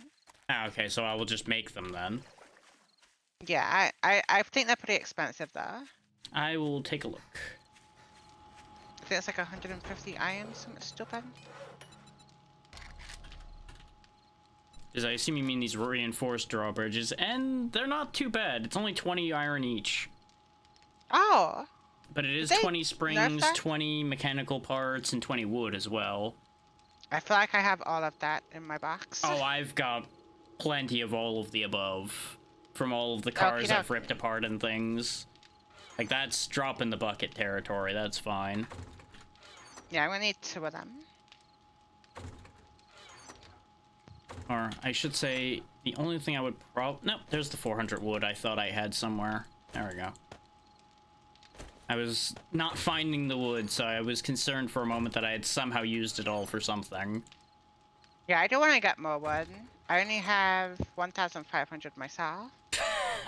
Ah, okay, so I will just make them then. Yeah, I think they're pretty expensive though. I will take a look. I think it's like 150 iron, something stupid. Because I assume you mean these reinforced drawbridges, and they're not too bad. It's only 20 iron each. Oh! But it is Did they 20 nerf springs, that? 20 mechanical parts, and 20 wood as well. I feel like I have all of that in my box. Oh, I've got plenty of all of the above. From all of the cars I've ripped apart and things. Like, that's drop in the bucket territory, that's fine. Yeah, I'm gonna need 2 of them. Or, I should say, the only thing I would nope, there's the 400 wood I thought I had somewhere. There we go. I was not finding the wood, so I was concerned for a moment that I had somehow used it all for something. Yeah, I do want to get more wood. I only have 1,500 myself.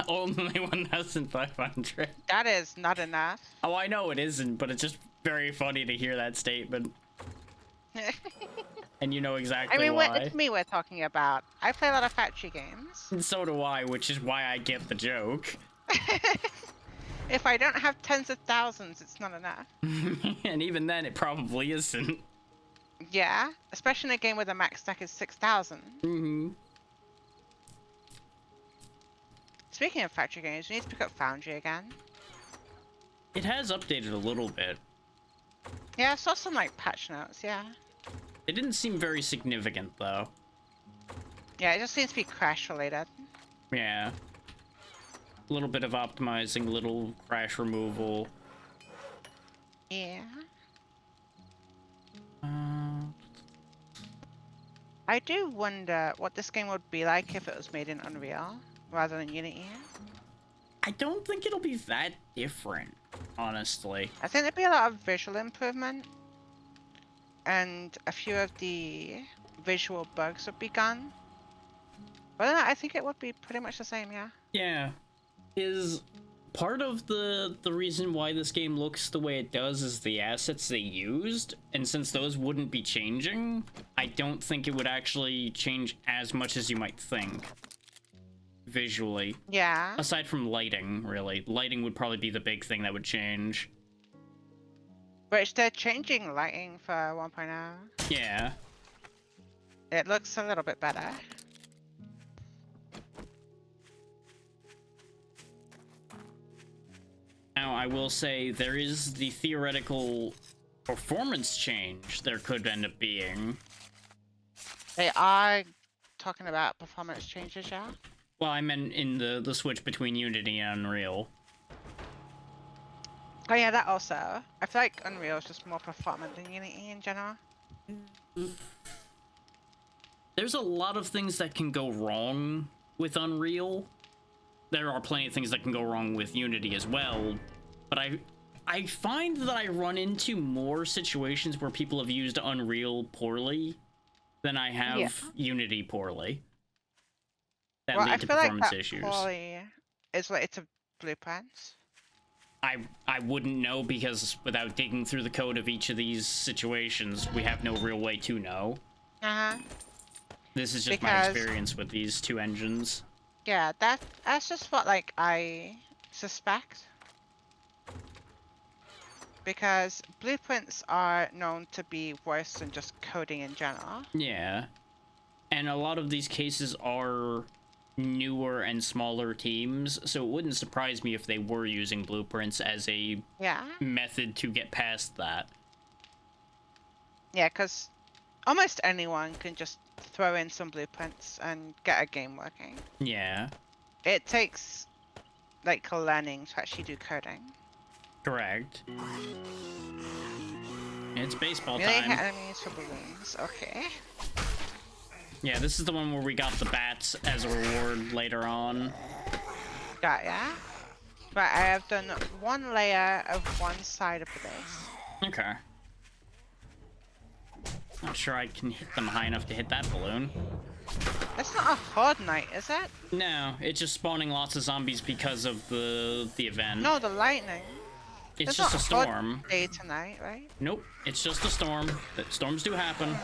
Only 1,500. That is not enough. Oh, I know it isn't, but it's just very funny to hear that statement. And you know exactly why. It's me we're talking about. I play a lot of factory games. And so do I, which is why I get the joke. If I don't have tens of thousands, it's not enough. And even then, it probably isn't. Yeah, especially in a game where the max stack is 6,000. Mm-hmm. Speaking of factory games, we need to pick up Foundry again. It has updated a little bit. Yeah, I saw some like patch notes, yeah. It didn't seem very significant, though. Yeah, it just seems to be crash related. Yeah. A little bit of optimizing, little crash removal. Yeah. Uh, I do wonder what this game would be like if it was made in Unreal rather than Unity. I don't think it'll be that different, honestly. I think there'd be a lot of visual improvement, and a few of the visual bugs would be gone. But I think it would be pretty much the same, yeah. Yeah. Is part of the reason why this game looks the way it does is the assets they used, and since those wouldn't be changing, I don't think it would actually change as much as you might think visually. Yeah. Aside from lighting, really. Lighting would probably be the big thing that would change. Which they're changing lighting for 1.0. Yeah. It looks a little bit better. Now, I will say there is the theoretical performance change there could end up being. They are talking about performance changes, yeah? Well, I meant in the switch between Unity and Unreal. Oh yeah, that also. I feel like Unreal is just more performant than Unity in general. There's a lot of things that can go wrong with Unreal. There are plenty of things that can go wrong with Unity as well, but I find that I run into more situations where people have used Unreal poorly than I have Unity poorly. That Well, I lead to feel like performance that issues. poorly is related to blueprints. I wouldn't know because without digging through the code of each of these situations, we have no real way to know. Uh-huh. This is just my experience with these two engines. Yeah, that's just what like I suspect. Because blueprints are known to be worse than just coding in general. Yeah. And a lot of these cases are newer and smaller teams, so it wouldn't surprise me if they were using blueprints as a method to get past that. Yeah, because almost anyone can just throw in some blueprints and get a game working. Yeah. It takes like learning to actually do coding. Correct. It's baseball Really time. hit enemies for balloons. Okay. Yeah, this is the one where we got the bats as a reward later on. Got ya. Right, I have done one layer of one side of the base. Okay. Not sure I can hit them high enough to hit that balloon. That's not a horde night, is it? No, it's just spawning lots of zombies because of the event. No, the lightning. It's There's just a storm. Day tonight, right? Nope, it's just a storm. Storms do happen.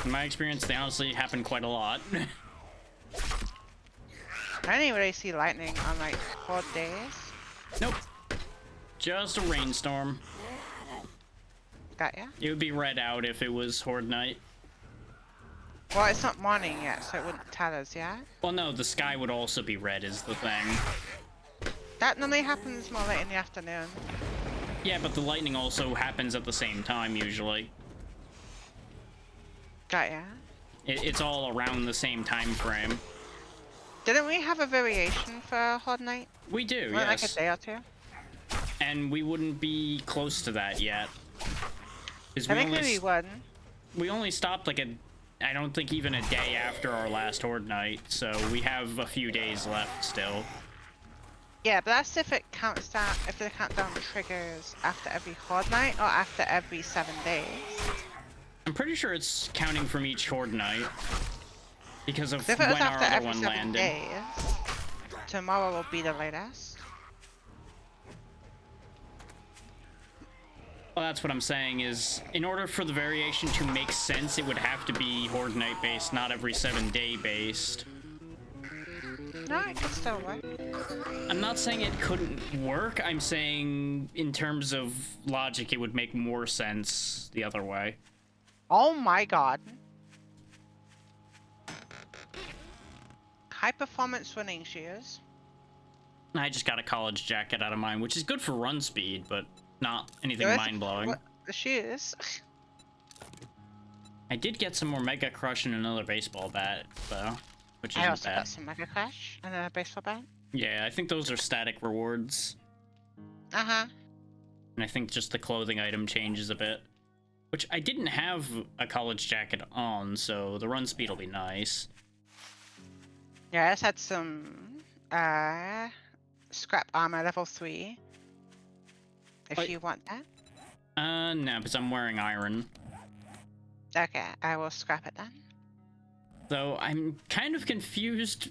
In my experience, they honestly happen quite a lot. I didn't really see lightning on like horde days. Nope. Just a rainstorm. Got ya. It would be red out if it was Horde Night. Well, it's not morning yet, so it wouldn't tell us yet. Well, no, the sky would also be red is the thing. That normally happens more late in the afternoon. Yeah, but the lightning also happens at the same time, usually. Got ya. It's all around the same time frame. Didn't we have a variation for horde night? We do, Like yes. a day or two? And we wouldn't be close to that yet. I think we would. We only stopped like I don't think even a day after our last Horde Night, so we have a few days left still. Yeah, but that's if it counts down, if the countdown triggers after every horde night or after every 7 days. I'm pretty sure it's counting from each Horde Night because of If it was when our after other every one 7 landed. days, tomorrow will be the latest. Well, that's what I'm saying is, in order for the variation to make sense, it would have to be Horde Night based, not every 7-day based. No, it could still work. I'm not saying it couldn't work, I'm saying in terms of logic, it would make more sense the other way. Oh my god. High performance running shoes. I just got a college jacket out of mine, which is good for run speed, but not anything Yours- mind-blowing. what- The shoes. I did get some more Mega Crush and another baseball bat, though, which I isn't also bad. got some Mega Crash and a baseball bat. Yeah, I think those are static rewards. Uh-huh. And I think just the clothing item changes a bit. Which I didn't have a college jacket on, so the run speed will be nice. Yeah, I just had some scrap armor level 3. If Wait. you want that. No, because I'm wearing iron. Okay, I will scrap it then. So I'm kind of confused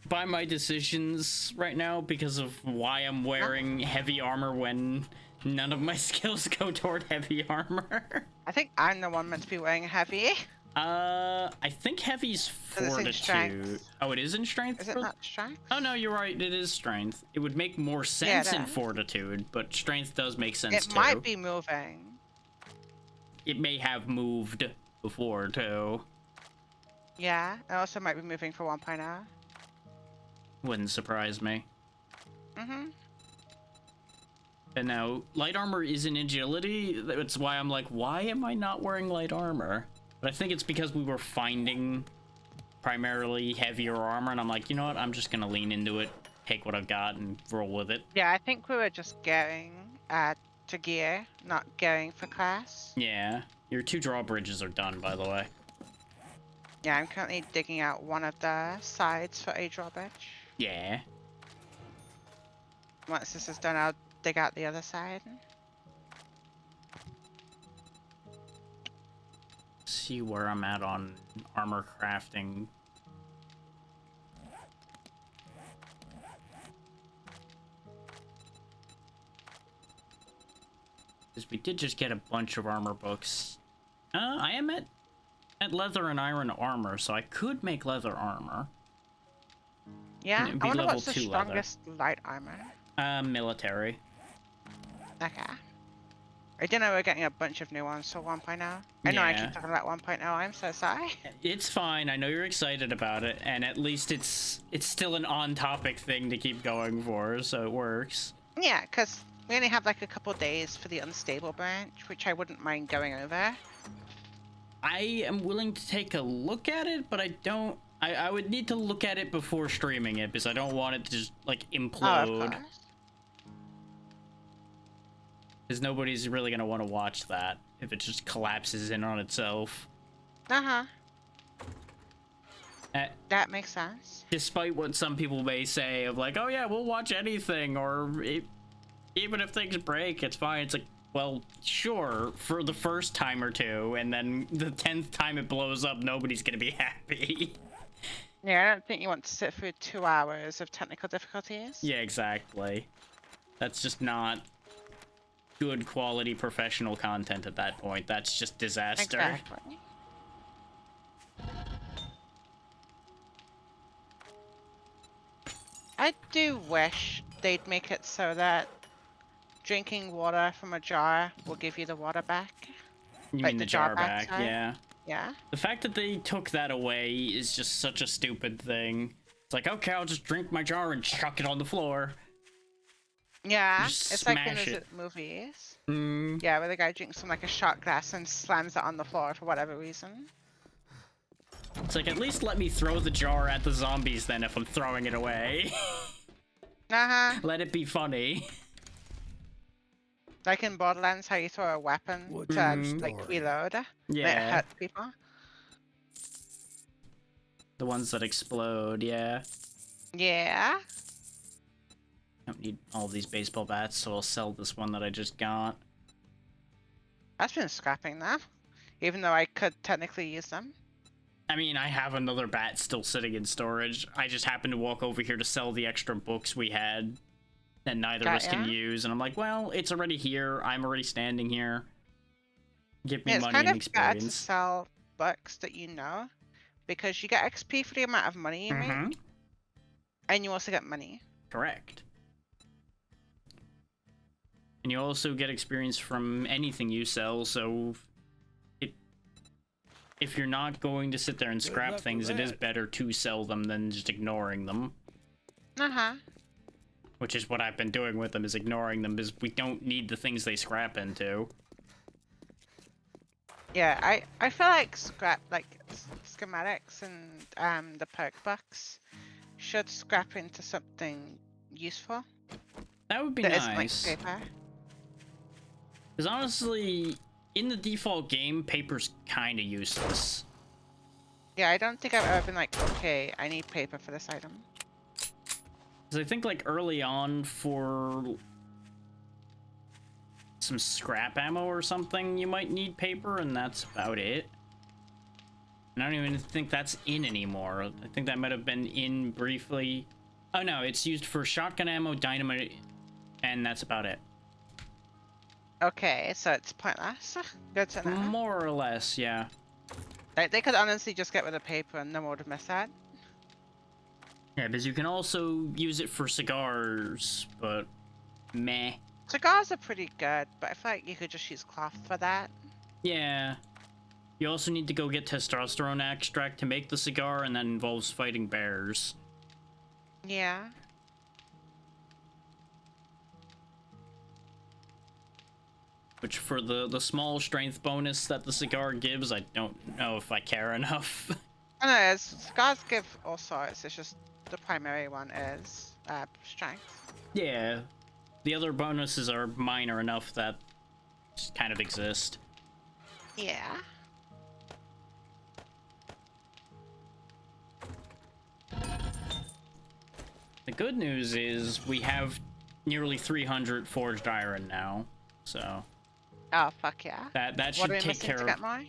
by my decisions right now because of why I'm wearing heavy armor when none of my skills go toward heavy armor. I think I'm the one meant to be wearing heavy. I think heavy's But it's in fortitude. strength. Oh, it is in strength? Is it not strength? Oh no, you're right, it is strength. It would make more sense in does. fortitude, but strength does make sense It too. might be moving. It may have moved before too. Yeah, it also might be moving for 1.0. Wouldn't surprise me. Mm-hmm. And now, light armor is in agility. That's why I'm like, why am I not wearing light armor? But I think it's because we were finding primarily heavier armor, and I'm like, you know what? I'm just gonna lean into it, take what I've got, and roll with it. Yeah, I think we were just going to gear, not going for class. Yeah. Your 2 drawbridges are done, by the way. Yeah, I'm currently digging out one of the sides for a drawbridge. Yeah. Once this is done, I'll dig out the other side. See where I'm at on armor crafting. Because we did just get a bunch of armor books. I am at leather and iron armor, so I could make leather armor. Yeah, It'd I be wonder level what's the 2 leather. strongest light armor. Military. Okay. I didn't know we were getting a bunch of new ones for 1.0. I know I Yeah. keep talking about 1.0, I'm so sorry. It's fine. I know you're excited about it, and at least it's still an on-topic thing to keep going for, so it works. Yeah, because we only have like a couple days for the unstable branch, which I wouldn't mind going over. I am willing to take a look at it, but I don't. I would need to look at it before streaming it because I don't want it to just like Oh, of implode. course. Because nobody's really gonna want to watch that if it just collapses in on itself. Uh-huh. Uh, That makes sense. Despite what some people may say of like, oh yeah, we'll watch anything, or even if things break, it's fine. It's like, well, sure, for the first time or two, and then the 10th time it blows up, nobody's gonna be happy. Yeah, I don't think you want to sit through 2 hours of technical difficulties. Yeah, exactly. That's just not good quality professional content at that point. That's just disaster. Exactly. I do wish they'd make it so that drinking water from a jar will give you the water back. You Like mean the the jar jar back back, side? yeah. Yeah. The fact that they took that away is just such a stupid thing. It's like, okay, I'll just drink my jar and chuck it on the floor. Yeah. Just It's like in smash those it. movies. Mm, Yeah, where the guy drinks from like a shot glass and slams it on the floor for whatever reason. it's like, at least let me throw the jar at the zombies then if I'm throwing it away. Uh-huh. Let it be funny. Like in Borderlands, how you throw a weapon What's to your like story? reload. And it Yeah, hurts people. the ones that explode, yeah. Yeah. Don't need all these baseball bats, so I'll sell this one that I just got. I've been scrapping them. Even though I could technically use them. I mean, I have another bat still sitting in storage. I just happened to walk over here to sell the extra books we had that neither of us can Got ya. use. And I'm like, well, it's already here. I'm already standing here. Give me Yeah, it's money kind and of better to experience. sell books that you know. Because you get XP for the amount of money you Mhm. make. And you also get money. Correct. And you also get experience from anything you sell, so if you're not going to sit there and Good scrap luck with things, it is that. better to sell them than just ignoring them. Uh-huh. Which is what I've been doing with them, is ignoring them, because we don't need the things they scrap into. Yeah, I feel like schematics and the perk books should scrap into something useful. That would be That isn't like nice. paper. Because honestly, in the default game, paper's kind of useless. Yeah, I don't think I've ever been like, okay, I need paper for this item. Because I think like early on for some scrap ammo or something, you might need paper, and that's about it. And I don't even think that's in anymore. I think that might have been in briefly. Oh no, it's used for shotgun ammo, dynamite, and that's about it. Okay, so it's pointless. Good to know. More or less, yeah. Like, they could honestly just get rid of paper and no one would have missed that. Yeah, because you can also use it for cigars, but meh. Cigars are pretty good, but I feel like you could just use cloth for that. Yeah. You also need to go get testosterone extract to make the cigar, and that involves fighting bears. Yeah. Which, for the small strength bonus that the cigar gives, I don't know if I care enough. I know, cigars give all sorts, it's just the primary one is strength. Yeah. The other bonuses are minor enough that just kind of exist. Yeah. The good news is we have nearly 300 forged iron now, so Oh, fuck yeah. that What should are we take missing care to of get more?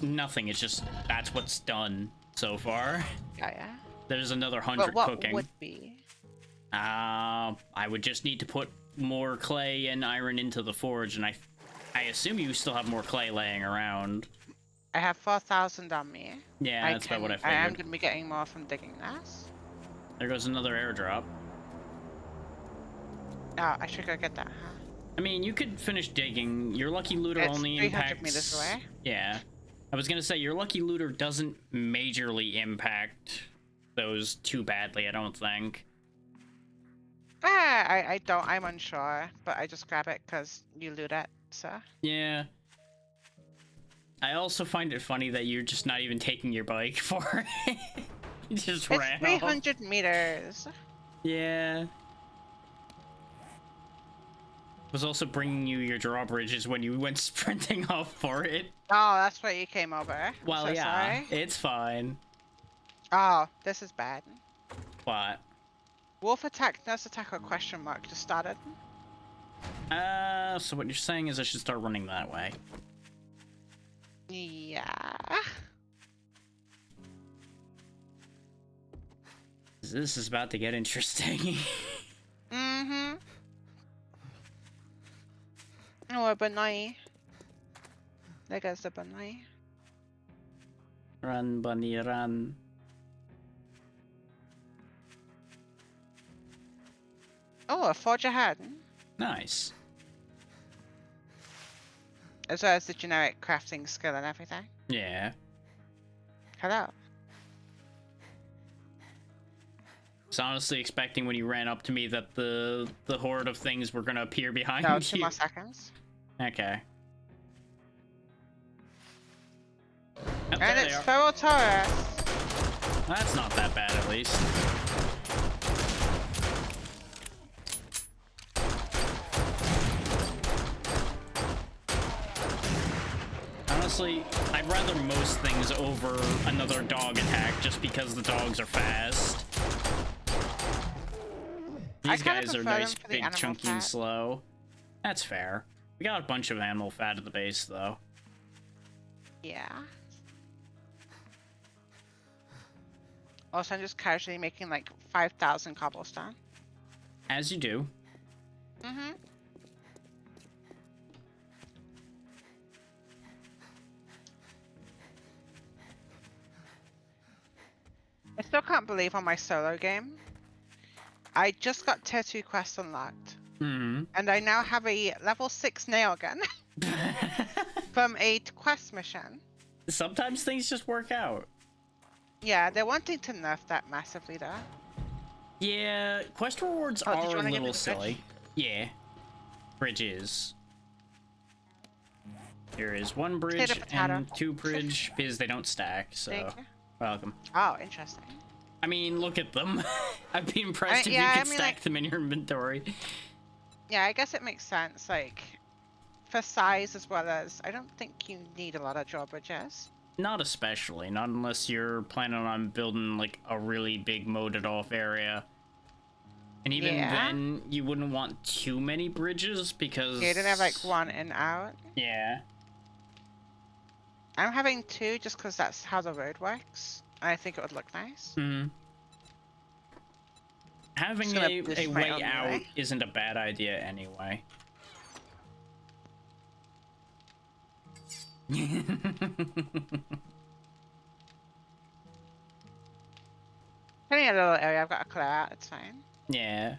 nothing. It's just that's what's done so far. Yeah, yeah. There's another But 100 what cooking. would be? I would just need to put more clay and iron into the forge, and I assume you still have more clay laying around. I have 4,000 on me. Yeah, that's about what I I am figured. going to be getting more from digging this. There goes another airdrop. Oh, I should go get that, huh? I mean, you could finish digging. Your lucky looter It's only 300 impacts. meters away. Yeah, I was gonna say your lucky looter doesn't majorly impact those too badly. I don't think. I don't, I'm unsure, but I just grab it because you loot it, so. Yeah. I also find it funny that you're just not even taking your bike for it. You just It's ran off. 300 meters. Yeah. Was also bringing you your drawbridges when you went sprinting off for it. Oh, that's why you came over. I'm Well, so yeah, sorry. it's fine. Oh, this is bad. What? Wolf attack, nurse attack, or question mark just started. So what you're saying is I should start running that way. Yeah. This is about to get interesting. Mm-hmm. Oh, bunny. There goes the bunny. Run, bunny, run. Oh, a forge ahead. Nice. As well as the generic crafting skill and everything. Yeah. Hello. I was honestly expecting when you ran up to me that the horde of things were gonna appear behind No, you. 2 more seconds. Okay. Oh, And there they it's are. Feral Taurus. That's not that bad, at least. Honestly, I'd rather most things over another dog attack just because the dogs are fast. I These kinda guys are prefer them nice, for the big, animal chunky, and fat. slow. That's fair. We got a bunch of animal fat at the base, though. Yeah. Also, I'm just casually making like 5,000 cobblestone. As you do. Mm-hmm. I still can't believe on my solo game, I just got tier 2 quest unlocked, Mm-hmm. and I now have a level 6 nail gun from a quest mission. Sometimes things just work out. Yeah, they're wanting to nerf that massively though. Yeah, quest rewards Oh, did you are a wanna give me little the silly. bridge? Yeah. Bridges. There is one bridge Potato, potato. and two bridge because they don't stack, so Thank you. welcome. Oh, interesting. I mean, look at them. I'd be impressed if you could stack like, them in your inventory. yeah, I guess it makes sense. Like, for size as well as, I don't think you need a lot of drawbridges. Not especially, not unless you're planning on building like a really big moated off area. And even then, you wouldn't want too many bridges because... Yeah, you didn't have like one in out. Yeah. I'm having two just because that's how the road works. I think it would look nice. Hmm. Having a way out isn't a bad idea anyway. Any other little area I've got to clear out, it's fine. Yeah.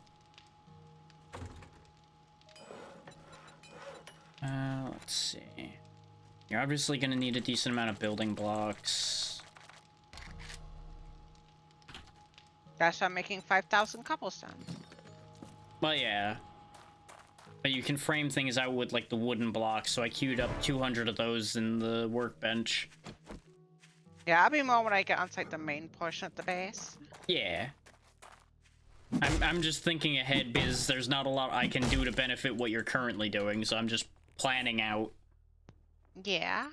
Let's see. You're obviously gonna need a decent amount of building blocks. That's why I'm making 5,000 cobblestone. Well, yeah. But you can frame things out with, like, the wooden blocks, so I queued up 200 of those in the workbench. Yeah, I'll be more when I get onto, like, the main portion of the base. Yeah. I'm just thinking ahead because there's not a lot I can do to benefit what you're currently doing, so I'm just planning out. Yeah.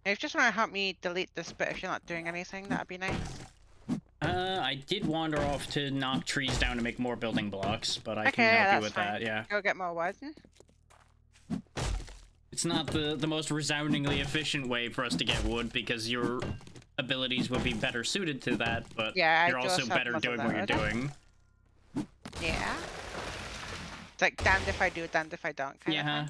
If you just want to help me delete this bit if you're not doing anything, that'd be nice. I did wander off to knock trees down to make more building blocks, but I Okay, can help yeah, you with fine. that, yeah. Go get more wood. It's not the most resoundingly efficient way for us to get wood because your abilities would be better suited to that, but yeah, you're also better doing what you're doing. Yeah. It's like damned if I do, damned if I don't. Yeah.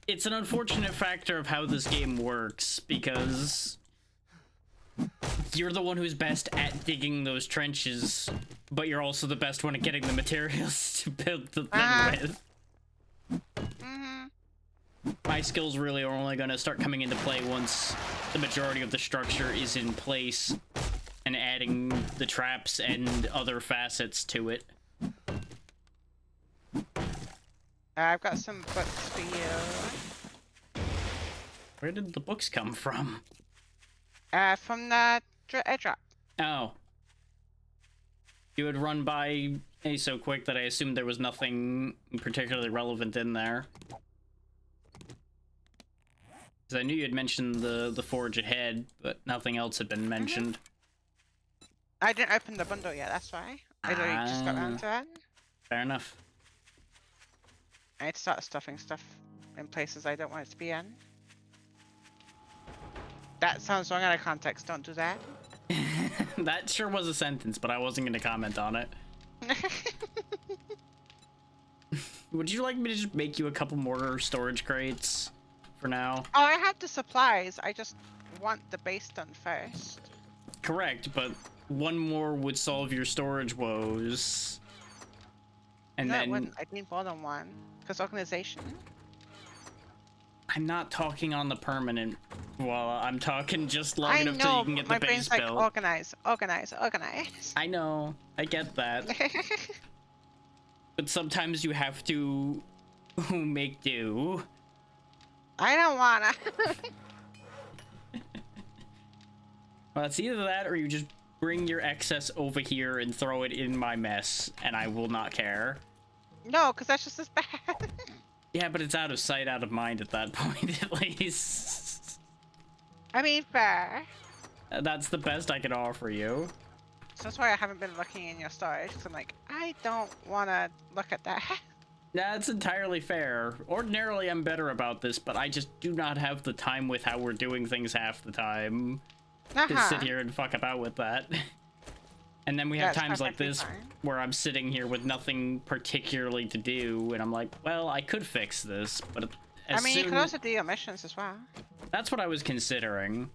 It's an unfortunate factor of how this game works because you're the one who's best at digging those trenches, but you're also the best one at getting the materials to build the thing with. My skills really are only going to start coming into play once the majority of the structure is in place and adding the traps and other facets to it. I've got some books for you. Where did the books come from? From the airdrop. Oh. You had run by A so quick that I assumed there was nothing particularly relevant in there. Because I knew you had mentioned the forge ahead, but nothing else had been mentioned. I didn't open the bundle yet, that's why. I literally just got around to it. Fair enough. I need to start stuffing stuff in places I don't want it to be in. That sounds wrong out of context, don't do that. That sure was a sentence, but I wasn't going to comment on it. Would you like me to just make you a couple more storage crates for now? Oh, I have the supplies. I just want the base done first. Correct, but one more would solve your storage woes. And no, then... it wouldn't. I need more than one. Because organization. I'm not talking on the permanent. Well, I'm talking just long enough till you can get the base brain's like built. organize, organize, organize. I know. I get that. But sometimes you have to make do. I don't wanna. Well, it's either that or you just bring your excess over here and throw it in my mess, and I will not care. No, because that's just as bad. Yeah, but it's out of sight, out of mind at that point, at least. I mean, fair. That's the best I can offer you. So that's why I haven't been looking in your storage, because I'm like, I don't want to look at that. That's entirely fair. Ordinarily, I'm better about this, but I just do not have the time with how we're doing things half the time to sit here and fuck about with that. And then we have times like this where I'm sitting here with nothing particularly to do, and I'm like, well, I could fix this, but I mean, you can also do your missions as well. That's what I was considering.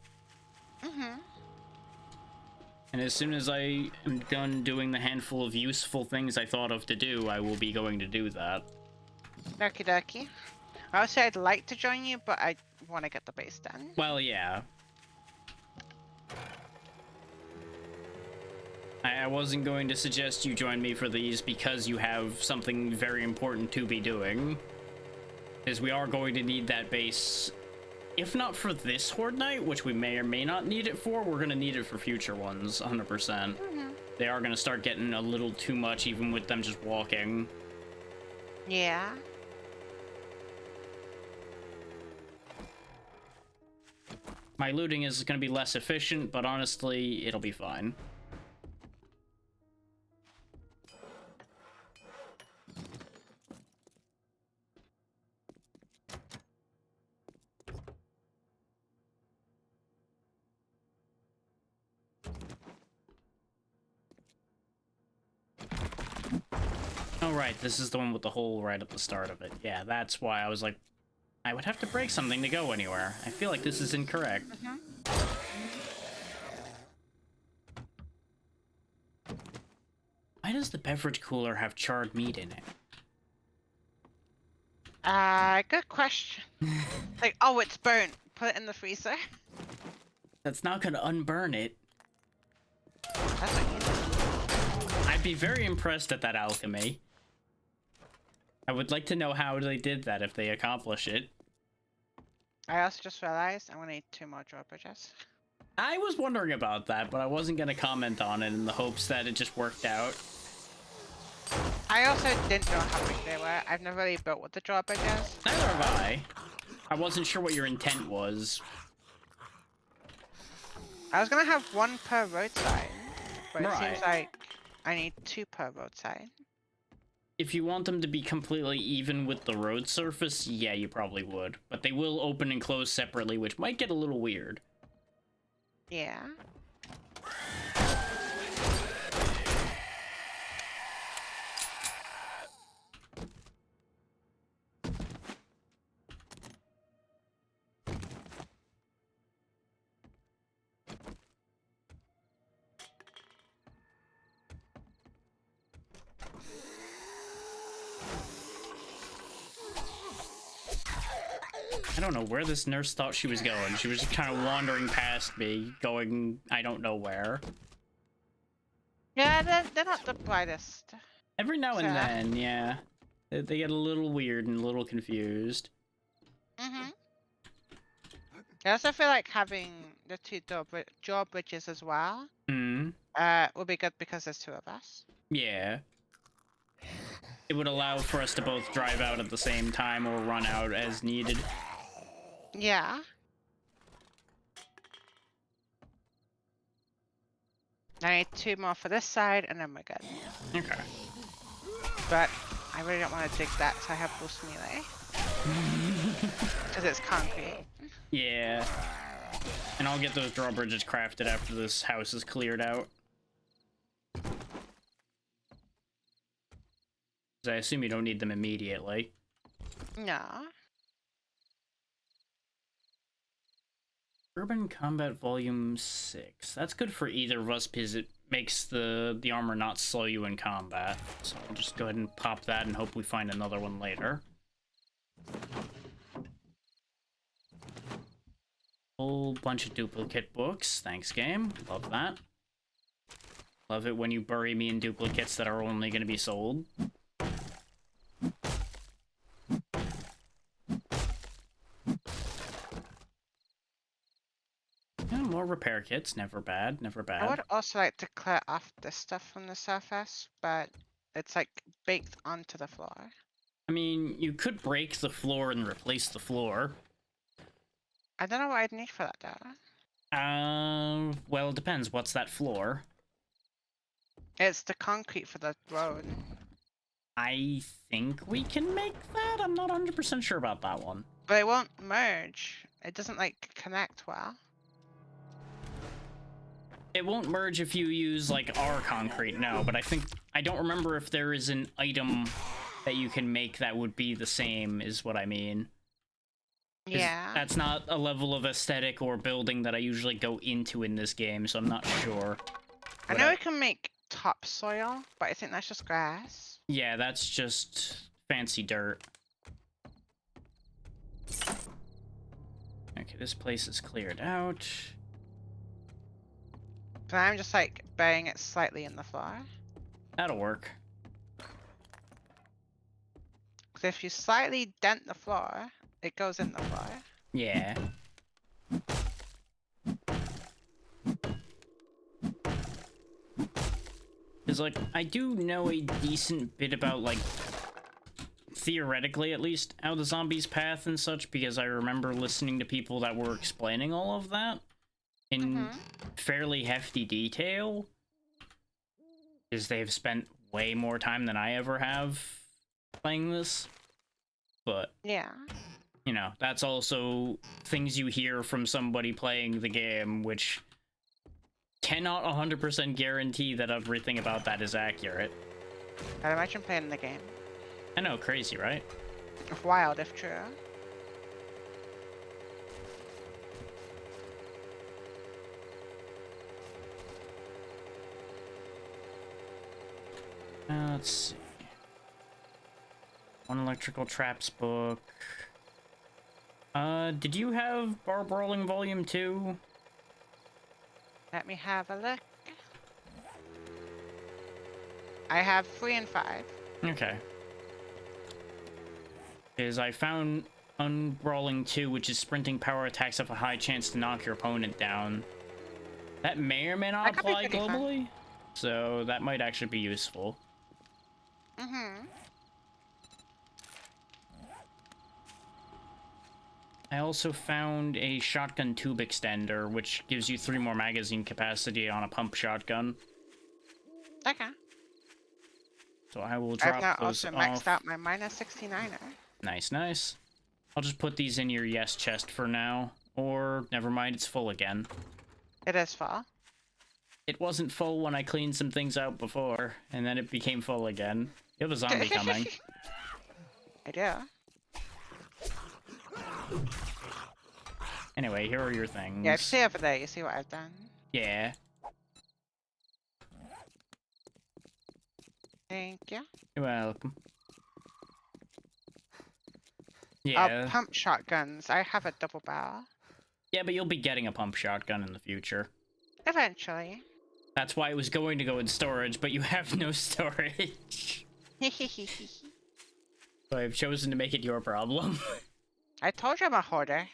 And as soon as I am done doing the handful of useful things I thought of to do, I will be going to do that. Okie dokie. I would say I'd like to join you, but I want to get the base done. Well, yeah. I wasn't going to suggest you join me for these because you have something very important to be doing. Because we are going to need that base if not for this Horde Night, which we may or may not need it for, we're gonna need it for future ones, 100%. They are gonna start getting a little too much, even with them just walking. Yeah. My looting is gonna be less efficient, but honestly, it'll be fine. Oh, right, this is the one with the hole right at the start of it. Yeah, that's why I was like, I would have to break something to go anywhere. I feel like this is incorrect. Why does the beverage cooler have charred meat in it? Good question. Like, oh, it's burnt. Put it in the freezer. That's not gonna unburn it. That's what you do. I'd be very impressed at that alchemy. I would like to know how they did that if they accomplish it. I also just realized I'm gonna need 2 more drawbridges. I was wondering about that, but I wasn't gonna comment on it in the hopes that it just worked out. I also didn't know how big they were. I've never really built with the drawbridges. Neither have I. I wasn't sure what your intent was. I was gonna have 1 per roadside, but it Right. seems like I need 2 per roadside. If you want them to be completely even with the road surface, yeah, you probably would. But they will open and close separately, which might get a little weird. Yeah. I don't know where this nurse thought she was going. She was just kind of wandering past me, going I don't know where. Yeah, they're not the brightest. Every now and Sure. then, yeah. They get a little weird and a little confused. Mm-hmm. I also feel like having the 2 drawbridges as well Hmm. will be good because there's 2 of us. Yeah. It would allow for us to both drive out at the same time or run out as needed. Yeah. I need 2 more for this side and then we're good. Okay. But I really don't want to dig that, so I have boost melee. Because it's concrete. Yeah. And I'll get those drawbridges crafted after this house is cleared out. 'Cause I assume you don't need them immediately. No. Urban Combat Volume 6. That's good for either of us because it makes the armor not slow you in combat. So I'll just go ahead and pop that and hope we find another one later. Whole bunch of duplicate books. Thanks, game. Love that. Love it when you bury me in duplicates that are only going to be sold. And more repair kits. Never bad. Never bad. I would also like to clear off this stuff from the surface, but it's like baked onto the floor. I mean, you could break the floor and replace the floor. I don't know what I'd need for that though. Well, it depends. What's that floor? It's the concrete for the road. I think we can make that. I'm not 100% sure about that one. But it won't merge. It doesn't like connect well. It won't merge if you use, like, our concrete, no, but I don't remember if there is an item that you can make that would be the same, is what I mean. 'Cause Yeah. That's not a level of aesthetic or building that I usually go into in this game, so I'm not sure. I know we can make topsoil, but I think that's just grass. Yeah, that's just fancy dirt. Okay, this place is cleared out. So I'm just like burying it slightly in the floor. That'll work. Because if you slightly dent the floor, it goes in the floor. Yeah. Because, like, I do know a decent bit about, like, theoretically at least, how the zombies path and such, because I remember listening to people that were explaining all of that in fairly hefty detail, because they've spent way more time than I ever have playing this. But, Yeah. you know, that's also things you hear from somebody playing the game, which cannot 100% guarantee that everything about that is accurate. I'd imagine playing the game. I know, crazy, right? If wild, if true. Let's see. One electrical traps book. Did you have Bar Brawling Volume 2? Let me have a look. I have 3 and 5. Okay. Because I found Unbrawling 2, which is sprinting power attacks have a high chance to knock your opponent down. That may or may not That could be apply pretty fun. globally, so that might actually be useful. I also found a shotgun tube extender, which gives you 3 more magazine capacity on a pump shotgun. Okay. So I will I've drop now those also off. maxed out my minus 69er. Nice, nice. I'll just put these in your yes chest for now. Or, never mind, it's full again. It is full. It wasn't full when I cleaned some things out before, and then it became full again. You have a zombie coming. I do. Anyway, here are your things. Yeah, if you see over there, you see what I've done. Yeah. Thank you. You're welcome. Oh, Yeah. pump shotguns. I have a double barrel. Yeah, but you'll be getting a pump shotgun in the future. Eventually. That's why it was going to go in storage, but you have no storage. So I've chosen to make it your problem. I told you I'm a hoarder.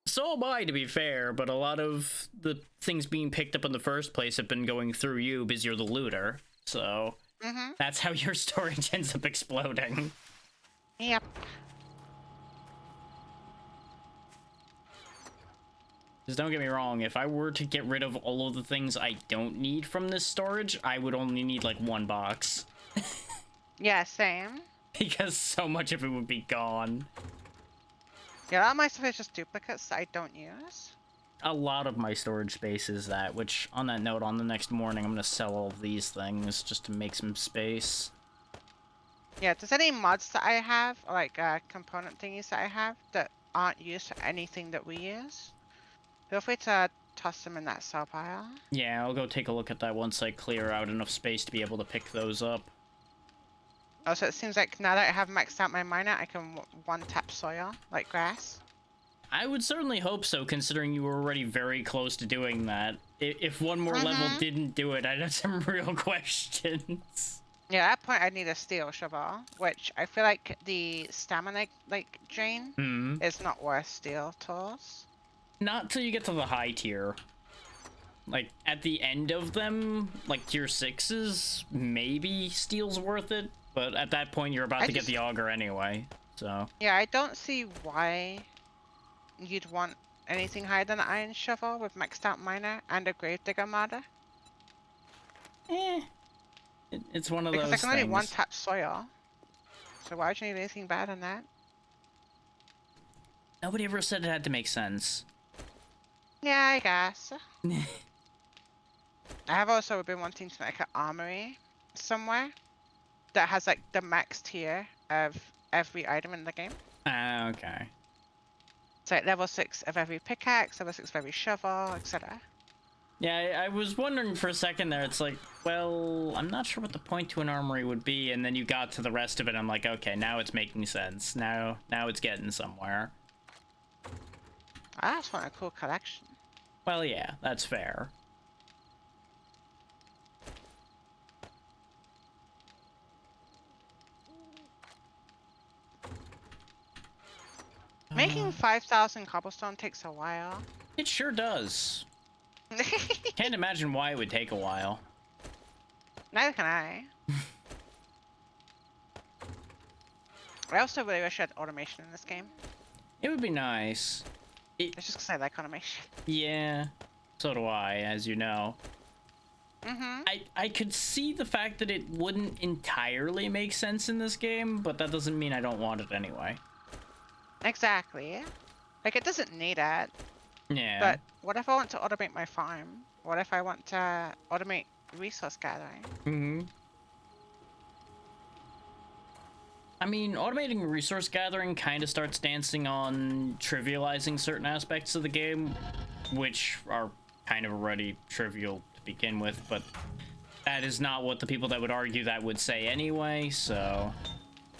So am I, to be fair, but a lot of the things being picked up in the first place have been going through you because you're the looter. So that's how your storage ends up exploding. Yep. Just don't get me wrong, if I were to get rid of all of the things I don't need from this storage, I would only need like 1 box. Yeah, same. Because so much of it would be gone. Yeah, a lot of my stuff is just duplicates that I don't use. A lot of my storage space is that, which, on that note, on the next morning, I'm gonna sell all of these things just to make some space. Yeah, if there's any mods that I have, or like component thingies that I have that aren't used for anything that we use, feel free to toss them in that sell pile. Yeah, I'll go take a look at that once I clear out enough space to be able to pick those up. Also, it seems like now that I have maxed out my miner, I can one-tap soil, like grass. I would certainly hope so, considering you were already very close to doing that. If one more level didn't do it, I'd have some real questions. Yeah, at that point I'd need a steel shovel, which I feel like the stamina drain is not worth steel tools. Not till you get to the high tier. Like, at the end of them, like tier 6s, maybe steel's worth it, but at that point you're about to get the auger anyway, so. Yeah, I don't see why you'd want anything higher than an iron shovel with maxed out miner and a gravedigger modder. It's one of Because those I can only things. one-tap soil. So why would you need anything better than that? Nobody ever said it had to make sense. Yeah, I guess. I have also been wanting to make an armory somewhere that has like the max tier of every item in the game. Okay. So like level 6 of every pickaxe, level 6 of every shovel, etc. Yeah, I was wondering for a second there, it's like, well, I'm not sure what the point to an armory would be, and then you got to the rest of it, I'm like, okay, now it's making sense. Now it's getting somewhere. I just want a cool collection. Well, yeah, that's fair. Making 5,000 cobblestone takes a while. It sure does. Can't imagine why it would take a while. Neither can I. I also really wish I had automation in this game. It would be nice. It's just because I like automation. Yeah, so do I, as you know. Mm-hmm. I could see the fact that it wouldn't entirely make sense in this game, but that doesn't mean I don't want it anyway. Exactly. Like, it doesn't need it. Yeah. But what if I want to automate my farm? What if I want to automate resource gathering? Mm-hmm. I mean, automating resource gathering kind of starts dancing on trivializing certain aspects of the game, which are kind of already trivial to begin with, but that is not what the people that would argue that would say anyway, so...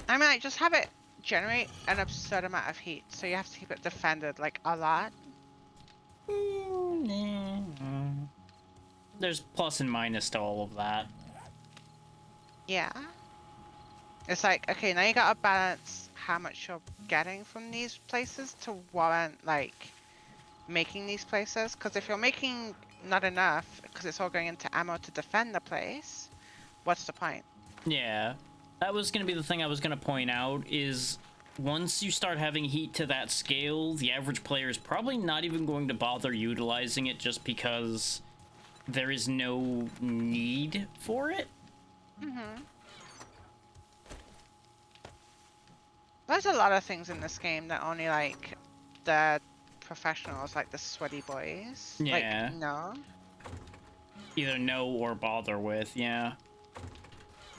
I mean, like, just have it generate an absurd amount of heat, so you have to keep it defended, like, a lot. There's plus and minus to all of that. Yeah. It's like, okay, now you gotta balance how much you're getting from these places to warrant, like, making these places. Because if you're making not enough, because it's all going into ammo to defend the place, what's the point? Yeah. That was going to be the thing I was going to point out, is once you start having heat to that scale, the average player is probably not even going to bother utilizing it just because there is no need for it. Mm-hmm. There's a lot of things in this game that only, like, the professionals, like the sweaty boys, Yeah. like, no. Either know or bother with, yeah.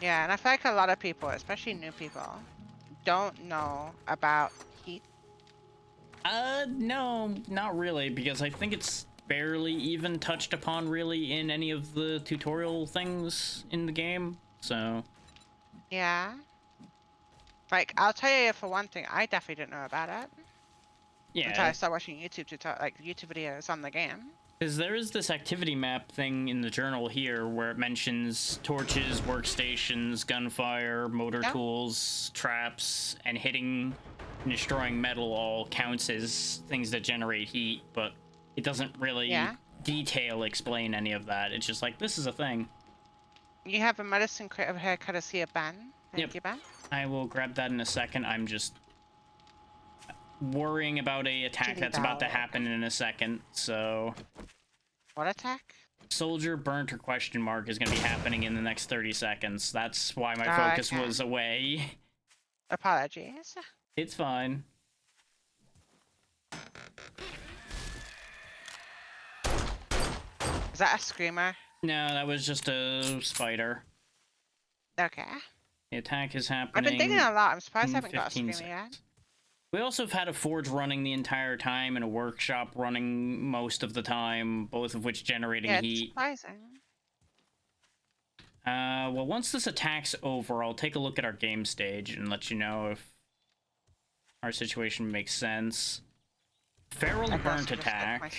Yeah, and I feel like a lot of people, especially new people, don't know about heat. No, not really, because I think it's barely even touched upon really in any of the tutorial things in the game, so... Yeah. Like, I'll tell you for one thing, I definitely didn't know about it. Yeah. Until I started watching YouTube videos on the game. Because there is this activity map thing in the journal here where it mentions torches, workstations, gunfire, motor tools, traps, and hitting and destroying metal all counts as things that generate heat, but it doesn't really detail explain any of that. It's just like, this is a thing. You have a medicine crate over here, courtesy of Ben. Thank you, Ben. I will grab that in a second. I'm just worrying about a attack that's about to happen in a second, so... What attack? Soldier burnt or question mark is going to be happening in the next 30 seconds. That's why my focus was away. Apologies. It's fine. Is that a screamer? No, that was just a spider. Okay. The attack is happening. I've been thinking a lot. I'm surprised I haven't got a screamer seconds. yet. We also have had a forge running the entire time and a workshop running most of the time, both of which generating heat. It's surprising. Well, once this attack's over, I'll take a look at our game stage and let you know if our situation makes sense. Feral burnt attack.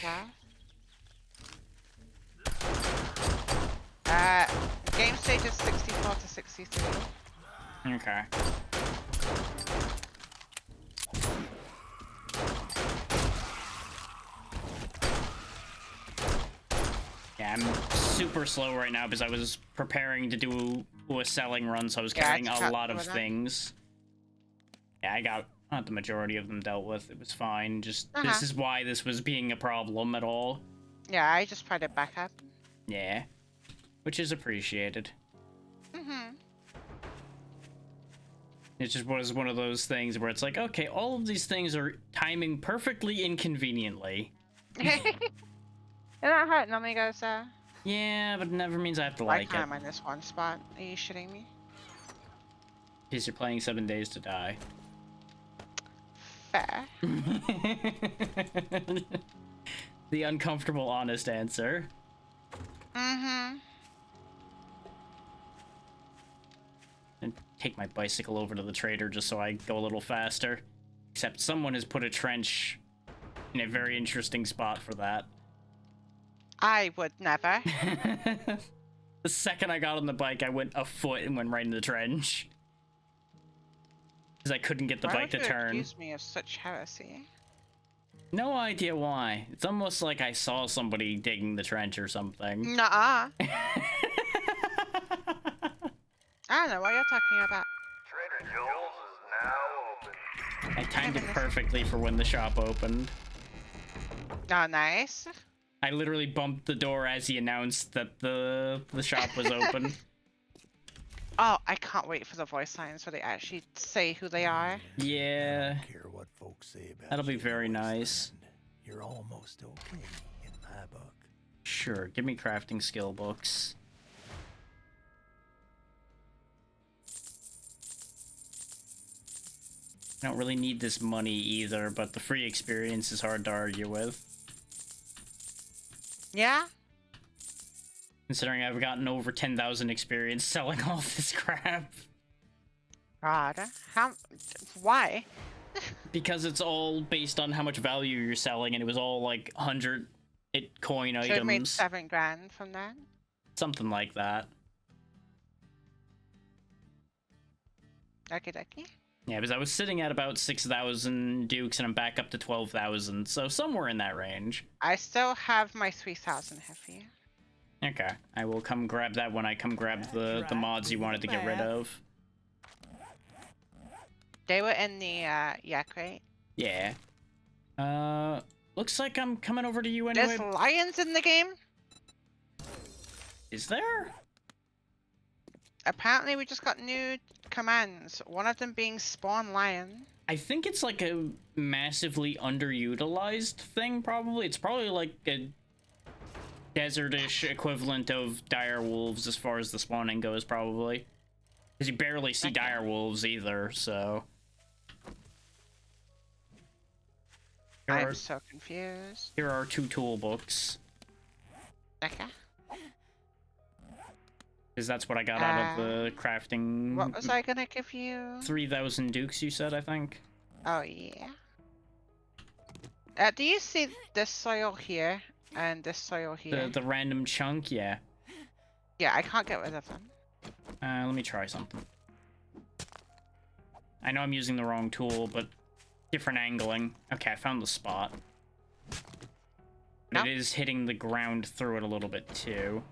Game stage is 64 to 63. Okay. Yeah, I'm super slow right now because I was preparing to do a selling run, so I was carrying a lot of things. Yeah, I got the majority of them dealt with. It was fine. Just this is why this was being a problem at all. Yeah, I just tried it back up. Yeah, which is appreciated. It just was one of those things where it's like, okay, all of these things are timing perfectly inconveniently. Isn't that how it normally goes, sir? Yeah, but it never means I have to like it. Why can't I in this one spot? Are you shitting me? Because you're playing 7 Days to Die. Fair. The uncomfortable, honest answer. Mm-hmm. And take my bicycle over to the trader just so I go a little faster. Except someone has put a trench in a very interesting spot for that. I would never. The second I got on the bike, I went a foot and went right in the trench. Because I couldn't get the bike to turn. Accuse me of such heresy? No idea why. It's almost like I saw somebody digging the trench or something. Nuh-uh. I don't know what you're talking about. Trader Joel's is now open. I timed it perfectly for when the shop opened. Oh, nice. I literally bumped the door as he announced that the shop was open. Oh, I can't wait for the voice lines where they actually say who they are. Yeah, I don't care what folks say about that'll be you, very nice. Wasteland. You're almost okay in my book. Sure, give me crafting skill books. I don't really need this money either, but the free experience is hard to argue with. Yeah? Considering I've gotten over 10,000 experience selling all this crap. God. Why? Because it's all based on how much value you're selling, and it was all like 100 coin So you made items. 7 grand from that? Something like that. Okie dokie. Yeah, because I was sitting at about 6,000 dukes, and I'm back up to 12,000, so somewhere in that range. I still have my 3,000 heavy. Okay, I will come grab that when I come grab the mods you wanted to get rid of. They were in the yak crate. Yeah. Looks like I'm coming over to you anyway. There's lions in the game. Is there? Apparently we just got new commands. One of them being spawn lion. I think it's like a massively underutilized thing, probably. It's probably like a desertish equivalent of dire wolves as far as the spawning goes, probably. Because you barely see dire wolves either, so... I'm so confused. Here are 2 tool books. Okay. Because that's what I got out of the crafting. What was I gonna give you? 3,000 dukes, you said, I think? Oh, yeah. Do you see this soil here and this soil here? The random chunk, yeah. Yeah, I can't get rid of them. Let me try something. I know I'm using the wrong tool, but different angling. Okay, I found the spot. But No? it is hitting the ground through it a little bit, too.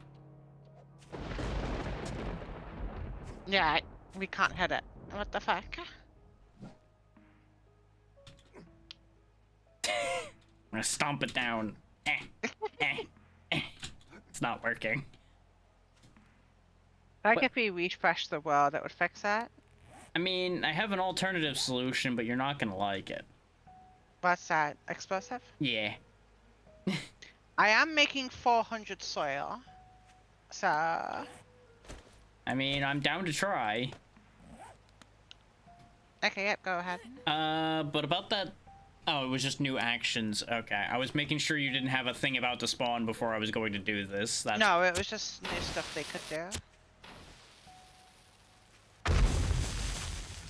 Yeah, we can't hit it. What the fuck? I'm gonna stomp it down. It's not working. Like if we refresh the world, it would fix that. I mean, I have an alternative solution, but you're not gonna like it. What's that? Explosive? Yeah. I am making 400 soil. So... I mean, I'm down to try. Okay, yep, go ahead. But about that... Oh, it was just new actions. Okay, I was making sure you didn't have a thing about to spawn before I was going to do this. That's... No, it was just new stuff they could do.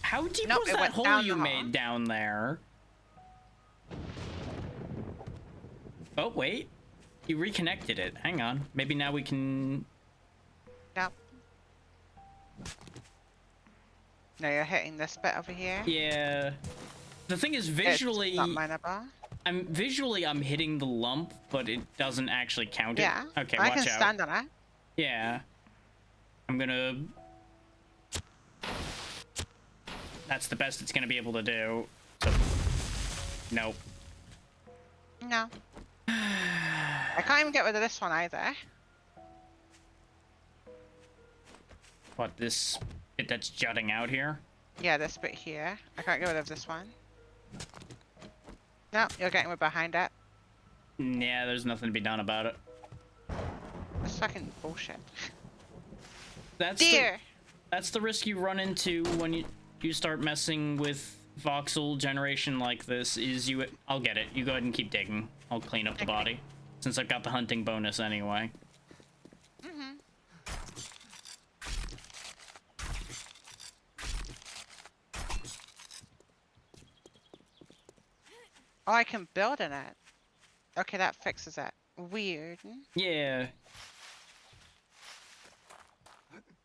How deep Nope, was it that went hole down you the hall. made down there? Oh, wait. You reconnected it. Hang on. Maybe now we can... Yep. Now you're hitting this bit over here. Yeah. The thing is, visually... It's not mineable. I'm hitting the lump, but it doesn't actually count it. Yeah. Okay, I watch can out. stand on it. Yeah. I'm gonna... That's the best it's gonna be able to do. So... Nope. No. I can't even get rid of this one either. What, this bit that's jutting out here? Yeah, this bit here. I can't get rid of this one. No, you're getting behind it. Yeah, there's nothing to be done about it. That's fucking bullshit. That's Deer! That's the risk you run into when you start messing with voxel generation like this, is you... I'll get it. You go ahead and keep digging. I'll clean up the Okay. body. Since I've got the hunting bonus anyway. Mm-hmm. Oh, I can build in it. Okay, that fixes it. Weird. Yeah.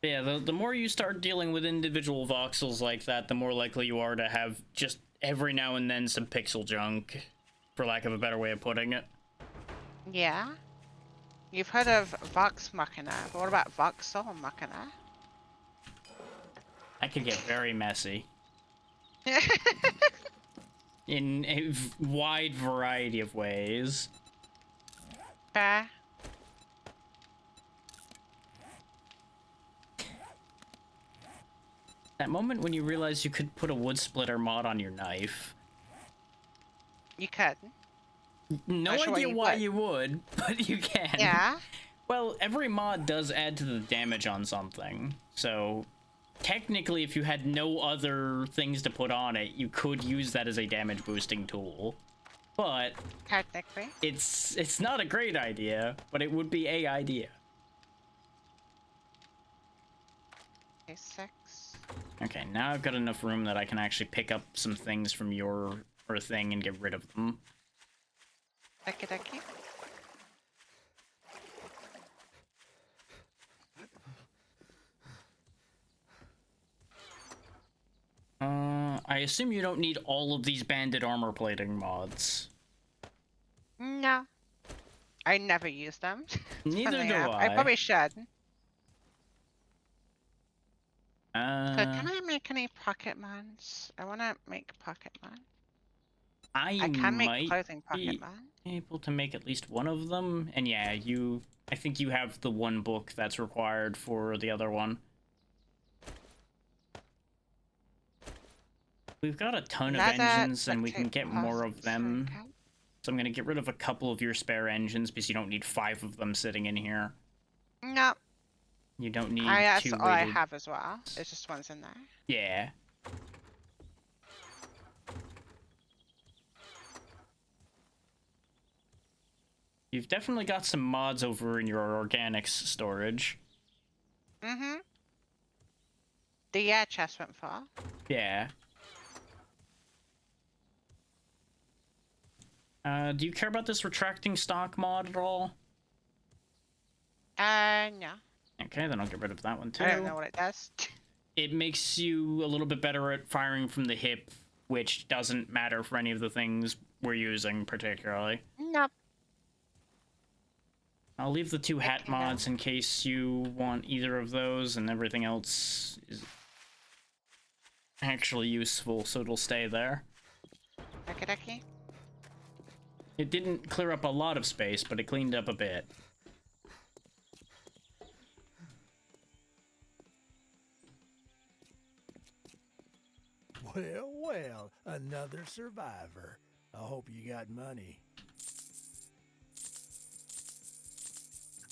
Yeah, the more you start dealing with individual voxels like that, the more likely you are to have just every now and then some pixel junk. for lack of a better way of putting it. Yeah. You've heard of Vox Machina, but what about Voxel Machina? That could get very messy in a wide variety of ways. Fair. That moment when you realize you could put a wood splitter mod on your knife. You could. No Not sure idea why would. you would, but you can. Yeah. Well, every mod does add to the damage on something, so technically if you had no other things to put on it, you could use that as a damage boosting tool. But Technically. it's not a great idea, but it would be a idea. Okay, 6. Okay, now I've got enough room that I can actually pick up some things from your thing and get rid of them. Okie dokie. I assume you don't need all of these banded armor plating mods. No. I never use them. Neither Funnily do enough. I. I probably should. So Uh, can I make any pocket mons? I want to make pocket mon. I I can make might clothing be pocket mon. able to make at least one of them, and yeah, I think you have the one book that's required for the other one. We've got a ton of Leather, engines, and we duct can tape, get more of cloth, them. okay. So I'm gonna get rid of a couple of your spare engines because you don't need 5 of them sitting in here. No, You don't need that's 2 all I weighted. have as well. It's just one's in there. Yeah. You've definitely got some mods over in your organics storage. Mm-hmm. The air chest went far. Yeah. Do you care about this retracting stock mod at all? No. Okay, then I'll get rid of that one too. I don't know what it does. It makes you a little bit better at firing from the hip, which doesn't matter for any of the things we're using particularly. Nope. I'll leave the 2 hat Okay, then. mods in case you want either of those, and everything else is actually useful, so it'll stay there. Okie dokie. It didn't clear up a lot of space, but it cleaned up a bit. Well, well, another survivor. I hope you got money.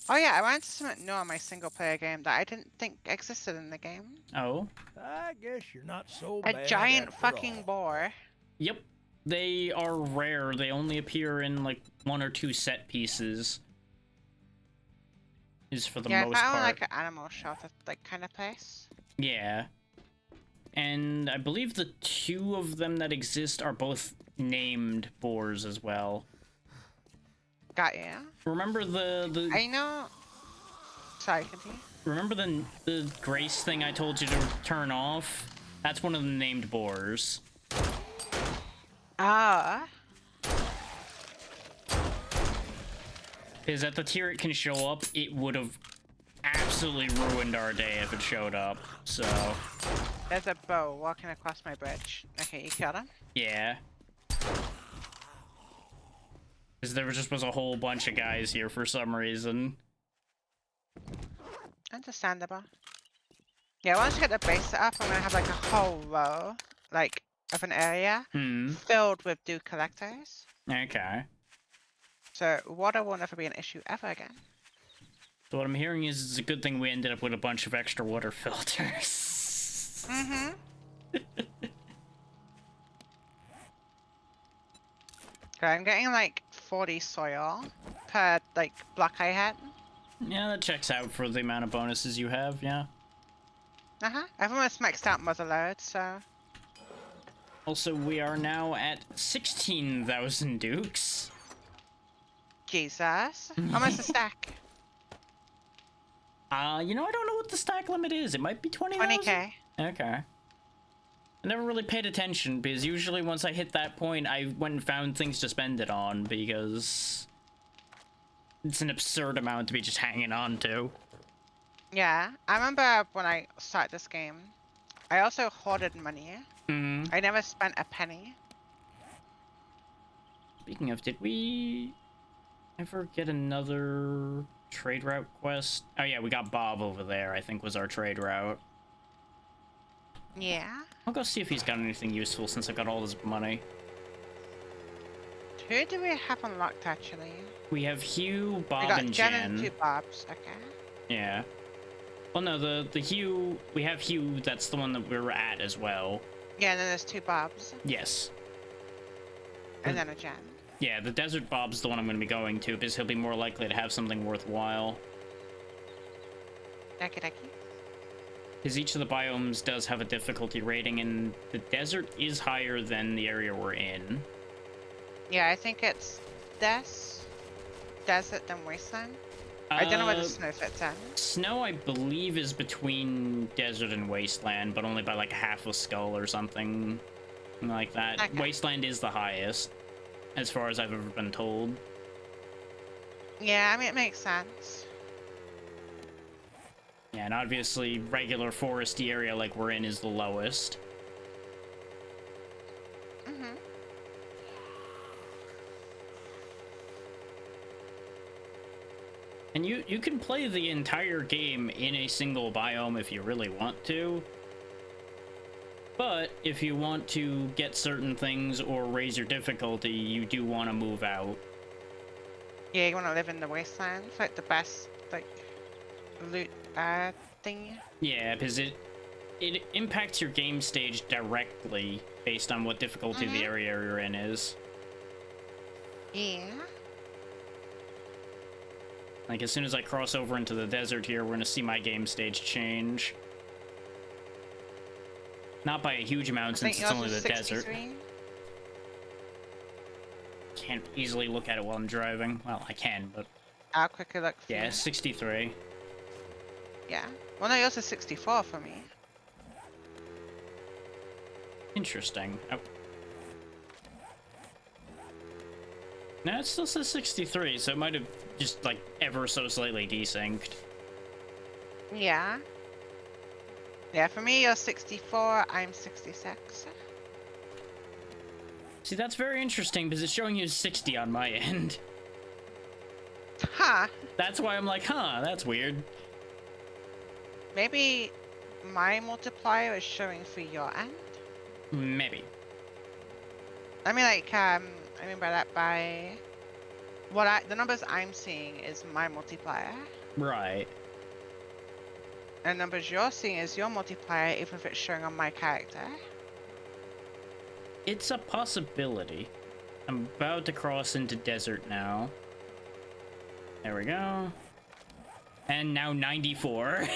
Oh yeah, I wanted to submit no on my single player game that I didn't think existed in the game. Oh? I guess you're not so A bad giant after fucking all. boar. Yep. They are rare. They only appear in, like, 1 or 2 set pieces. Is for the Yeah, most I found part. like an animal shelter like kind of place. Yeah. And I believe the 2 of them that exist are both named boars as well. Got you. Remember the I know. Sorry, continue. remember the grace thing I told you to turn off? That's one of the named boars. Ah. Because at the tier it can show up, it would have absolutely ruined our day if it showed up. So, There's a bow walking across my bridge. Okay, you killed him. yeah. Because there was a whole bunch of guys here for some reason. Understandable. Yeah, once you get the base set up, I'm gonna have like a whole row, like, of an area filled with dew collectors. Okay. So water will never be an issue ever again. So what I'm hearing is it's a good thing we ended up with a bunch of extra water filters. Mm-hmm. Okay, I'm getting like 40 soil per like block I had. Yeah, that checks out for the amount of bonuses you have, yeah. I've almost maxed out Motherload, so Also, we are now at 16,000 dukes. Jesus. Almost a stack. You know, I don't know what the stack limit is. It might be 20,000? 20k. Okay. I never really paid attention, because usually once I hit that point, I went and found things to spend it on, because it's an absurd amount to be just hanging on to. Yeah, I remember when I started this game, I also hoarded money. Mm. I never spent a penny. Speaking of, did we ever get another trade route quest? Oh yeah, we got Bob over there, I think was our trade route. Yeah. I'll go see if he's got anything useful since I've got all this money. Who do we have unlocked actually? We have Hugh, We Bob, got and Jen Jen. and two Bobs. Okay. Yeah. Well, no, the Hugh, we have Hugh, that's the one that we're at as well. Yeah, and then there's two Bobs, Yes. and then a Jen. Yeah, the Desert Bob's the one I'm going to be going to, because he'll be more likely to have something worthwhile. Okie dokie. Because each of the biomes does have a difficulty rating, and the desert is higher than the area we're in. Yeah, I think it's desert then wasteland. I don't know where the snow fits in. Snow, I believe, is between desert and wasteland, but only by like half a skull or something like that. Okay. Wasteland is the highest, as far as I've ever been told. Yeah, I mean it makes sense. Yeah, and obviously regular foresty area like we're in is the lowest. Mhm. And you can play the entire game in a single biome if you really want to. But if you want to get certain things or raise your difficulty, you do want to move out. Yeah, you want to live in the wasteland. It's like the best like loot thing. Yeah, because it impacts your game stage directly based on what difficulty the area you're in is. Yeah. Like, as soon as I cross over into the desert here, we're gonna see my game stage change. Not by a huge amount, since it's only the desert. 63? Can't easily look at it while I'm driving. Well, I can, but... I'll quickly look for Yeah, you. 63. Yeah. Well, no, yours is 64 for me. Interesting. Oh. No, it still says 63, so it might have just, like, ever so slightly desynced. Yeah. Yeah, for me, you're 64, I'm 66. See, that's very interesting, because it's showing you 60 on my end. Huh. That's why I'm like, huh, that's weird. Maybe my multiplier is showing for your end? Maybe. I mean, like, I mean by that by... the numbers I'm seeing is my multiplier. Right. And numbers you're seeing is your multiplier, even if it's showing on my character. It's a possibility. I'm about to cross into desert now. There we go. And now 94.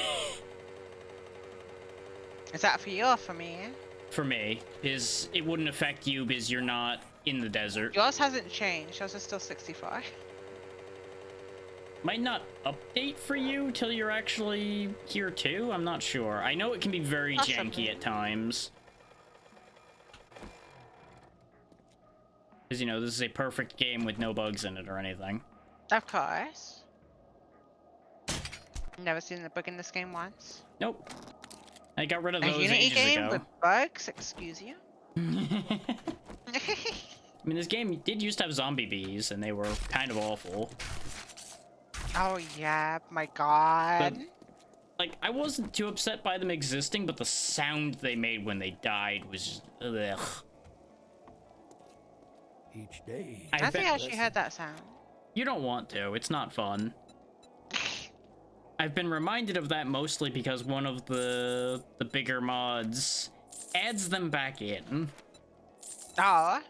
Is that for you or for me? For me. It wouldn't affect you because you're not in the desert. Yours hasn't changed. Yours is still 64. Might not update for you till you're actually here too. I'm not sure. I know it can be very Possibly. janky at times. Because, you know, this is a perfect game with no bugs in it or anything. Of course. Never seen a bug in this game once. Nope. I got rid of A those Unity ages game ago. with bugs? Excuse you? I mean, this game did used to have zombie bees, and they were kind of awful. Oh yeah, my god. Like, I wasn't too upset by them existing, but the sound they made when they died was just, ugh. Each day. I think I bet- actually heard that sound. You don't want to. It's not fun. I've been reminded of that mostly because one of the bigger mods adds them back in. Oh.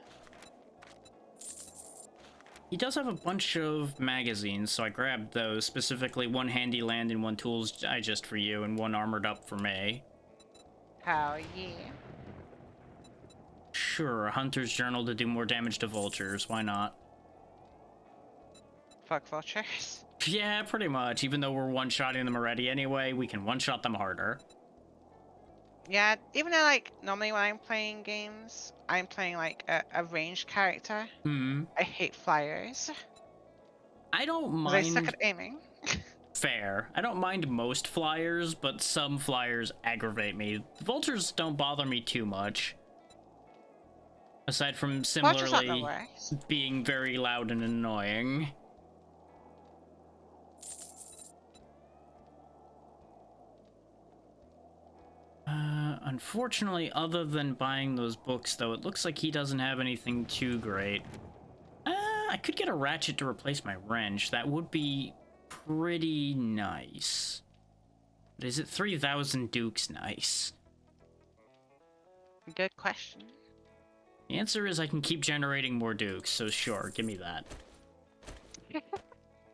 He does have a bunch of magazines, so I grabbed those, specifically one Handyland and one Tools Digest for you, and one Armored Up for me. Hell yeah. Sure, a Hunter's Journal to do more damage to vultures, why not? Fuck vultures. Yeah, pretty much. Even though we're one-shotting them already anyway, we can one-shot them harder. Yeah, even though like normally when I'm playing games, I'm playing like a ranged character. Hmm. I hate flyers. I don't 'Cause I suck mind. at aiming. Fair. I don't mind most flyers, but some flyers aggravate me. Vultures don't bother me too much. Aside from Vulture's not the similarly worst. being very loud and annoying. Unfortunately, other than buying those books, though, it looks like he doesn't have anything too great. I could get a ratchet to replace my wrench. That would be pretty nice. But is it 3,000 dukes nice? Good question. The answer is I can keep generating more dukes, so sure, give me that.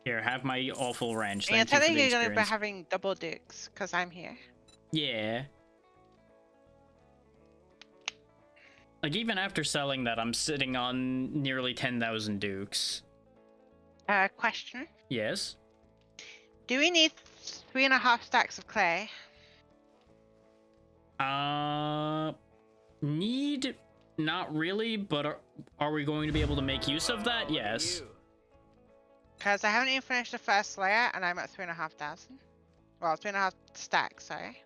Here, have my awful wrench. And Thank you for the technically you're gonna be experience. having double dukes, because I'm here. Yeah. Like, even after selling that, I'm sitting on nearly 10,000 dukes. Question. Yes? Do we need 3.5 stacks of clay? Need... Not really, but are we going to be able to make use of that? Yes. Because I haven't even finished the first layer, and I'm at 3,500. Well, 3.5 stacks, sorry.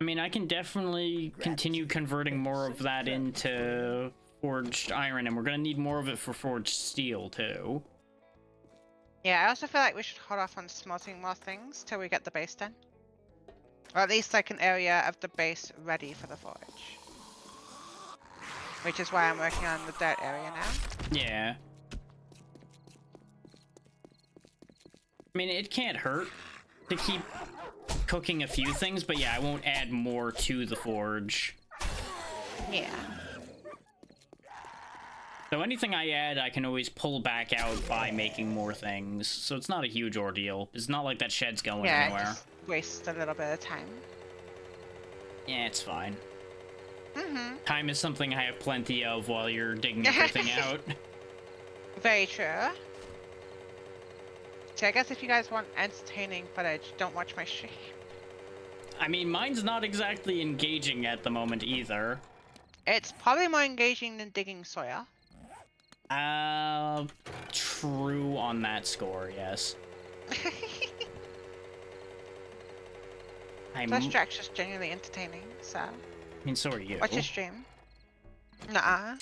I mean, I can definitely continue converting more of that into forged iron, and we're gonna need more of it for forged steel, too. Yeah, I also feel like we should hold off on smelting more things till we get the base done. Or at least like an area of the base ready for the forge. Which is why I'm working on the dirt area now. Yeah. I mean, it can't hurt to keep cooking a few things, but yeah, I won't add more to the forge. Yeah. So anything I add, I can always pull back out by making more things. So it's not a huge ordeal. It's not like that shed's going Yeah, anywhere. just waste a little bit of time. Yeah, it's fine. Mm-hmm. Time is something I have plenty of while you're digging everything out. Very true. So I guess if you guys want entertaining footage, don't watch my stream. I mean, mine's not exactly engaging at the moment either. It's probably more engaging than digging soil. True on that score, yes. Plus Drax just genuinely entertaining, so I mean, so are you. watch your stream. Nuh-uh.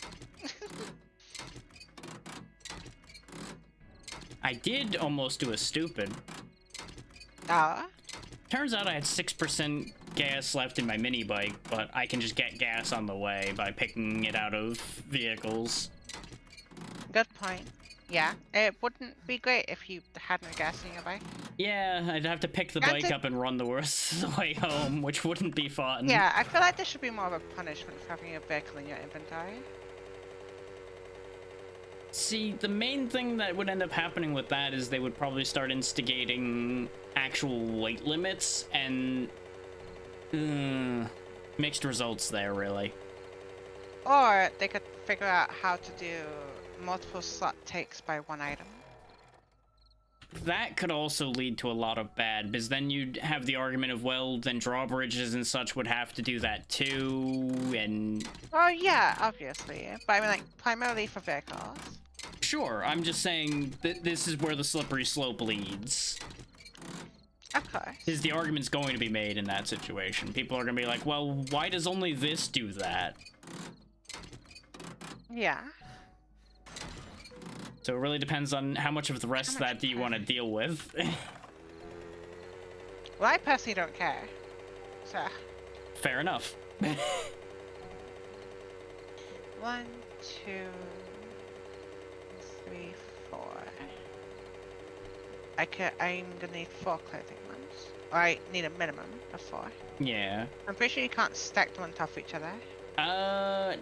I did almost do a stupid. Oh. Turns out I had 6% gas left in my mini bike, but I can just get gas on the way by picking it out of vehicles. Good point. Yeah, it wouldn't be great if you had no gas in your bike. Yeah, I'd have to pick the Granted- bike up and run the rest of the way home, which wouldn't be fun. Yeah, I feel like there should be more of a punishment for having a vehicle in your inventory. See, the main thing that would end up happening with that is they would probably start instigating actual weight limits, and mixed results there, really. Or they could figure out how to do multiple slot takes by one item. That could also lead to a lot of bad, because then you'd have the argument of, well, then drawbridges and such would have to do that too, and... Oh yeah, obviously. But I mean like, primarily for vehicles. Sure, I'm just saying that this is where the slippery slope leads. Of course. Is the argument's going to be made in that situation. People are going to be like, well, why does only this do that? Yeah. So it really depends on how much of the rest of that do you want to deal with. Well, I personally don't care. So, Fair enough. 1, 2, 3, 4. I'm gonna need 4 clothing ones. Or I need a minimum of 4. Yeah. I'm pretty sure you can't stack them on top of each other.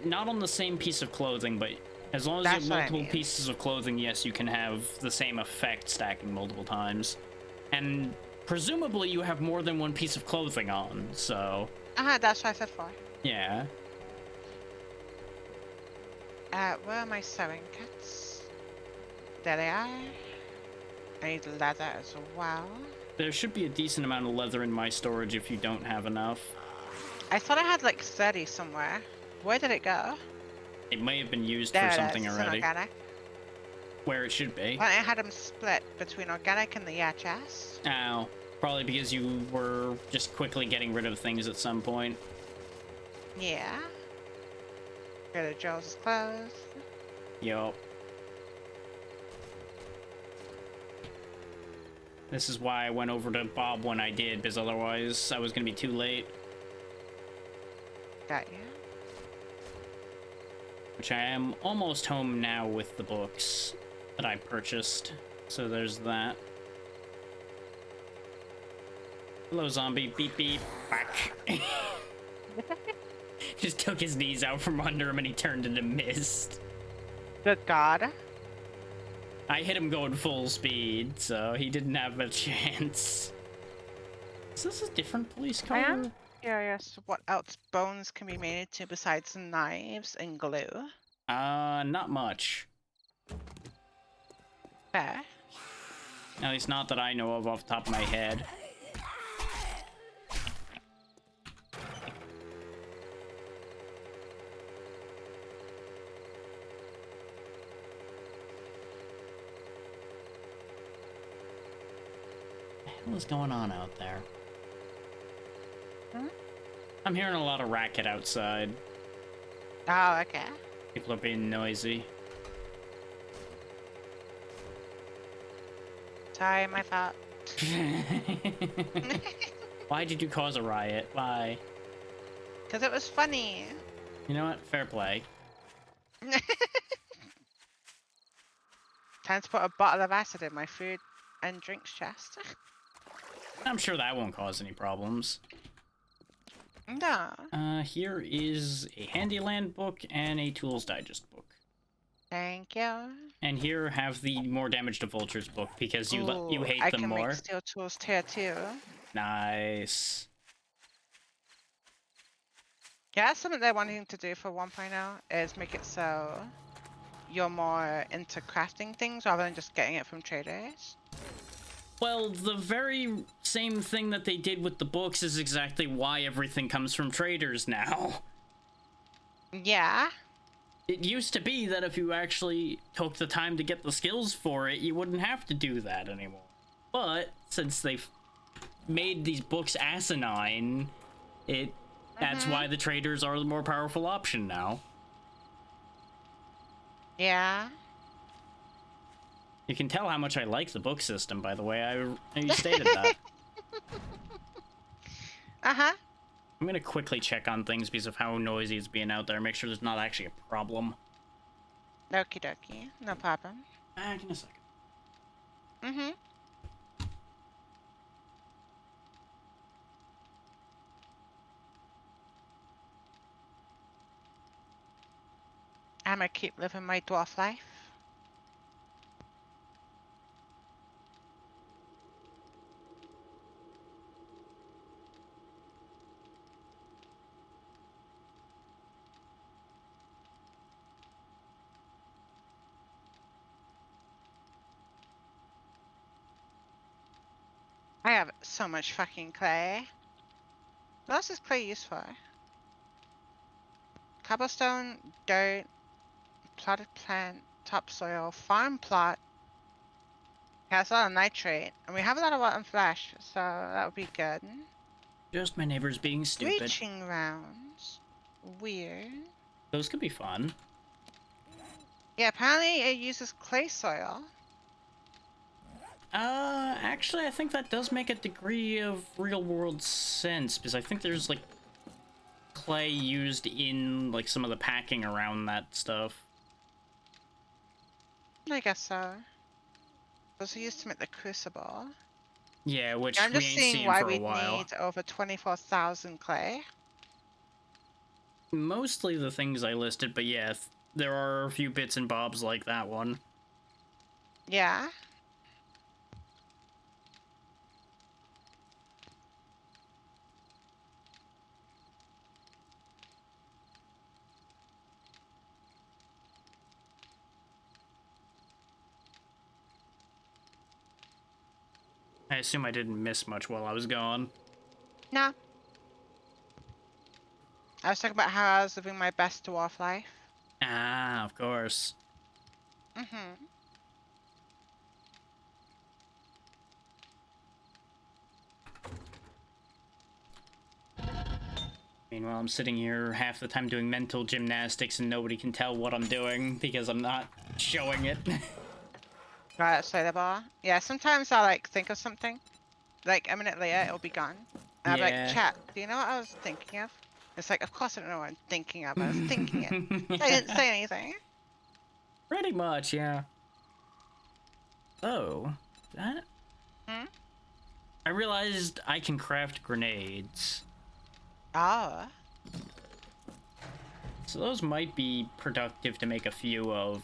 Not on the same piece of clothing, but as long as That's you what I have multiple mean. pieces of clothing, yes, you can have the same effect stacking multiple times. And presumably you have more than one piece of clothing on, so... That's what I said 4. Yeah. Where are my sewing kits? There they are. I need leather as well. There should be a decent amount of leather in my storage if you don't have enough. I thought I had like 30 somewhere. Where did it go? It may have been used There for it something is. It's in already. organic. Where it should be. But I had them split between organic and the air chest. Ow. Probably because you were just quickly getting rid of things at some point. Yeah. Trader Joe's is closed. Yup. This is why I went over to Bob when I did, because otherwise I was gonna be too late. Got you. Which I am almost home now with the books that I purchased. So there's that. Hello, zombie. Beep, beep. Back. Just took his knees out from under him and he turned into mist. Good God. I hit him going full speed, so he didn't have a chance. Is this a different police car? I am curious what else bones can be made into besides knives and glue. Not much. Fair. At least not that I know of off the top of my head. What is going on out there? Hmm? I'm hearing a lot of racket outside. Oh, okay. People are being noisy. Sorry, my fault. Why did you cause a riot? Why? Because it was funny. You know what? Fair play. Time to put a bottle of acid in my food and drinks chest. I'm sure that won't cause any problems. No. Here is a Handyland book and a Tools Digest book. Thank you. And here have the More Damage to Vultures book because you Ooh, hate I them can more. make steel tools tier 2. Nice. Yeah, that's something they're wanting to do for 1.0 is make it so you're more into crafting things rather than just getting it from traders. Well, the very same thing that they did with the books is exactly why everything comes from traders now. Yeah. It used to be that if you actually took the time to get the skills for it, you wouldn't have to do that anymore. But since they've made these books asinine, that's why the traders are the more powerful option now. Yeah. You can tell how much I like the book system, by the way. I stated that. Uh-huh. I'm gonna quickly check on things because of how noisy it's being out there. Make sure there's not actually a problem. Okie dokie. No problem. Back in a second. Mm-hmm. I'm gonna keep living my dwarf life. I have so much fucking clay. What else is clay used for? Cobblestone, dirt, plotted plant, topsoil, farm plot. Yeah, it's a lot of nitrate. And we have a lot of rotten flesh, so that would be good. Just my neighbors being stupid. Breaching rounds. Weird. Those could be fun. Yeah, apparently it uses clay soil. Actually, I think that does make a degree of real-world sense, because I think there's, like, clay used in, like, some of the packing around that stuff. I guess so. Those are used to make the crucible. Yeah, which I'm we just ain't seeing seen why for a we'd while. need over 24,000 clay. Mostly the things I listed, but yeah, there are a few bits and bobs like that one. Yeah. I assume I didn't miss much while I was gone. Nah. I was talking about how I was living my best dwarf life. Ah, of course. Mm-hmm. Meanwhile, I'm sitting here half the time doing mental gymnastics and nobody can tell what I'm doing because I'm not showing it. Right outside the bar. Yeah, sometimes I like think of something. Like a minute later, it'll be gone. And I'll be like, Yeah. chat, do you know what I was thinking of? It's like, of course I don't know what I'm thinking of. I was thinking it. I didn't say anything. Pretty much, yeah. Oh, that? Hmm? I realized I can craft grenades. Oh. So those might be productive to make a few of,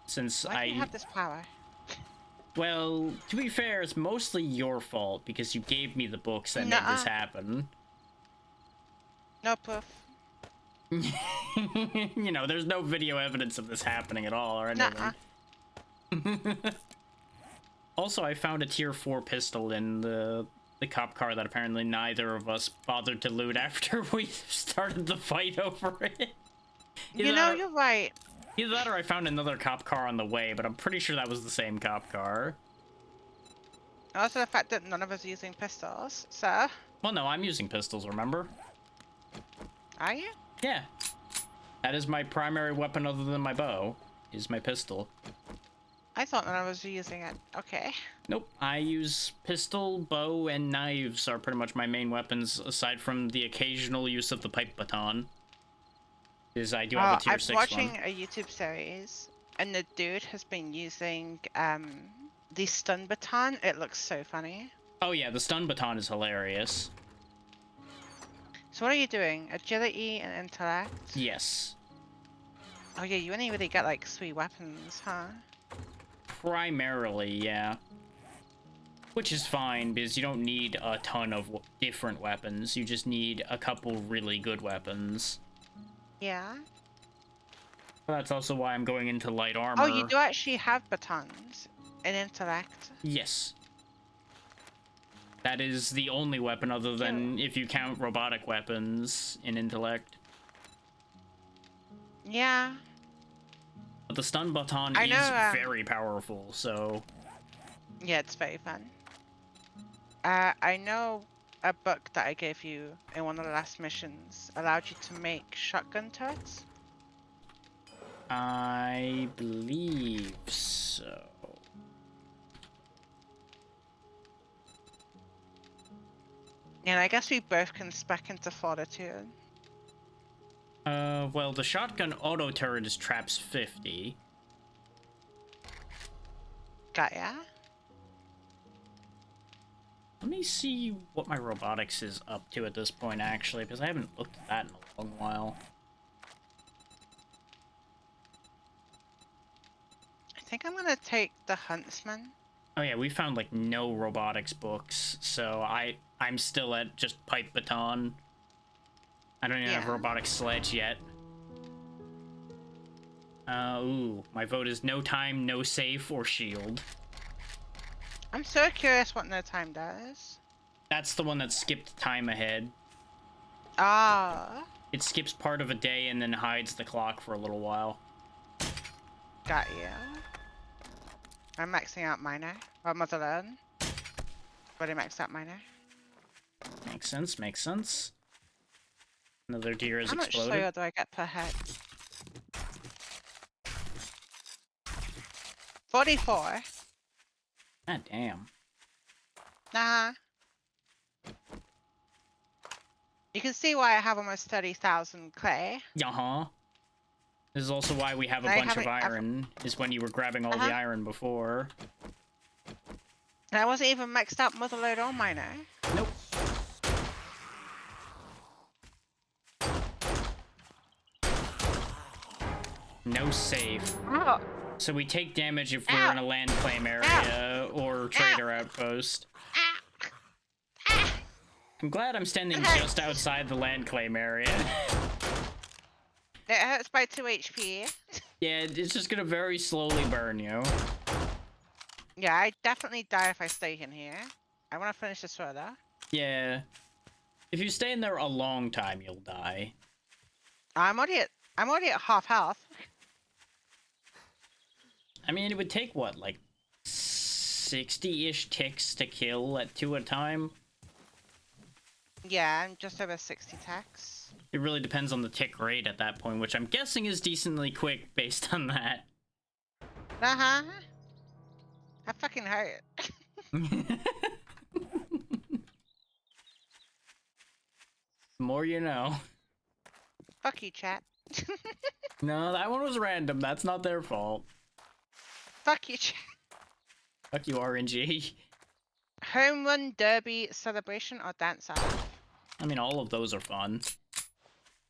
since Why do you have this power? Well, to be fair, it's mostly your fault because you gave me the books that made this Nuh-uh. happen. No proof. You know, there's no video evidence of this happening at all or anything. Nuh-uh. Also, I found a tier 4 pistol in the cop car that apparently neither of us bothered to loot after we started the fight over it. You know, you're right. Either that or I found another cop car on the way, but I'm pretty sure that was the same cop car. Also the fact that none of us are using pistols, so... Well, no, I'm using pistols, remember? Are you? Yeah. That is my primary weapon other than my bow, is my pistol. I thought none of us were using it. Okay. Nope, I use pistol, bow, and knives are pretty much my main weapons, aside from the occasional use of the pipe baton. Is I do have a tier 6 I'm watching one. a YouTube series, and the dude has been using the stun baton. It looks so funny. Oh yeah, the stun baton is hilarious. So what are you doing? Agility and intellect? Yes. Oh yeah, you only really get like 3 weapons, huh? Primarily, yeah. Which is fine, because you don't need a ton of different weapons. You just need a couple really good weapons. Yeah. That's also why I'm going into light armor. Oh, you do actually have batons in intellect. Yes. That is the only weapon other than if you count robotic weapons in intellect. Yeah. But the stun baton I is know, very powerful, so... Yeah, it's very fun. I know a book that I gave you in one of the last missions allowed you to make shotgun turrets. I believe so. And I guess we both can spec into Fortitude. Well, the shotgun auto turret is traps 50. Got ya? Let me see what my robotics is up to at this point, actually, because I haven't looked at that in a long while. I think I'm gonna take the Huntsman. Oh yeah, we found, like, no robotics books, so I'm still at just pipe baton. I don't even have Yeah. robotic sledge yet. Ooh, my vote is no time, no safe, or shield. I'm so curious what no time does. That's the one that skipped time ahead. Ah, It skips part of a day and then hides the clock for a little while. got you. I'm maxing out minor. Well, Motherlode. Already maxed out minor. Makes sense, makes sense. Another deer has How much exploded. soil do I get per head? 44. God damn. Nah. You can see why I have almost 30,000 clay. Uh-huh. This is also why we have a I bunch of haven't- I've- iron, is when you were grabbing all the iron before. And I wasn't even maxed out Motherlode or minor. Nope. No safe. Oh, So we take damage if we're Ow. in a land claim area or trader outpost. ah. I'm glad I'm standing Okay. just outside the land claim area. It hurts by 2 HP. Yeah, it's just gonna very slowly burn you. Yeah, I definitely die if I stay in here. I want to finish this further. Yeah. If you stay in there a long time, you'll die. I'm already at half health. I mean, it would take what, like 60-ish ticks to kill at 2 at a time? Yeah, I'm just over 60 ticks. It really depends on the tick rate at that point, which I'm guessing is decently quick based on that. Uh-huh. I fucking hurt. More you know. Fuck you, chat. No, that one was random. That's not their fault. Fuck you, chat. Fuck you, RNG. Home run derby celebration or dance off? I mean, all of those are fun.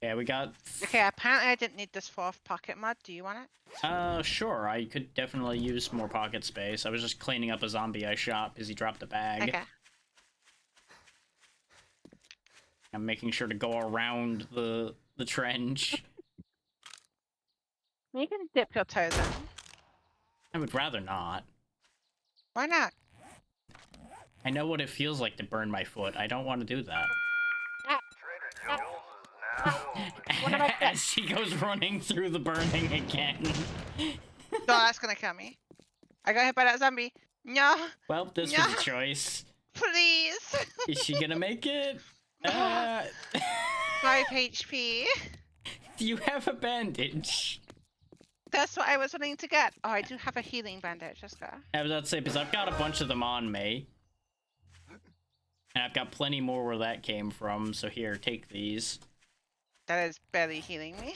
Yeah, we got... Okay, apparently I didn't need this fourth pocket mod. Do you want it? Sure. I could definitely use more pocket space. I was just cleaning up a zombie I shot because he dropped a bag. Okay. I'm making sure to go around the trench. You can dip your toes in. I would rather not. Why not? I know what it feels like to burn my foot. I don't want to do that. Trader Joe's is now open. As she goes running through the burning again. No, that's gonna kill me. I got hit by that zombie. No, Well, this was a choice. please. Is she gonna make it? 5 HP. Do you have a bandage? That's what I was wanting to get. Oh, I do have a healing bandage. Let's go. I was about to say, because I've got a bunch of them on me. And I've got plenty more where that came from, so here, take these. That is barely healing me.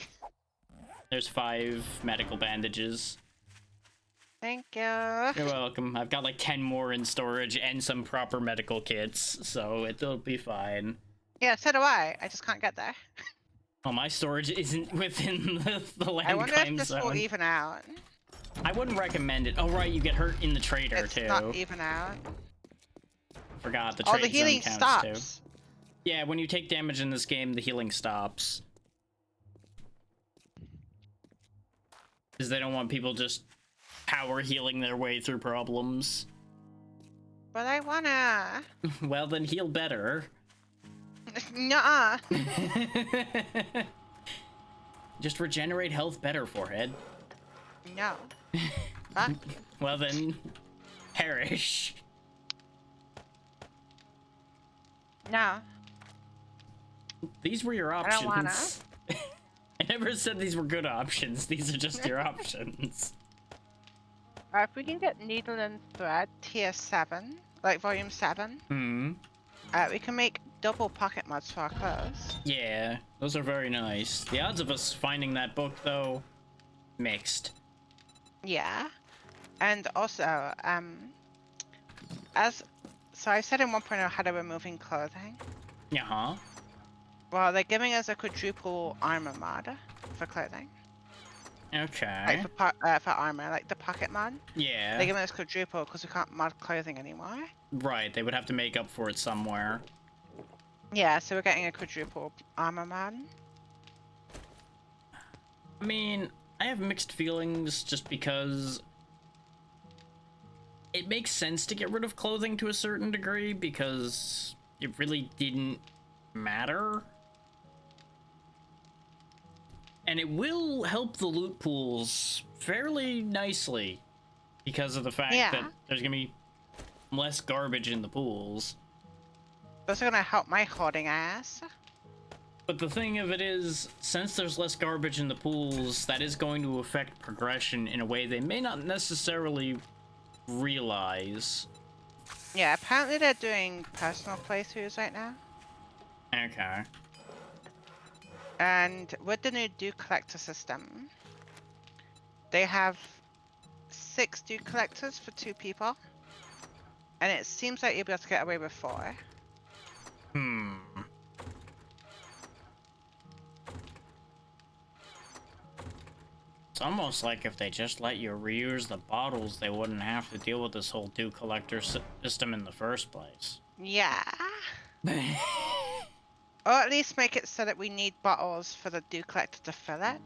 There's 5 medical bandages. Thank you. You're welcome. I've got like 10 more in storage and some proper medical kits, so it'll be fine. Yeah, so do I. I just can't get there. Well, my storage isn't within the land I wonder claim if this will zone. even out. I wouldn't recommend it. Oh, right, you get hurt in the trader, It's too. not even out. Forgot, the Oh, trade the healing zone counts, stops. too. Yeah, when you take damage in this game, the healing stops. Because they don't want people just power healing their way through problems. But I wanna. Well, then heal better. Nuh-uh. Just regenerate health better, forehead. No. Fuck you. Well then, perish. No. These were your I options. don't wanna. I never said these were good options. These are just your options. If we can get needle and thread tier 7, like volume 7, Hmm. we can make double pocket mods for our clothes. Yeah, those are very nice. The odds of us finding that book, though, mixed. Yeah. And also, so I said in 1.0 how they're removing clothing. Yeah. Well, they're giving us a quadruple armor mod for clothing. Okay. Like for armor, like the pocket mod. Yeah. They're giving us quadruple because we can't mod clothing anymore. Right, they would have to make up for it somewhere. Yeah, so we're getting a quadruple armor mod. I mean, I have mixed feelings just because it makes sense to get rid of clothing to a certain degree because it really didn't matter. And it will help the loot pools fairly nicely because of the fact that there's gonna be less garbage in the pools. Those are gonna help my hoarding ass. But the thing of it is, since there's less garbage in the pools, that is going to affect progression in a way they may not necessarily realize. Yeah, apparently they're doing personal playthroughs right now. Okay. And with the new Dew Collector system, they have 6 Dew Collectors for 2 people. And it seems like you'll be able to get away with 4. It's almost like if they just let you reuse the bottles, they wouldn't have to deal with this whole Dew Collector system in the first place. Yeah. Or at least make it so that we need bottles for the Dew Collector to fill it.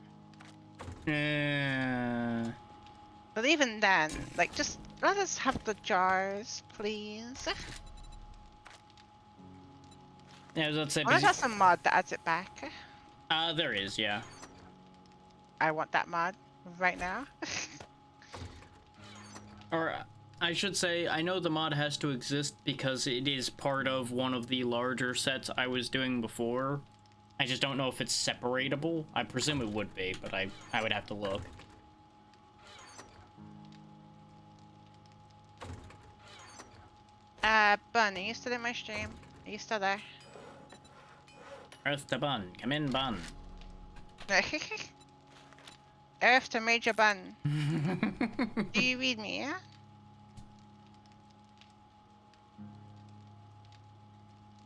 But even then, like, just let us have the jars, please. Yeah, I was about to say, Unless that's a mod that adds it back. There is, yeah. I want that mod right now. Or, I should say, I know the mod has to exist because it is part of one of the larger sets I was doing before. I just don't know if it's separatable. I presume it would be, but I would have to look. Bun, are you still in my stream? Are you still there? Earth to Bun. Come in, Bun. Earth to Major Bun. Do you read me, yeah?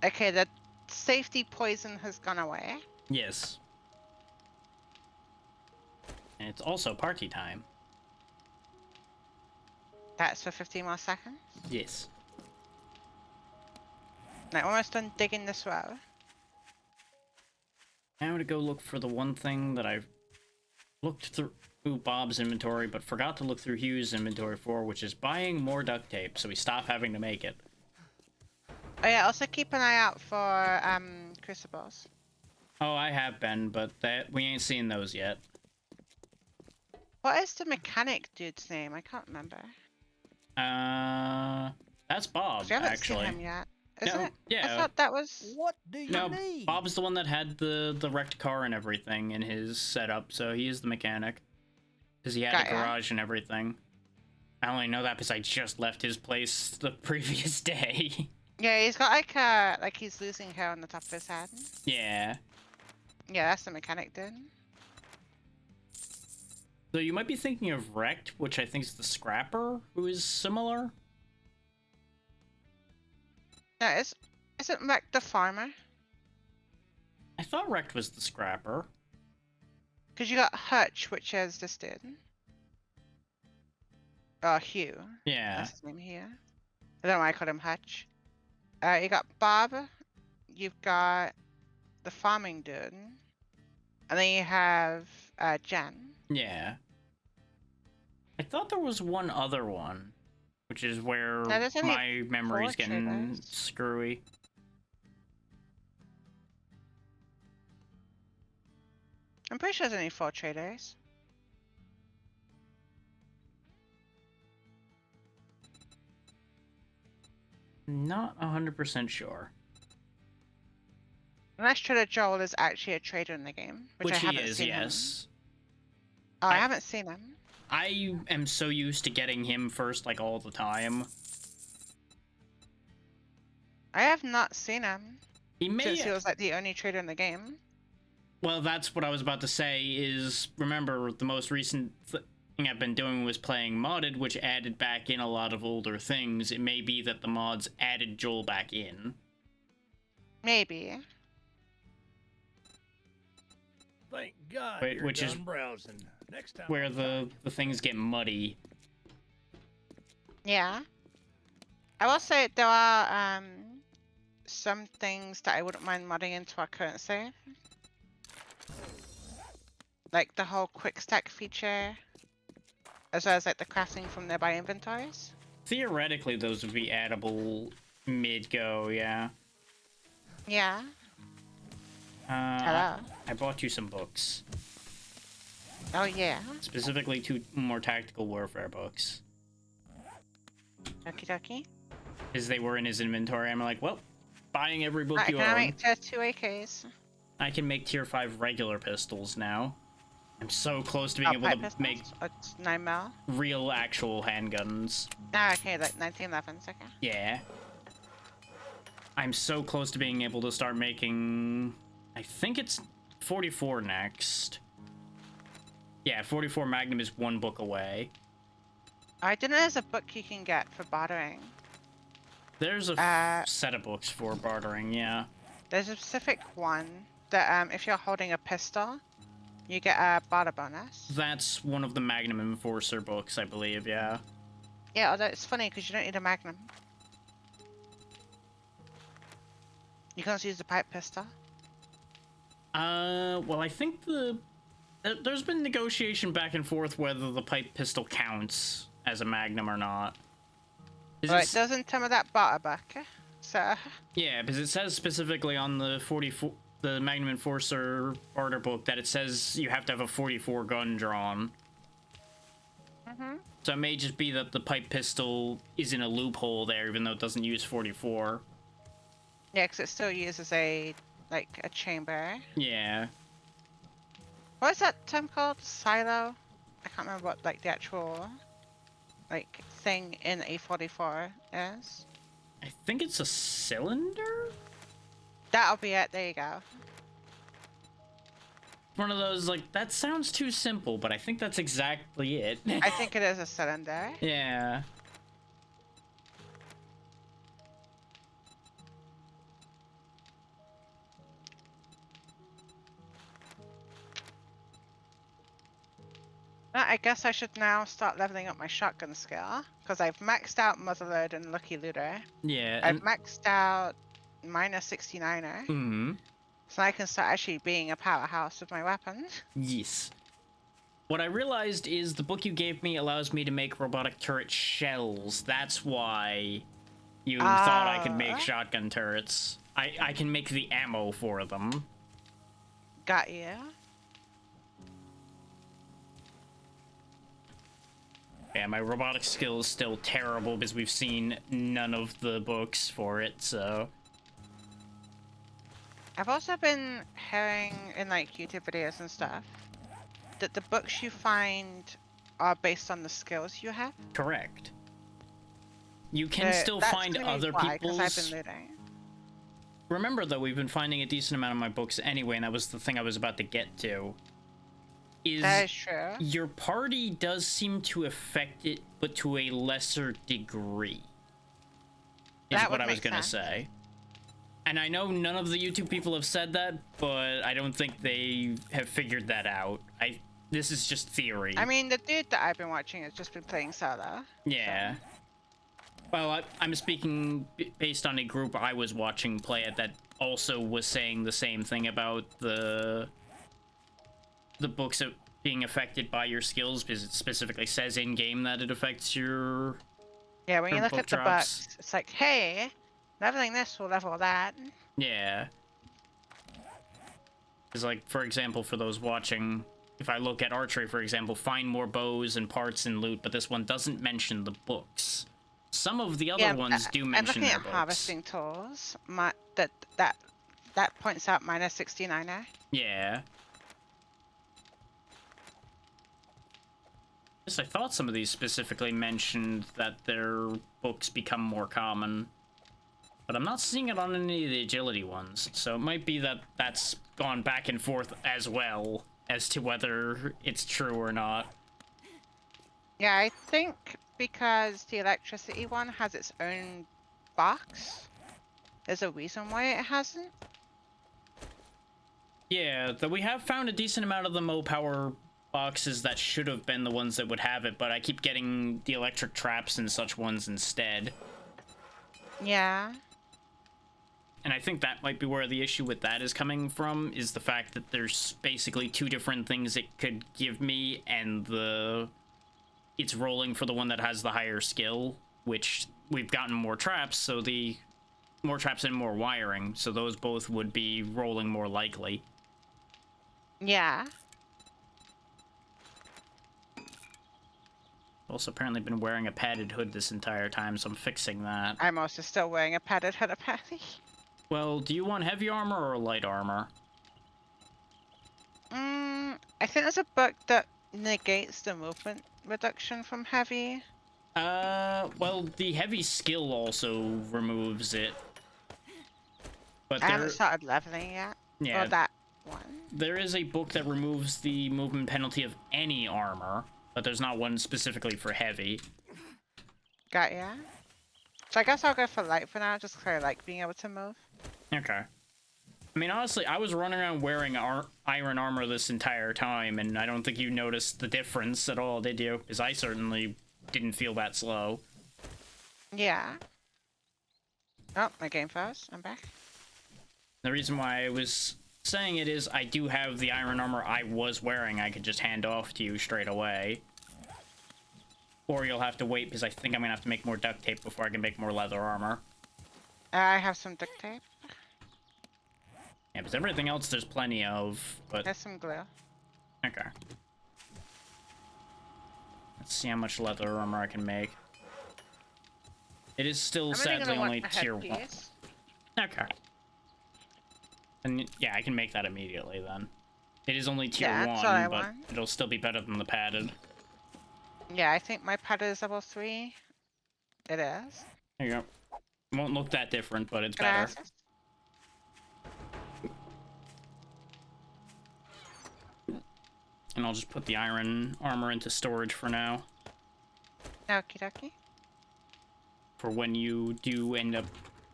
Okay, the safety poison has gone away. Yes. And it's also party time. That's for 15 more seconds. Yes. Now, almost done digging this well. Now I'm gonna go look for the one thing that I've looked through Bob's inventory, but forgot to look through Hugh's inventory for, which is buying more duct tape, so we stop having to make it. Oh yeah, also keep an eye out for crucibles. Oh, I have been, but we ain't seen those yet. What is the mechanic dude's name? I can't remember. That's Bob, We haven't actually. seen him yet. Is No, it? yeah. I thought that was. What do you No, need? Bob's the one that had the wrecked car and everything in his setup, so he is the mechanic. Because he had Got the ya. garage and everything. I only know that because I just left his place the previous day. Yeah, he's got like he's losing hair on the top of his head. Yeah. Yeah, that's the mechanic dude. So you might be thinking of Wrecked, which I think is the Scrapper, who is similar. No, isn't Mac the farmer? I thought Wrecked was the Scrapper. Because you got Hutch, which is this dude. Oh, Hugh. Yeah. That's his name here. I don't know why I called him Hutch. You got Bob. You've got the farming dude. And then you have Jen. Yeah. I thought there was one other one, which is where No, there's only my memory's 4 getting traders. screwy. I'm pretty sure there's only 4 traders. Not 100% sure. Unless Trader Joel is actually a trader in the game, which I he haven't is, seen yes. him. Oh, I haven't seen him. I am so used to getting him first, like, all the time. I have not seen him He may... since he was like the only trader in the game. Well, that's what I was about to say, is, remember, the most recent thing I've been doing was playing modded, which added back in a lot of older things. It may be that the mods added Joel back in. Maybe. Thank God Wait, you're which is done browsing. Next time Where I'll the things get muddy. Yeah. I will say there are some things that I wouldn't mind modding into our current save. Like the whole quick stack feature, as well as like the crafting from nearby inventories. Theoretically, those would be addable mid-go, yeah. Yeah. I Hello. bought you some books. Oh yeah. Specifically 2 more tactical warfare books. Okie dokie. Because they were in his inventory. I'm like, well, buying every book Right, you can I own. make tier 2 AKs? I can make tier 5 regular pistols now. I'm so close to being able pipe to pistols? make Oh, it's 9mm. real actual handguns. Ah, okay, like 1911s, okay. Yeah. I'm so close to being able to start making... I think it's 44 next. Yeah, 44 Magnum is 1 book away. I didn't know there's a book you can get for bartering. There's a set of books for bartering, yeah. There's a specific one that if you're holding a pistol, you get a barter bonus. That's one of the Magnum Enforcer books, I believe, yeah. Yeah, although it's funny because you don't need a magnum. You can also use the pipe pistol. Well, I think there's been negotiation back and forth whether the pipe pistol counts as a Magnum or not. Well, it doesn't tell me that barter book, so... Yeah, because it says specifically on the the Magnum Enforcer order book that it says you have to have a 44 gun drawn. So it may just be that the pipe pistol is in a loophole there, even though it doesn't use 44. Yeah, because it still uses a chamber. Yeah. What is that term called? Silo? I can't remember what the actual thing in a 44 is. I think it's a cylinder? That'll be it. There you go. One of those, that sounds too simple, but I think that's exactly it. I think it is a cylinder. Yeah. I guess I should now start leveling up my shotgun skill, because I've maxed out Motherload and Lucky Looter. Yeah. I've maxed out minus 69er, Hmm. so I can start actually being a powerhouse with my weapons. Yes. What I realized is the book you gave me allows me to make robotic turret shells. That's why you thought I could make shotgun turrets. I can make the ammo for them. Got you. Yeah, my robotic skill is still terrible because we've seen none of the books for it, so... I've also been hearing in YouTube videos and stuff that the books you find are based on the skills you have. Correct. You can still find other people's... Because I've been looting. Remember, though, we've been finding a decent amount of my books anyway, and that was the thing I was about to get to. That is true. Your party does seem to affect it, but to a lesser degree. Is That what would I was make gonna sense. say. And I know none of the YouTube people have said that, but I don't think they have figured that out. This is just theory. I mean, the dude that I've been watching has just been playing solo. Yeah. Well, I'm speaking based on a group I was watching play it that also was saying the same thing about the books being affected by your skills, because it specifically says in game that it affects your... Yeah, when you look book at the drops. books, it's like, hey, leveling this will level that. Yeah. Because, for example, for those watching, if I look at archery, for example, find more bows and parts and loot, but this one doesn't mention the books. Some of the other ones do mention I'm their looking books. at harvesting tools. That points out minus 69er. Yeah. Yes, I thought some of these specifically mentioned that their books become more common. But I'm not seeing it on any of the agility ones, so it might be that that's gone back and forth as well as to whether it's true or not. Yeah, I think because the electricity one has its own box, there's a reason why it hasn't. Yeah, though we have found a decent amount of the Mo-Power boxes that should have been the ones that would have it, but I keep getting the electric traps and such ones instead. Yeah. And I think that might be where the issue with that is coming from, is the fact that there's basically two different things it could give me, and it's rolling for the one that has the higher skill, which we've gotten more traps, so the more traps and more wiring, so those both would be rolling more likely. Yeah. Also apparently been wearing a padded hood this entire time, so I'm fixing that. I'm also still wearing a padded hood apparently. Well, do you want heavy armor or light armor? I think there's a book that negates the movement reduction from heavy. Well, the heavy skill also removes it. But I haven't started leveling yet. Yeah. Or that one. There is a book that removes the movement penalty of any armor, but there's not one specifically for heavy. Got ya. So I guess I'll go for light for now, just 'cause I like being able to move. Okay. I mean, honestly, I was running around wearing iron armor this entire time, and I don't think you noticed the difference at all, did you? Because I certainly didn't feel that slow. Yeah. Oh, my game froze. I'm back. The reason why I was saying it is I do have the iron armor I was wearing I could just hand off to you straight away. Or you'll have to wait, because I think I'm going to have to make more duct tape before I can make more leather armor. I have some duct tape. Yeah, because everything else there's plenty of, but There's some glue. okay. Let's see how much leather armor I can make. It is still I'm only sadly gonna want only a tier 1. headpiece. Okay. And yeah, I can make that immediately then. It is only tier Yeah, that's what 1, I but want. it'll still be better than the padded. Yeah, I think my pad is level 3. It is. There you go. It won't look that different, but it's Can I better. access? And I'll just put the iron armor into storage for now. Okie dokie. For when you do end up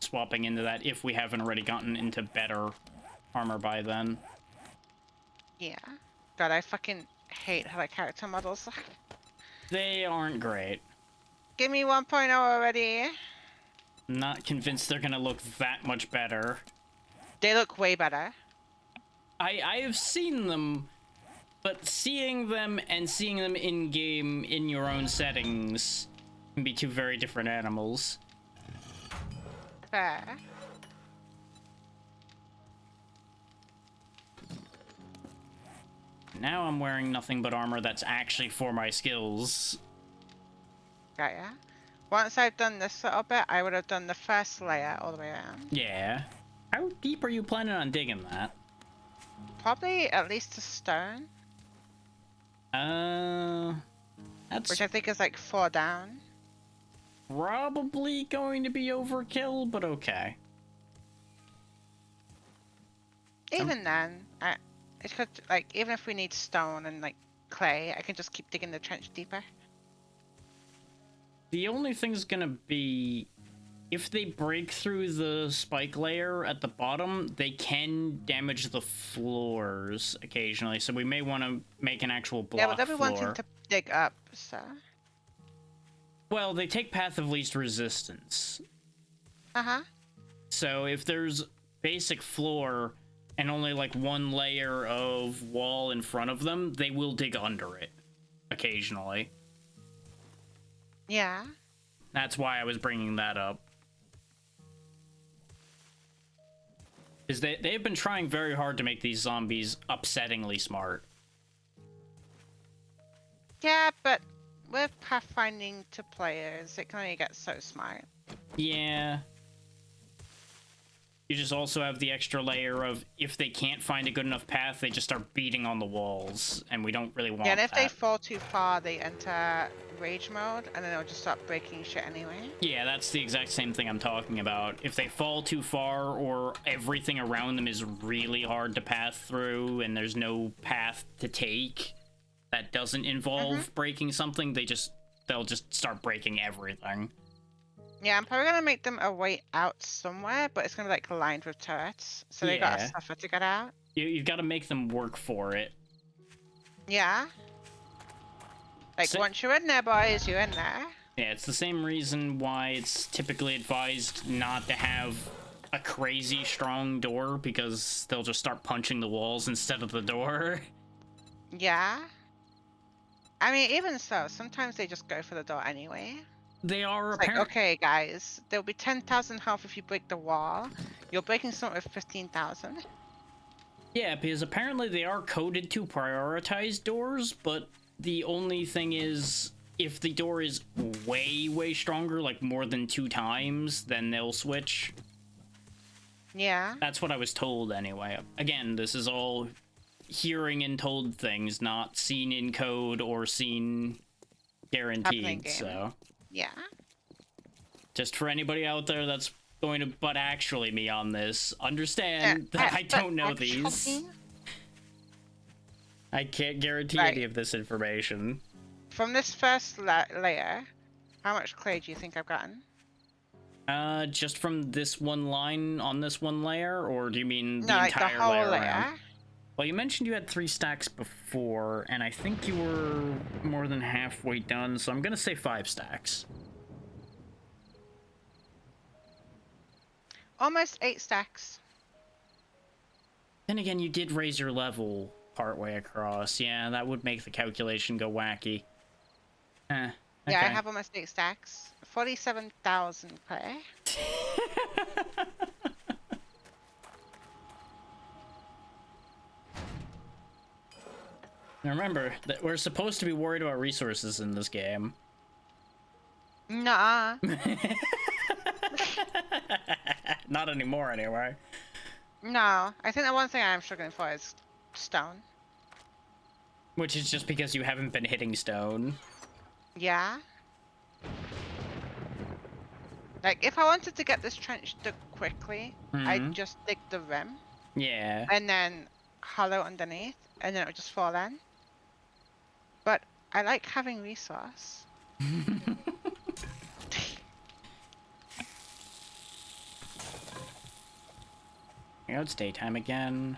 swapping into that, if we haven't already gotten into better armor by then. Yeah. God, I fucking hate how the character models look. They aren't great. Give me 1.0 already. I'm not convinced they're gonna look that much better. They look way better. I have seen them, but seeing them and seeing them in-game in your own settings can be two very different animals. Fair. Now I'm wearing nothing but armor that's actually for my skills. Got ya. Once I've done this little bit, I would have done the first layer all the way around. Yeah. How deep are you planning on digging that? Probably at least a stone, That's which I think is like 4 down. probably going to be overkill, but okay. Even then, it could, like, even if we need stone and like clay, I can just keep digging the trench deeper. The only thing's gonna be, if they break through the spike layer at the bottom, they can damage the floors occasionally, so we may want to make an actual block Yeah, but they'll be floor. wanting to dig up, so. Well, they take path of least resistance. Uh-huh. So if there's basic floor and only like one layer of wall in front of them, they will dig under it occasionally. Yeah. That's why I was bringing that up. Is they've been trying very hard to make these zombies upsettingly smart. Yeah, but with pathfinding to players, it can only get so smart. Yeah. You just also have the extra layer of, if they can't find a good enough path, they just start beating on the walls, and we don't really want Yeah, and if that. they fall too far, they enter rage mode, and then they'll just start breaking shit anyway. Yeah, that's the exact same thing I'm talking about. If they fall too far, or everything around them is really hard to pass through, and there's no path to take that doesn't involve breaking something, they'll just start breaking everything. Yeah, I'm probably gonna make them a way out somewhere, but it's gonna be like lined with turrets, so they gotta Yeah. suffer to get out. You've got to make them work for it. Yeah. Like, So- once you're in there, boys, you're in there. Yeah, it's the same reason why it's typically advised not to have a crazy strong door, because they'll just start punching the walls instead of the door. Yeah. I mean, even so, sometimes they just go for the door anyway. They are It's like, apparently... okay, guys, there'll be 10,000 health if you break the wall. You're breaking something with 15,000. Yeah, because apparently they are coded to prioritize doors, but the only thing is, if the door is way, way stronger, like more than 2 times, then they'll switch. Yeah. That's what I was told anyway. Again, this is all hearing and told things, not seen in code or seen guaranteed, in-game. so... Yeah. Just for anybody out there that's going to butt actually me on this, understand that I don't know these. Actually, I can't guarantee Right. any of this information. from this first layer, how much clay do you think I've gotten? Just from this one line on this one layer, or do you mean the No, like the entire whole layer layer. around? Well, you mentioned you had 3 stacks before, and I think you were more than halfway done, so I'm gonna say 5 stacks. Almost 8 stacks. Then again, you did raise your level partway across. Yeah, that would make the calculation go wacky. Okay. Yeah, I have almost 8 stacks. 47,000 clay. Now remember that we're supposed to be worried about resources in this game. Nah. Not anymore, anyway. No. I think the one thing I'm struggling for is stone. Which is just because you haven't been hitting stone. Yeah. Like, if I wanted to get this trench dug quickly, I'd just dig the rim Yeah. and then hollow underneath, and then it would just fall in. But I like having resource. You know, it's daytime again.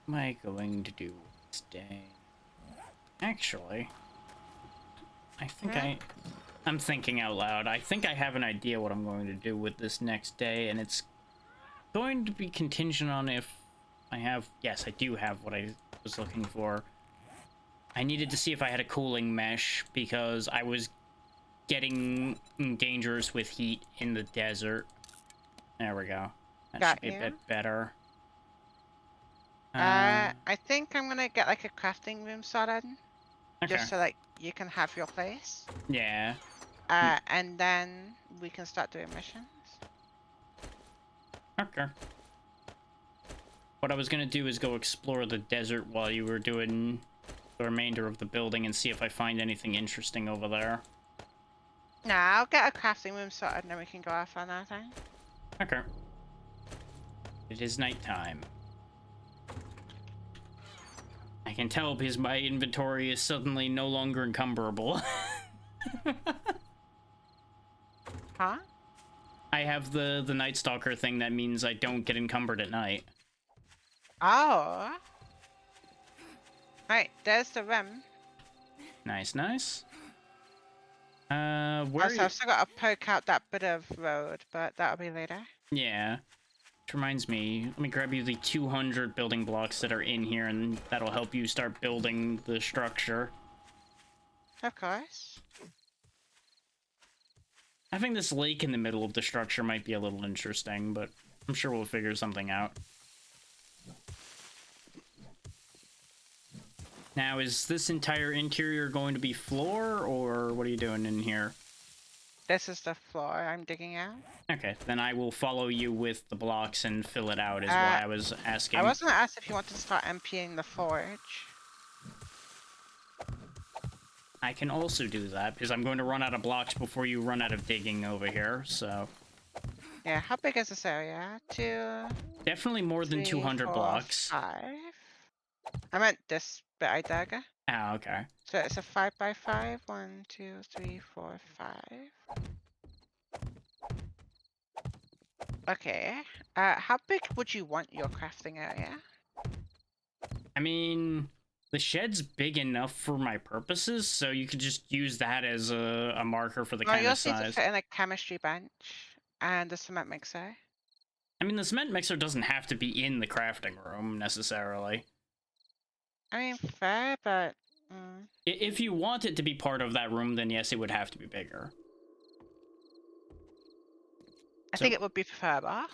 What am I going to do this day? Actually, I think I'm thinking out loud. I think I have an idea what I'm going to do with this next day, and it's going to be contingent on if I have... Yes, I do have what I was looking for. I needed to see if I had a cooling mesh, because I was getting dangerous with heat in the desert. There we go. That Got should be you. a bit better. I think I'm gonna get like a crafting room sorted, Okay. just so like you can have your place. Yeah. And then we can start doing missions. Okay. What I was gonna do is go explore the desert while you were doing the remainder of the building and see if I find anything interesting over there. Nah, I'll get a crafting room sorted, and then we can go off on that thing. Okay. It is nighttime. I can tell because my inventory is suddenly no longer encumberable. Huh? I have the Night Stalker thing that means I don't get encumbered at night. Oh. Right, there's the rim. Nice, nice. Where Also, I've still got to poke out that bit of road, but that'll be later. Yeah. Which reminds me, let me grab you the 200 building blocks that are in here, and that'll help you start building the structure. Of course. Having this lake in the middle of the structure might be a little interesting, but I'm sure we'll figure something out. Now, is this entire interior going to be floor, or what are you doing in here? This is the floor I'm digging out. Okay, then I will follow you with the blocks and fill it out, is why I was asking. I was gonna ask if you want to start emptying the forge. I can also do that, because I'm going to run out of blocks before you run out of digging over here, so... Yeah, how big is this area? 2, Definitely more than 3, 200 4, blocks. 5. I meant this bit I dug. Ah, okay. So it's a 5x5. 1, 2, 3, 4, 5. Okay. How big would you want your crafting area? I mean, the shed's big enough for my purposes, so you could just use that as a marker for the Well, kind you'll of see to size. fit in a chemistry bench and a cement mixer. I mean, the cement mixer doesn't have to be in the crafting room, necessarily. I mean, fair, but... If you want it to be part of that room, then yes, it would have to be bigger. I think it would be preferable.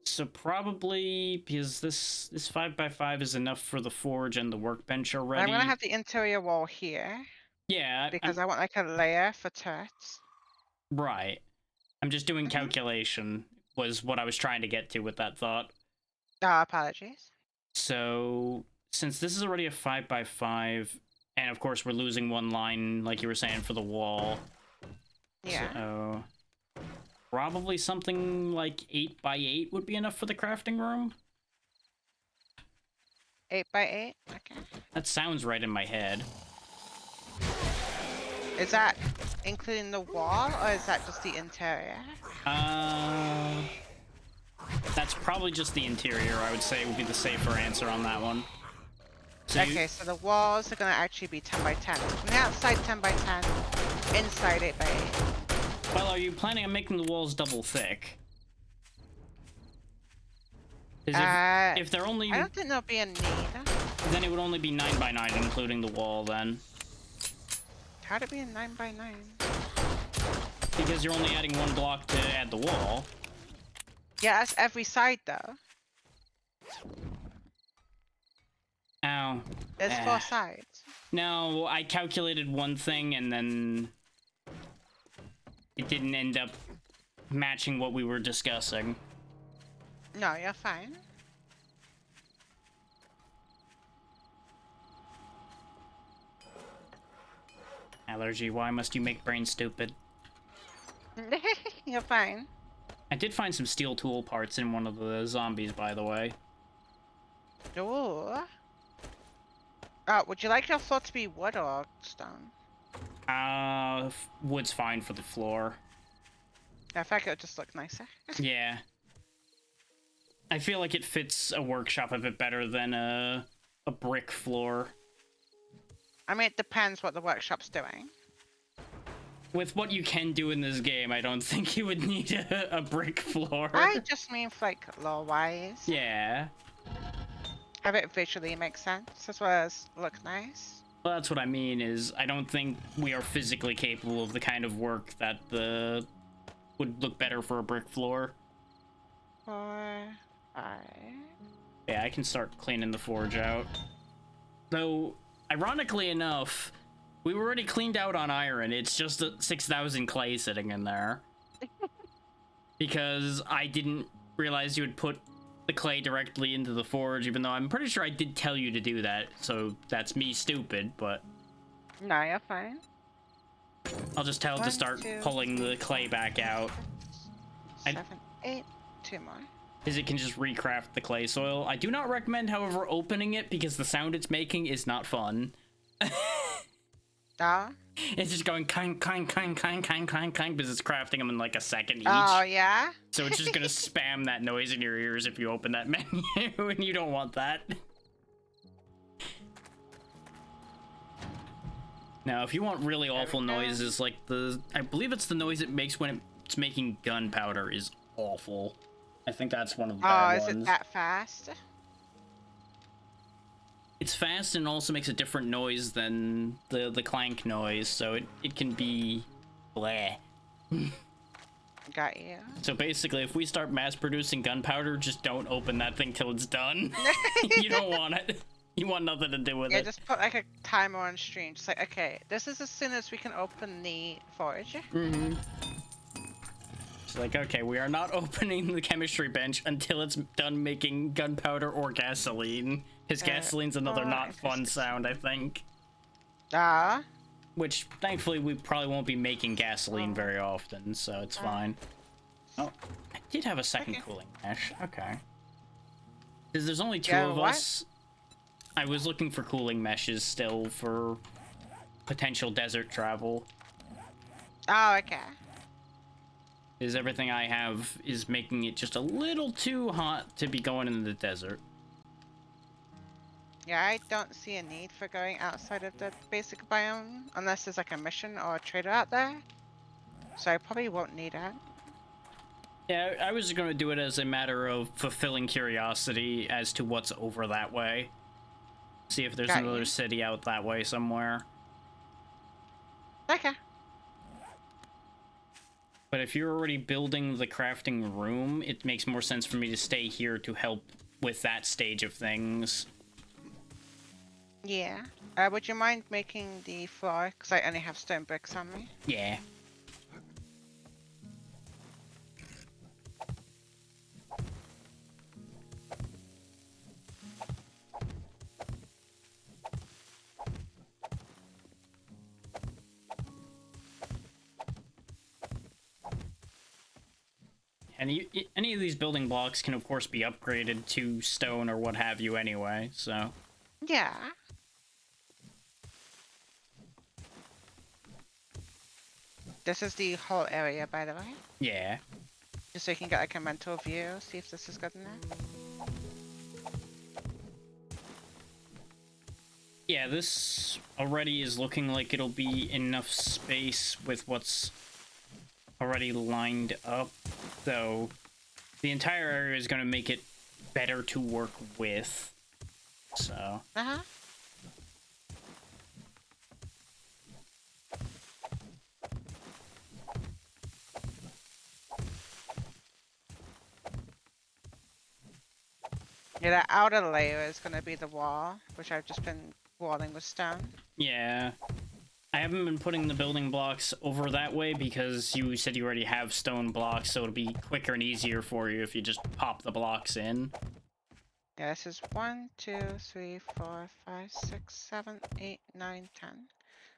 So probably, because this 5x5 is enough for the forge and the workbench already. I'm gonna have the interior wall here Yeah, because I want like a layer for turrets. right. I'm just doing calculation, was what I was trying to get to with that thought. Apologies. So, since this is already a 5x5, and of course we're losing one line, like you were saying, for the wall. Yeah. So, probably something like 8x8 would be enough for the crafting room? 8x8? Okay. That sounds right in my head. Is that including the wall, or is that just the interior? That's probably just the interior, I would say, would be the safer answer on that one. So Okay, so the walls are gonna actually be 10x10. From the outside, 10x10. Inside, 8x8. Well, are you planning on making the walls double thick? 'Cause if they're only... I don't think there'll be a need. Then it would only be 9x9, including the wall, then. How'd it be a 9x9? Because you're only adding one block to add the wall. Yeah, that's every side though. Ow. There's 4 sides. No, I calculated one thing and then it didn't end up matching what we were discussing. No, you're fine. Allergy, why must you make brain stupid? You're fine. I did find some steel tool parts in one of the zombies, by the way. Ooh. Would you like your floor to be wood or stone? Wood's fine for the floor. I feel like it would just look nicer. Yeah. I feel like it fits a workshop a bit better than a brick floor. I mean, it depends what the workshop's doing. With what you can do in this game, I don't think you would need a brick floor. I just mean for, like, lore-wise. Yeah. Have it visually make sense, as well as look nice. Well, that's what I mean, is I don't think we are physically capable of the kind of work that would look better for a brick floor. 4, 5... Yeah, I can start cleaning the forge out. Though, ironically enough, we were already cleaned out on iron. It's just 6,000 clay sitting in there. Because I didn't realize you would put the clay directly into the forge, even though I'm pretty sure I did tell you to do that. So that's me stupid, but No, you're fine. I'll just tell it to 1, start 2, pulling the clay back out. 7, 8, 2 more. Because it can just recraft the clay soil. I do not recommend, however, opening it because the sound it's making is not fun. Oh? It's just going kind, because it's crafting them in like a second each. Oh, yeah? So it's just gonna spam that noise in your ears if you open that menu, and you don't want that. Now, if you want really awful noises, like I believe it's the noise it makes when it's making gunpowder is awful. I think that's one of the bad Oh, ones. is it that fast? It's fast and also makes a different noise than the clank noise, so it can be bleh. Got you. So basically, if we start mass producing gunpowder, just don't open that thing till it's done. You don't want it. You want nothing to do with Yeah, it. just put like a timer on stream. Just like, okay, this is as soon as we can open the forge. Mm-hmm. It's like, okay, we are not opening the chemistry bench until it's done making gunpowder or gasoline. Because gasoline's another not fun sound, I think. Ah. Which, thankfully, we probably won't be making gasoline very often, so it's fine. Oh, I did have a second cooling mesh. Okay. Because there's only 2 of us. I was looking for cooling meshes still for potential desert travel. Oh, okay. Because everything I have is making it just a little too hot to be going in the desert. Yeah, I don't see a need for going outside of the basic biome unless there's like a mission or a trader out there. So I probably won't need it. Yeah, I was going to do it as a matter of fulfilling curiosity as to what's over that way. See if there's another city out that way somewhere. Okay. But if you're already building the crafting room, it makes more sense for me to stay here to help with that stage of things. Yeah. Would you mind making the floor? Because I only have stone bricks on me. Yeah. Any of these building blocks can, of course, be upgraded to stone or what have you anyway, so... Yeah. This is the whole area, by the way. Yeah. Just so you can get like a mental view, see if this is good enough. Yeah, this already is looking like it'll be enough space with what's already lined up, though the entire area is going to make it better to work with, so... Uh-huh. Yeah, the outer layer is gonna be the wall, which I've just been walling with stone. Yeah. I haven't been putting the building blocks over that way because you said you already have stone blocks, so it'll be quicker and easier for you if you just pop the blocks in. Yeah, this is 1, 2, 3, 4, 5, 6, 7, 8, 9, 10.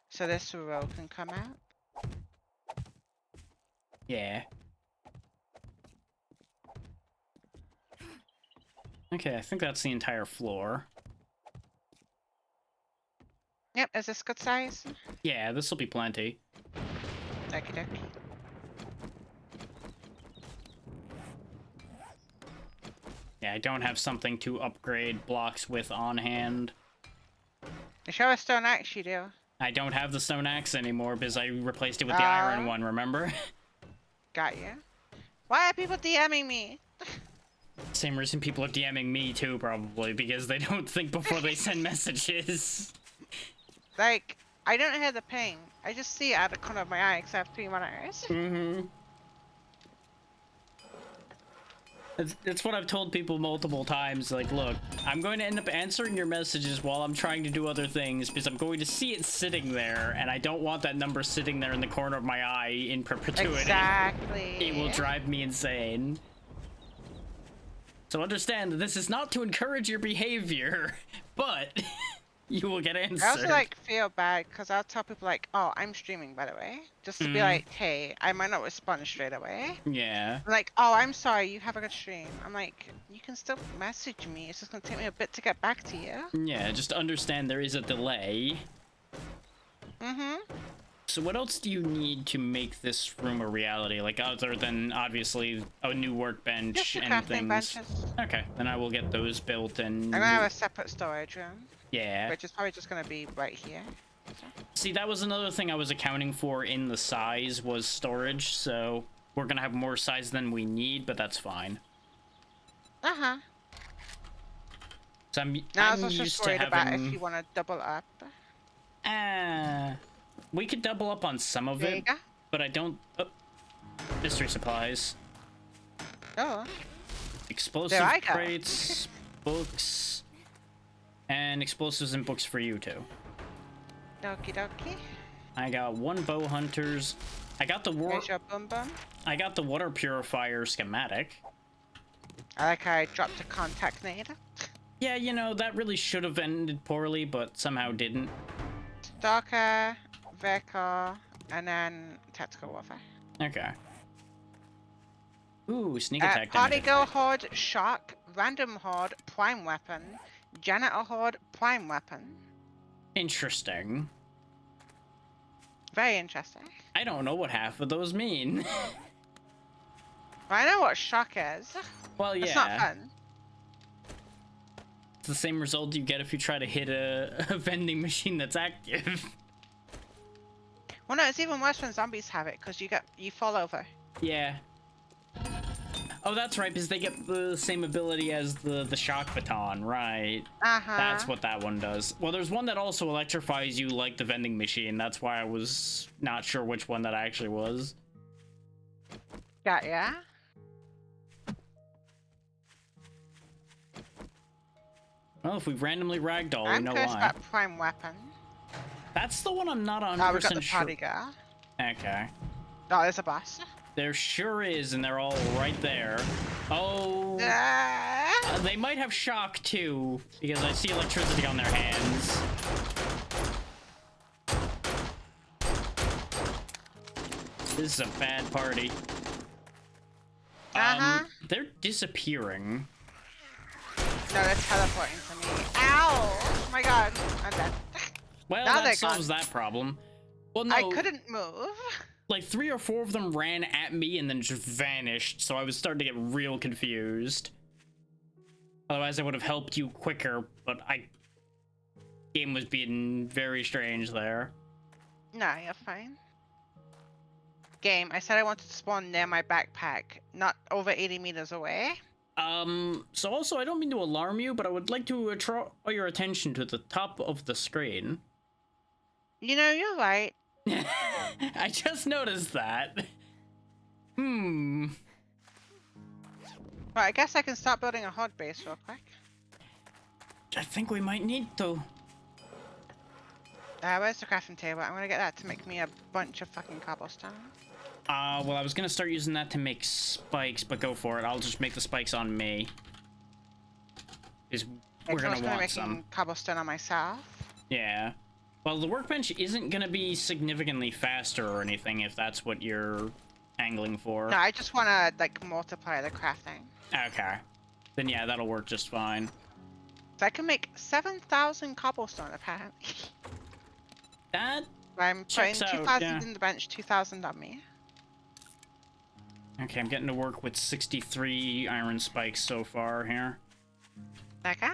So this row can come out. Yeah. Okay, I think that's the entire floor. Yep, is this good size? Yeah, this will be plenty. Okie dokie. Yeah, I don't have something to upgrade blocks with on hand. You show a stone axe, you do. I don't have the stone axe anymore because I replaced it with the iron one, remember? Got you. Why are people DMing me? Same reason people are DMing me too, probably, because they don't think before they send messages. Like, I don't hear the ping. I just see it out of the corner of my eye because I have 3 monitors. Mm-hmm. It's what I've told people multiple times, like, look, I'm going to end up answering your messages while I'm trying to do other things because I'm going to see it sitting there, and I don't want that number sitting there in the corner of my eye in perpetuity. Exactly. It will drive me insane. So understand that this is not to encourage your behavior, but you will get answered. I also like feel bad because I'll tell people like, "Oh, I'm streaming, by the way," just to be like, "Hey, I might not respond straight away." Yeah. Like, "Oh, I'm sorry, you have a good stream." I'm like, "You can still message me. It's just gonna take me a bit to get back to you." Yeah, just understand there is a delay. Mm-hmm. So what else do you need to make this room a reality? Like, other than, obviously, a new workbench Just the and crafting things? benches. Okay, then I will get those built and... I'm gonna have a separate storage room, Yeah. which is probably just gonna be right here. See, that was another thing I was accounting for in the size, was storage, so we're gonna have more size than we need, but that's fine. Uh-huh. So Now I I'm was just used to worried about if having... you want to double up. We could double up on some of There you it, go. but I don't... Oh. Mystery supplies. Oh. Explosive There I go. crates, books, and explosives and books for you too. Okie dokie. I got 1 bow hunters. I got the There's your boom boom. I got the water purifier schematic. I like how I dropped a contact nade. Yeah, you know, that really should have ended poorly, but somehow didn't. Stalker, vehicle, and then tactical warfare. Okay. Ooh, sneak attack. Party damage. girl horde, shock, random horde, prime weapon, janitor horde, prime weapon. Interesting. Very interesting. I don't know what half of those mean. I know what shock is. Well, yeah. It's not fun. It's the same result you get if you try to hit a vending machine that's active. Well, no, it's even worse when zombies have it because you fall over. Yeah. Oh, that's right, because they get the same ability as the shock baton, right? Uh-huh. That's what that one does. Well, there's one that also electrifies you like the vending machine. That's why I was not sure which one that actually was. Got ya. Well, if we randomly ragdoll, we I'm know curious why. about prime weapon. That's the one I'm not 100% Oh, we got the sure. party girl. Okay. Oh, there's a boss. There sure is, and they're all right there. Oh. They might have shock too, because I see electricity on their hands. This is a bad party. They're disappearing. No, they're teleporting to me. Ow! Oh my god, I'm dead. Well, Now that they're solves gone. that problem. Well, no, I couldn't move. like 3 or 4 of them ran at me and then just vanished, so I was starting to get real confused. Otherwise, I would have helped you quicker, but game was being very strange there. Nah, you're fine. Game, I said I wanted to spawn near my backpack, not over 80 meters away. So also, I don't mean to alarm you, but I would like to draw your attention to the top of the screen. You know, you're right. I just noticed that. Well, I guess I can start building a horde base real quick. I think we might need to. Where's the crafting table? I'm gonna get that to make me a bunch of fucking cobblestone. Well, I was gonna start using that to make spikes, but go for it. I'll just make the spikes on me. Is we're I'm gonna want making some. cobblestone on myself. Yeah. Well, the workbench isn't gonna be significantly faster or anything if that's what you're angling for. No, I just wanna like multiply the crafting. Okay. Then yeah, that'll work just fine. So I can make 7,000 cobblestone apparently. That I'm putting checks out, 2,000 yeah. in the bench, 2,000 on me. Okay, I'm getting to work with 63 iron spikes so far here. Okay.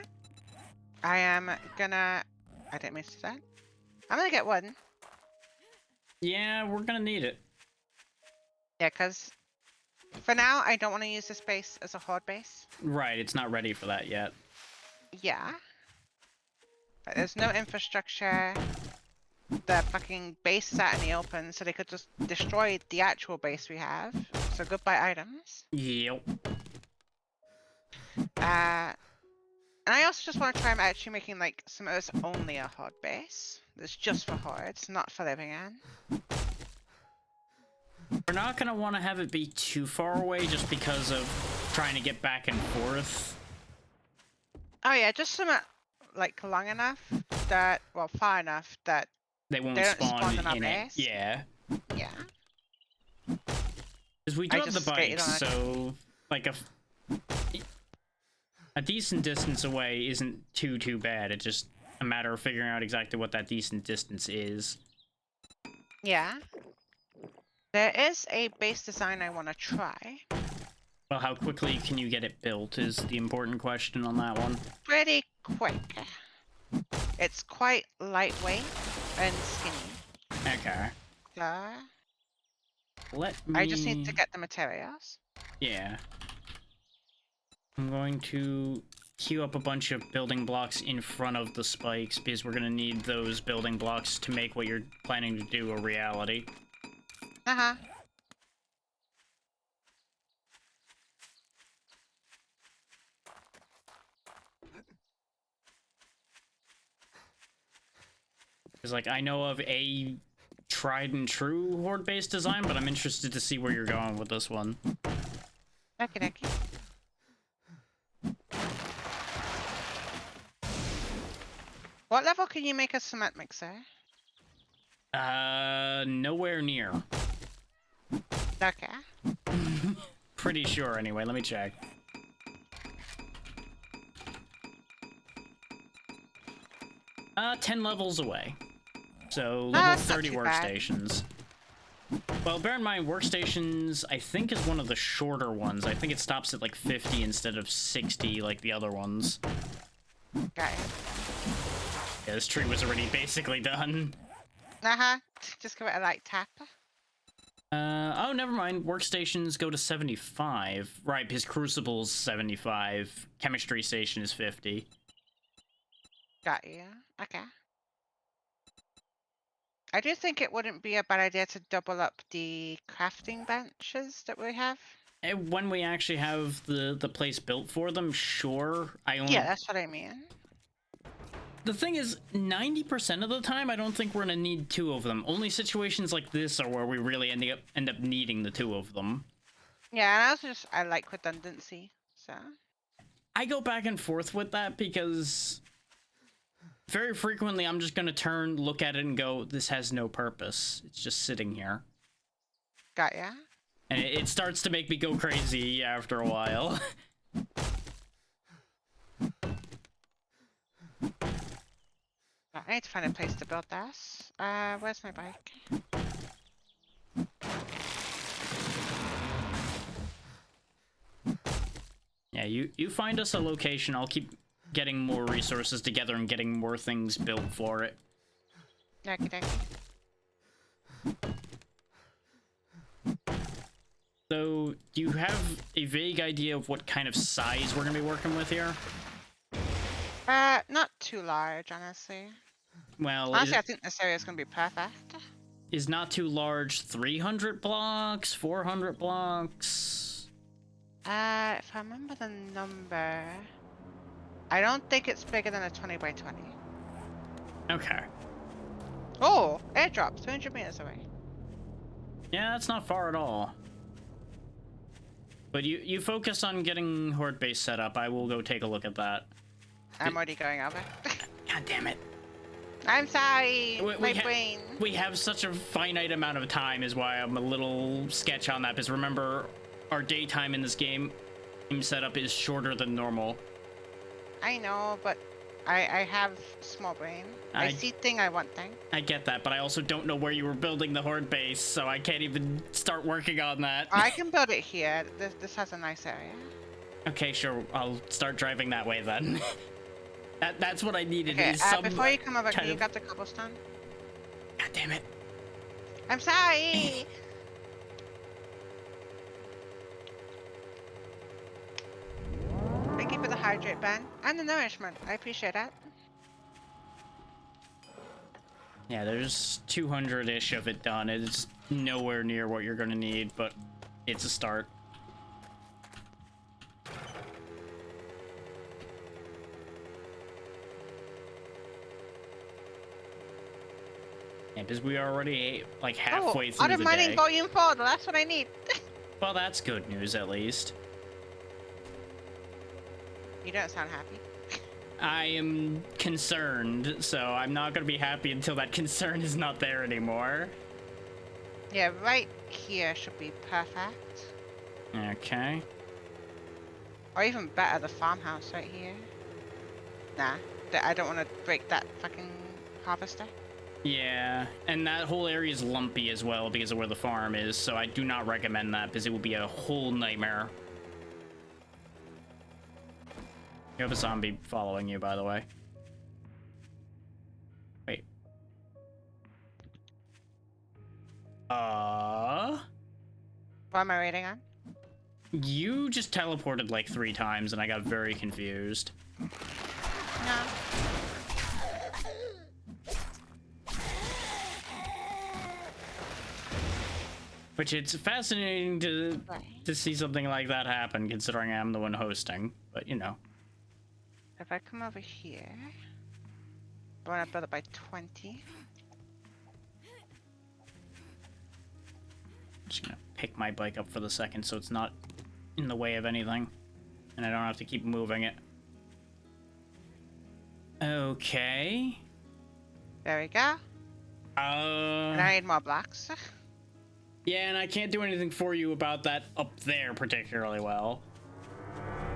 I am gonna. I didn't miss that. I'm gonna get one. Yeah, we're gonna need it. Yeah, because for now I don't want to use this base as a horde base. Right, it's not ready for that yet. Yeah. But there's no infrastructure. The fucking base is out in the open, so they could just destroy the actual base we have. So goodbye items. Yep. And I also just want to try actually making like some of this only a horde base. That's just for hordes, not for living in. We're not gonna want to have it be too far away just because of trying to get back and forth. Oh yeah, just some like long enough that, well, far enough that They won't they don't spawn in our in it. base. Yeah. Yeah. Because we do I have the just skated bikes, on it. so like a decent distance away isn't too bad. It's just a matter of figuring out exactly what that decent distance is. Yeah. There is a base design I want to try. Well, how quickly can you get it built is the important question on that one. Pretty quick. It's quite lightweight and skinny. Okay. So Let me... I just need to get the materials. Yeah. I'm going to queue up a bunch of building blocks in front of the spikes because we're going to need those building blocks to make what you're planning to do a reality. Uh-huh. Because, like, I know of a tried and true horde-based design, but I'm interested to see where you're going with this one. Okay. What level can you make a cement mixer? Nowhere near. Okay. Pretty sure, anyway. Let me check. Uh, 10 levels away. So, level that's not 30 too bad. workstations. Well, bear in mind, workstations, I think, is one of the shorter ones. I think it stops at, like, 50 instead of 60, like the other ones. Got it. Yeah, this tree was already basically done. Uh-huh. Just give it a light tap. Oh, never mind. Workstations go to 75. Right, because Crucible's 75. Chemistry Station is 50. Got you. Okay. I do think it wouldn't be a bad idea to double up the crafting benches that we have. When we actually have the place built for them, sure. Yeah, that's what I mean. The thing is, 90% of the time, I don't think we're gonna need two of them. Only situations like this are where we really end up needing the two of them. Yeah, and I also I like redundancy, so. I go back and forth with that because very frequently I'm just gonna look at it and go, this has no purpose. It's just sitting here. Got ya. And it starts to make me go crazy after a while. I need to find a place to build this. Where's my bike? Yeah, you find us a location. I'll keep getting more resources together and getting more things built for it. Okay. So, do you have a vague idea of what kind of size we're gonna be working with here? Not too large, honestly. Well, Honestly, I think this area is gonna be perfect. is not too large 300 blocks, 400 blocks? If I remember the number, I don't think it's bigger than a 20 by 20. Okay. Oh, airdrop 200 meters away. Yeah, that's not far at all. But you focus on getting Horde base set up. I will go take a look at that. I'm already going over. God damn it. I'm sorry, We- we my ha- brain. We have such a finite amount of time is why I'm a little sketch on that, because remember, our daytime in this game setup is shorter than normal. I know, but I have small brain. I I- see thing, I want thing. I get that, but I also don't know where you were building the Horde base, so I can't even start working on that. I can build it here. This has a nice area. Okay, sure, I'll start driving that way then. That's what I needed, Okay, is some before you come over, kind can you of- grab the cobblestone? God damn it. I'm sorry! Thank you for the hydrate, Ben. And the nourishment. I appreciate that. Yeah, there's 200-ish of it done. It's nowhere near what you're gonna need, but it's a start. Yeah, because we are already like halfway through out of the mining day. volume 4. That's what I need. Well, that's good news at least. You don't sound happy. I am concerned, so I'm not gonna be happy until that concern is not there anymore. Yeah, right here should be perfect. Okay. Or even better, the farmhouse right here. Nah, I don't want to break that fucking harvester. Yeah, and that whole area is lumpy as well because of where the farm is, so I do not recommend that because it will be a whole nightmare. You have a zombie following you, by the way. Wait. What am I waiting on? You just teleported like 3 times and I got very confused. No. Which it's fascinating to Right. see something like that happen, considering I'm the one hosting. But you know, If I come over here, I want to build it by 20. I'm just gonna pick my bike up for the second so it's not in the way of anything, and I don't have to keep moving it. Okay. There we go. And I need more blocks. Yeah, and I can't do anything for you about that up there particularly well.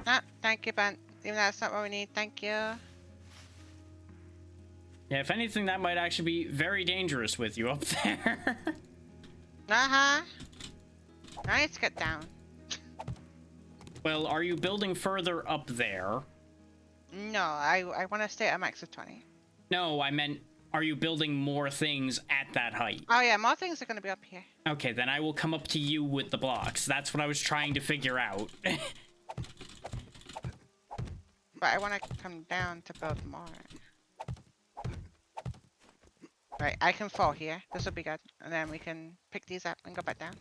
Ah, thank you, Ben. Even though that's not what we need, thank you. Yeah, if anything, that might actually be very dangerous with you up there. Uh-huh. I need to get down. Well, are you building further up there? No, I want to stay at a max of 20. No, I meant, are you building more things at that height? Oh yeah, more things are going to be up here. Okay, then I will come up to you with the blocks. That's what I was trying to figure out. But I want to come down to build more. Right, I can fall here. This will be good. And then we can pick these up and go back down.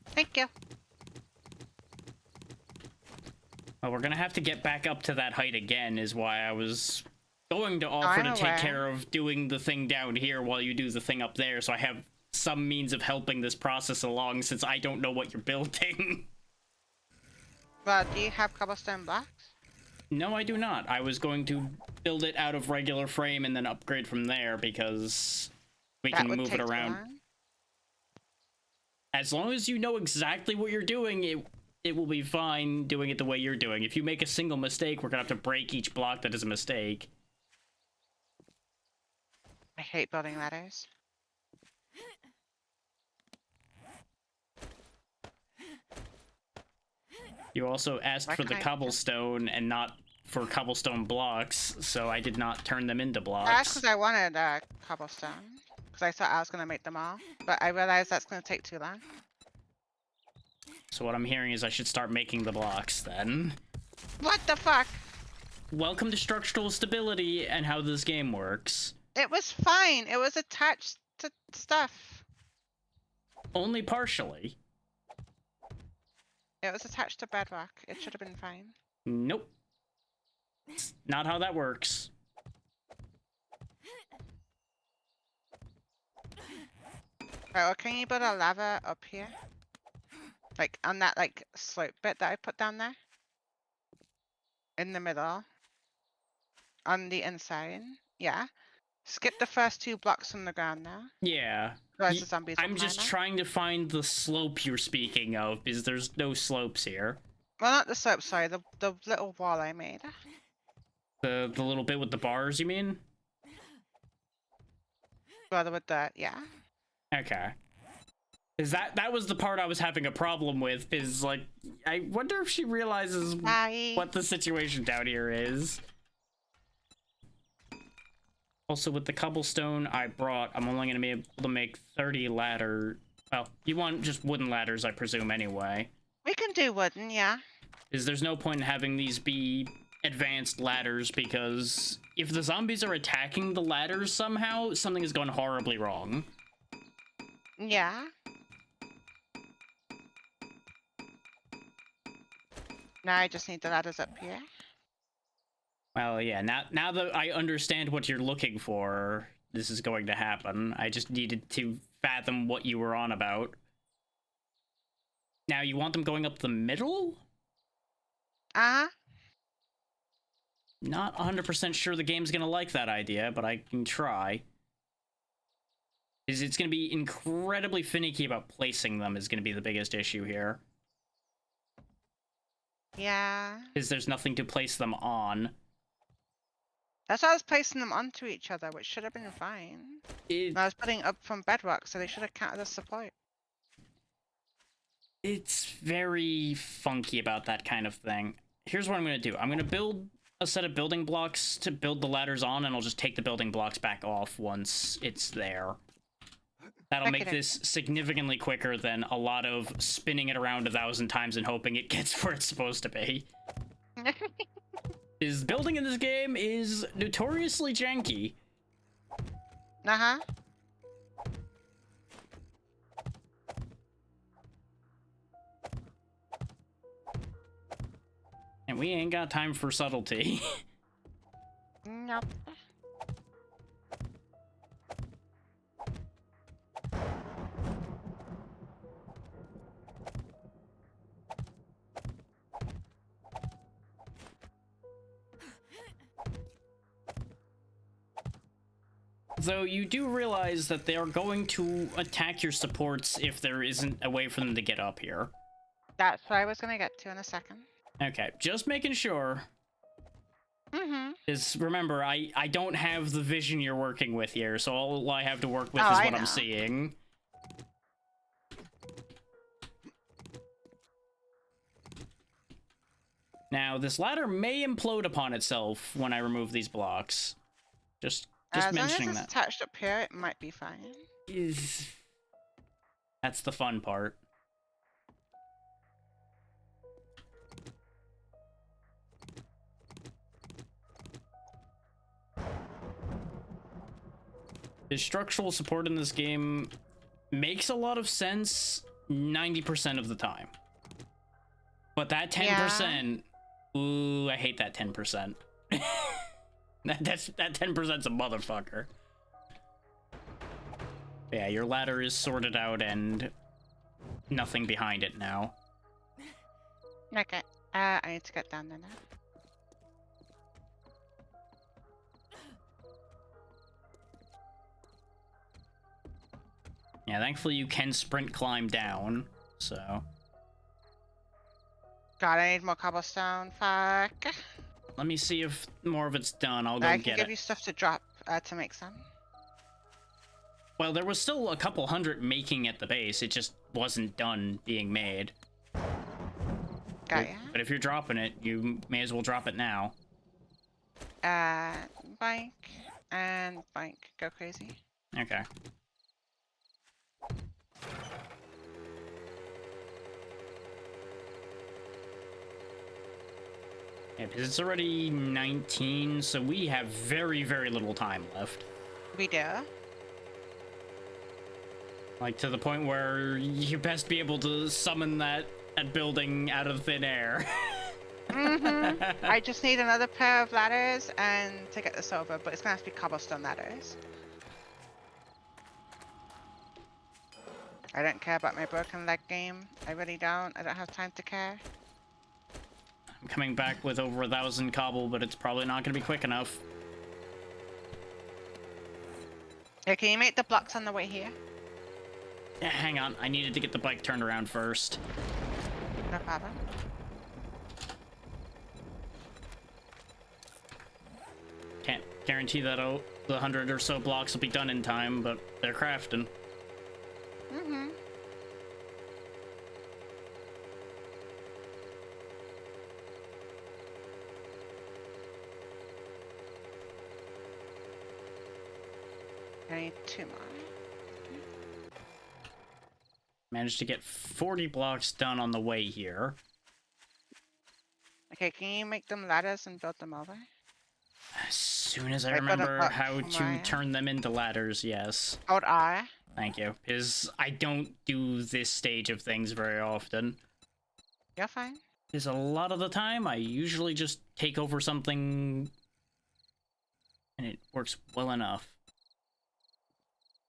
Thank you. Well, we're gonna have to get back up to that height again, is why I was going to offer I'm to take aware. care of doing the thing down here while you do the thing up there, so I have some means of helping this process along since I don't know what you're building. Well, do you have cobblestone blocks? No, I do not. I was going to build it out of regular frame and then upgrade from there because we That can would move it take too around. long. As long as you know exactly what you're doing, it will be fine doing it the way you're doing. If you make a single mistake, we're gonna have to break each block that is a mistake. I hate building ladders. You also asked Why for the can't I- cobblestone and not for cobblestone blocks, so I did not turn them into That's blocks. because I wanted cobblestone. Because I thought I was going to make them all. But I realized that's going to take too long. So what I'm hearing is I should start making the blocks then. What the fuck? Welcome to structural stability and how this game works. It was fine. It was attached to stuff. Only partially. It was attached to bedrock. It should have been fine. Nope. It's not how that works. Right, well, can you build a lava up here? Like, on that, like, slope bit that I put down there? In the middle. On the inside. Yeah. Skip the first 2 blocks from the ground now. Yeah. Otherwise the zombies will I'm just climb up. trying to find the slope you're speaking of, because there's no slopes here. Well, not the slope, sorry. The little wall I made. The little bit with the bars, you mean? Rather with that, yeah. Okay. Is that was the part I was having a problem with, is like, I wonder if she realizes Hi. what the situation down here is. Also, with the cobblestone I brought, I'm only going to be able to make 30 ladder. Well, you want just wooden ladders, I presume, anyway. We can do wooden, yeah. Because there's no point in having these be advanced ladders, because if the zombies are attacking the ladders somehow, something has gone horribly wrong. Yeah. Now I just need the ladders up here. Well, yeah, now that I understand what you're looking for, this is going to happen. I just needed to fathom what you were on about. Now, you want them going up the middle? Uh-huh. Not 100% sure the game's gonna like that idea, but I can try. It's gonna be incredibly finicky about placing them is gonna be the biggest issue here. Yeah. Because there's nothing to place them on. That's why I was placing them onto each other, which should have been fine. And I was putting up from bedrock, so they should have counted as support. It's very funky about that kind of thing. Here's what I'm going to do. I'm going to build a set of building blocks to build the ladders on, and I'll just take the building blocks back off once it's there. That'll make this significantly quicker than a lot of spinning it around 1,000 times and hoping it gets where it's supposed to be. Building in this game is notoriously janky. Uh-huh. And we ain't got time for subtlety. Nope. Though you do realize that they are going to attack your supports if there isn't a way for them to get up here. That's what I was gonna get to in a second. Okay, just making sure. Mm-hmm. Because remember, I don't have the vision you're working with here, so all I have to work with Oh, is I what know. I'm seeing. Now, this ladder may implode upon itself when I remove these blocks. Just As long as mentioning it's that. attached up here, it might be fine. That's the fun part. The structural support in this game makes a lot of sense 90% of the time. But that 10%, ooh, I hate that 10%. that 10%'s a motherfucker. Yeah, your ladder is sorted out and nothing behind it now. Okay. I need to get down there now. Yeah, thankfully you can sprint climb down, so... God, I need more cobblestone. Fuck. Let me see if more of it's done. I'll go I can get give it. you stuff to drop to make some. Well, there was still a couple hundred making at the base. It just wasn't done being made. Got ya. But if you're dropping it, you may as well drop it now. Bike and bike. Go crazy. Okay. Yeah, because it's already 19, so we have very, very little time left. We do. Like, to the point where you best be able to summon that building out of thin air. I just need another pair of ladders and to get the silver, but it's gonna have to be cobblestone ladders. I don't care about my broken leg game. I really don't. I don't have time to care. I'm coming back with over 1,000 cobble, but it's probably not going to be quick enough. Yeah, can you make the blocks on the way here? Yeah, hang on. I needed to get the bike turned around first. No problem. Can't guarantee that the 100 or so blocks will be done in time, but they're crafting. Mm-hmm. I need 2 more. Managed to get 40 blocks done on the way here. Okay, can you make them ladders and build them over? As soon as I I got a remember block how from to my- turn them into ladders, yes. Hold R. Thank you. Because I don't do this stage of things very often. You're fine. Because a lot of the time, I usually just take over something and it works well enough.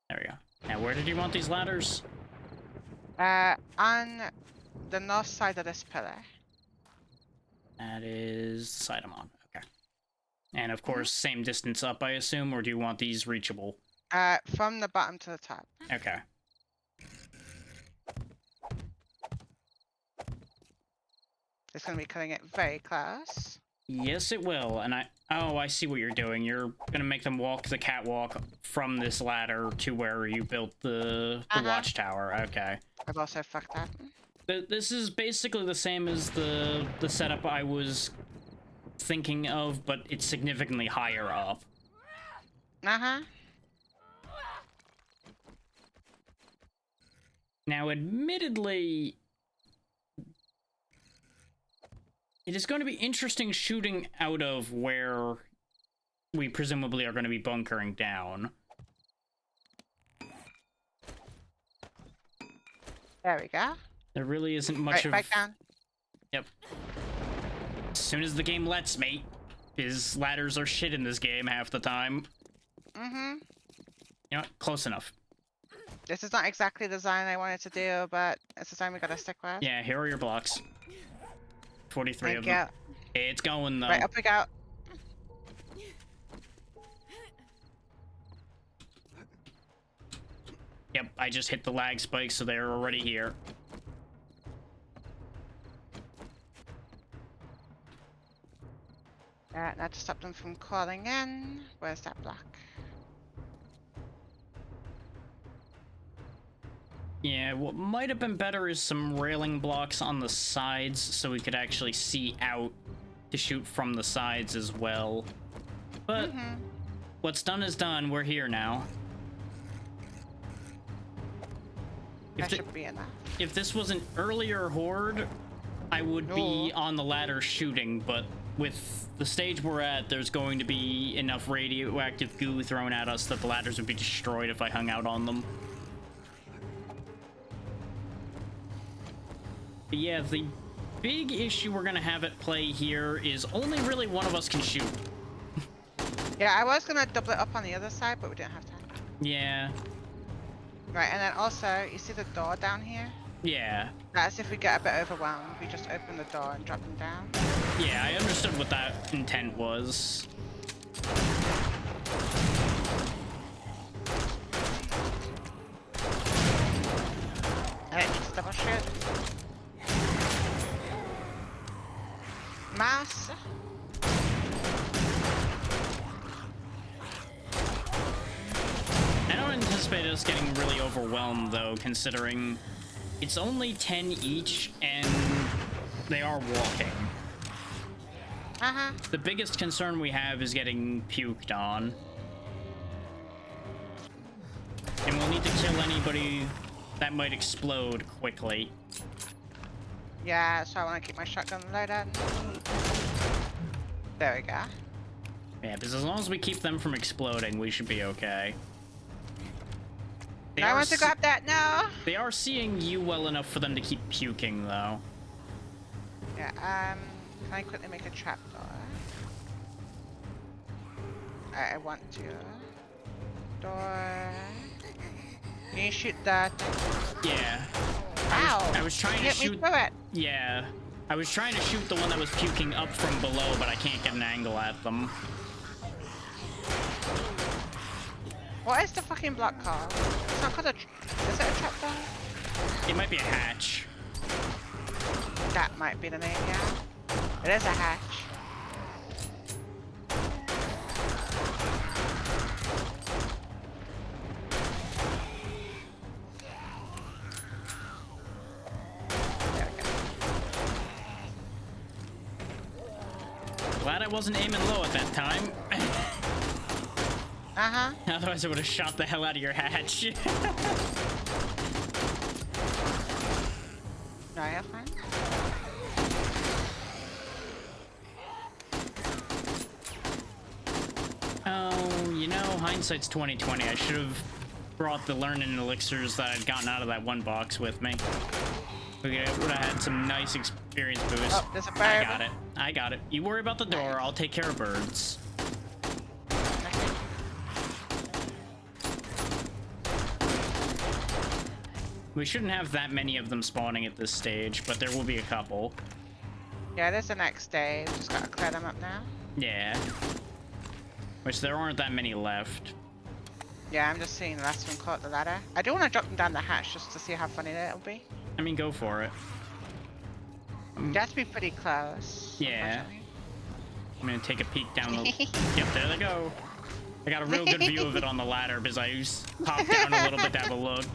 There we go. Now, where did you want these ladders? On the north side of this pillar. That is the side I'm on. Okay. And of course, same distance up, I assume, or do you want these reachable? From the bottom to the top. Okay. It's gonna be cutting it very close. Yes, it will. And oh, I see what you're doing. You're gonna make them walk the catwalk from this ladder to where you built the watchtower. Okay. I've also fucked up. This is basically the same as the setup I was thinking of, but it's significantly higher up. Uh-huh. Now, admittedly, it is going to be interesting shooting out of where we presumably are going to be bunkering down. There we go. There really isn't much Right, back down. Yep. As soon as the game lets me, his ladders are shit in this game half the time. Mm-hmm. You know what? Close enough. This is not exactly the design I wanted to do, but it's the design we gotta stick with. Yeah, here are your blocks. 43 of Thank them. you. It's going, though. Right, up we go. Yep, I just hit the lag spike, so they're already here. Now to stop them from crawling in. Where's that block? Yeah, what might have been better is some railing blocks on the sides so we could actually see out to shoot from the sides as well. But what's done is done. We're here now. That should be enough. If this was an earlier horde, I would be on the ladder shooting, but with the stage we're at, there's going to be enough radioactive goo thrown at us that the ladders would be destroyed if I hung out on them. But yeah, the big issue we're gonna have at play here is only really one of us can shoot. Yeah, I was gonna double it up on the other side, but we didn't have time. Yeah. Right, and then also, you see the door down here? Yeah. That's if we get a bit overwhelmed. We just open the door and drop them down. Yeah, I understood what that intent was. Alright, just double shoot. Mouse. I don't anticipate us getting really overwhelmed, though, considering it's only 10 each, and they are walking. Uh-huh. The biggest concern we have is getting puked on. And we'll need to kill anybody that might explode quickly. Yeah, so I want to keep my shotgun loaded. There we go. Yeah, because as long as we keep them from exploding, we should be okay. I want to grab that now. They are seeing you well enough for them to keep puking, though. Yeah, Can I quickly make a trapdoor? I want to. Door. Can you shoot that? Yeah. Ow! I was trying to Hit shoot. me through it. Yeah. I was trying to shoot the one that was puking up from below, but I can't get an angle at them. What is the fucking block called? It's not called a. Is it a trapdoor? It might be a hatch. That might be the name, yeah. It is a hatch. There we go. Glad I wasn't aiming low at that time. Uh-huh. Otherwise, I would have shot the hell out of your hatch. No, you're fine. Oh, you know, hindsight's 2020. I should have brought the learning elixirs that I'd gotten out of that one box with me. We would have had some nice experience boost. Oh, there's a bird. I got it. I got it. You worry about the door. I'll take care of birds. Okay. We shouldn't have that many of them spawning at this stage, but there will be a couple. Yeah, there's the next day. Just gotta clear them up now. Yeah. Which there aren't that many left. Yeah, I'm just seeing the last one caught the ladder. I do want to drop them down the hatch just to see how funny it'll be. I mean, go for it. You have to be pretty close. Yeah. unfortunately. I'm gonna take a peek down the... Yep, there they go. I got a real good view of it on the ladder because I popped down a little bit to have a look.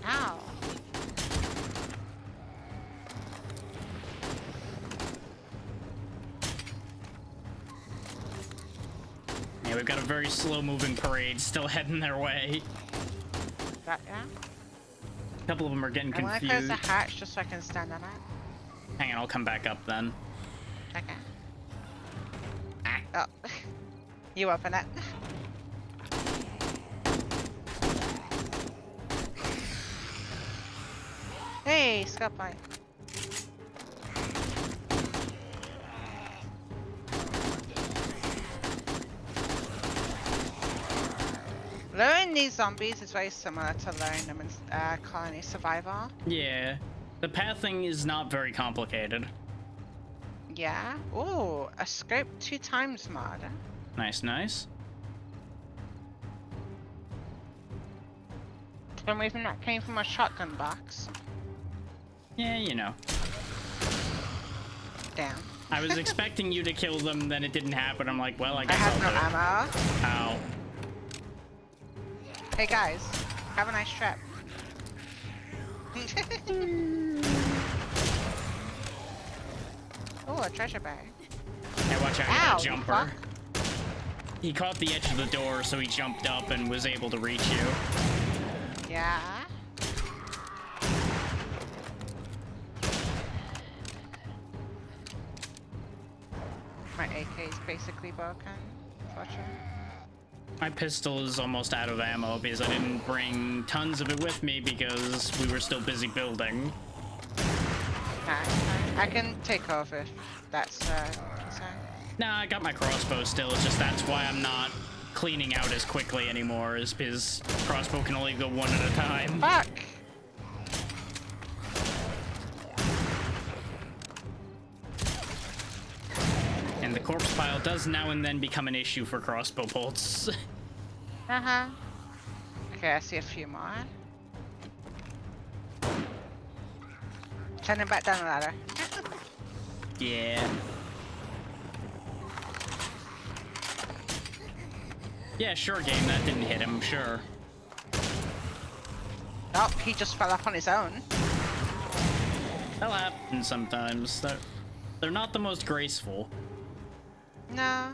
Ow. Yeah, we've got a very slow-moving parade still heading their way. That, yeah. A couple of them are getting I want to close confused. the hatch just so I can stand on it. Hang on, I'll come back up then. Okay. Ah. Oh. You open it. Hey, Scott Pine. Luring these zombies is very similar to luring them in Colony Survivor. Yeah. The pathing is not very complicated. Yeah. Ooh, a scope 2 times mod. Nice, nice. For some reason that came from a shotgun box. Yeah, you know. Damn. I was expecting you to kill them, then it didn't happen. I'm like, well, I I guess have no I'll do ammo. it. Ow. Hey guys, have a nice trip. Oh, a treasure bag. Hey, watch out, you Ow, got a jumper. fuck. He caught the edge of the door, so he jumped up and was able to reach you. Yeah. My AK is basically broken. Unfortunately. My pistol is almost out of ammo because I didn't bring tons of it with me because we were still busy building. Nah, I can take over if that's concern. Nah, I got my crossbow still. It's just that's why I'm not cleaning out as quickly anymore, is because crossbow can only go one at a time. Fuck! And the corpse pile does now and then become an issue for crossbow bolts. Uh-huh. Okay, I see a few more. Send him back down the ladder. Yeah. Yeah, sure, game. That didn't hit him, sure. Oh, he just fell off on his own. That'll happen sometimes. They're not the most graceful. No. I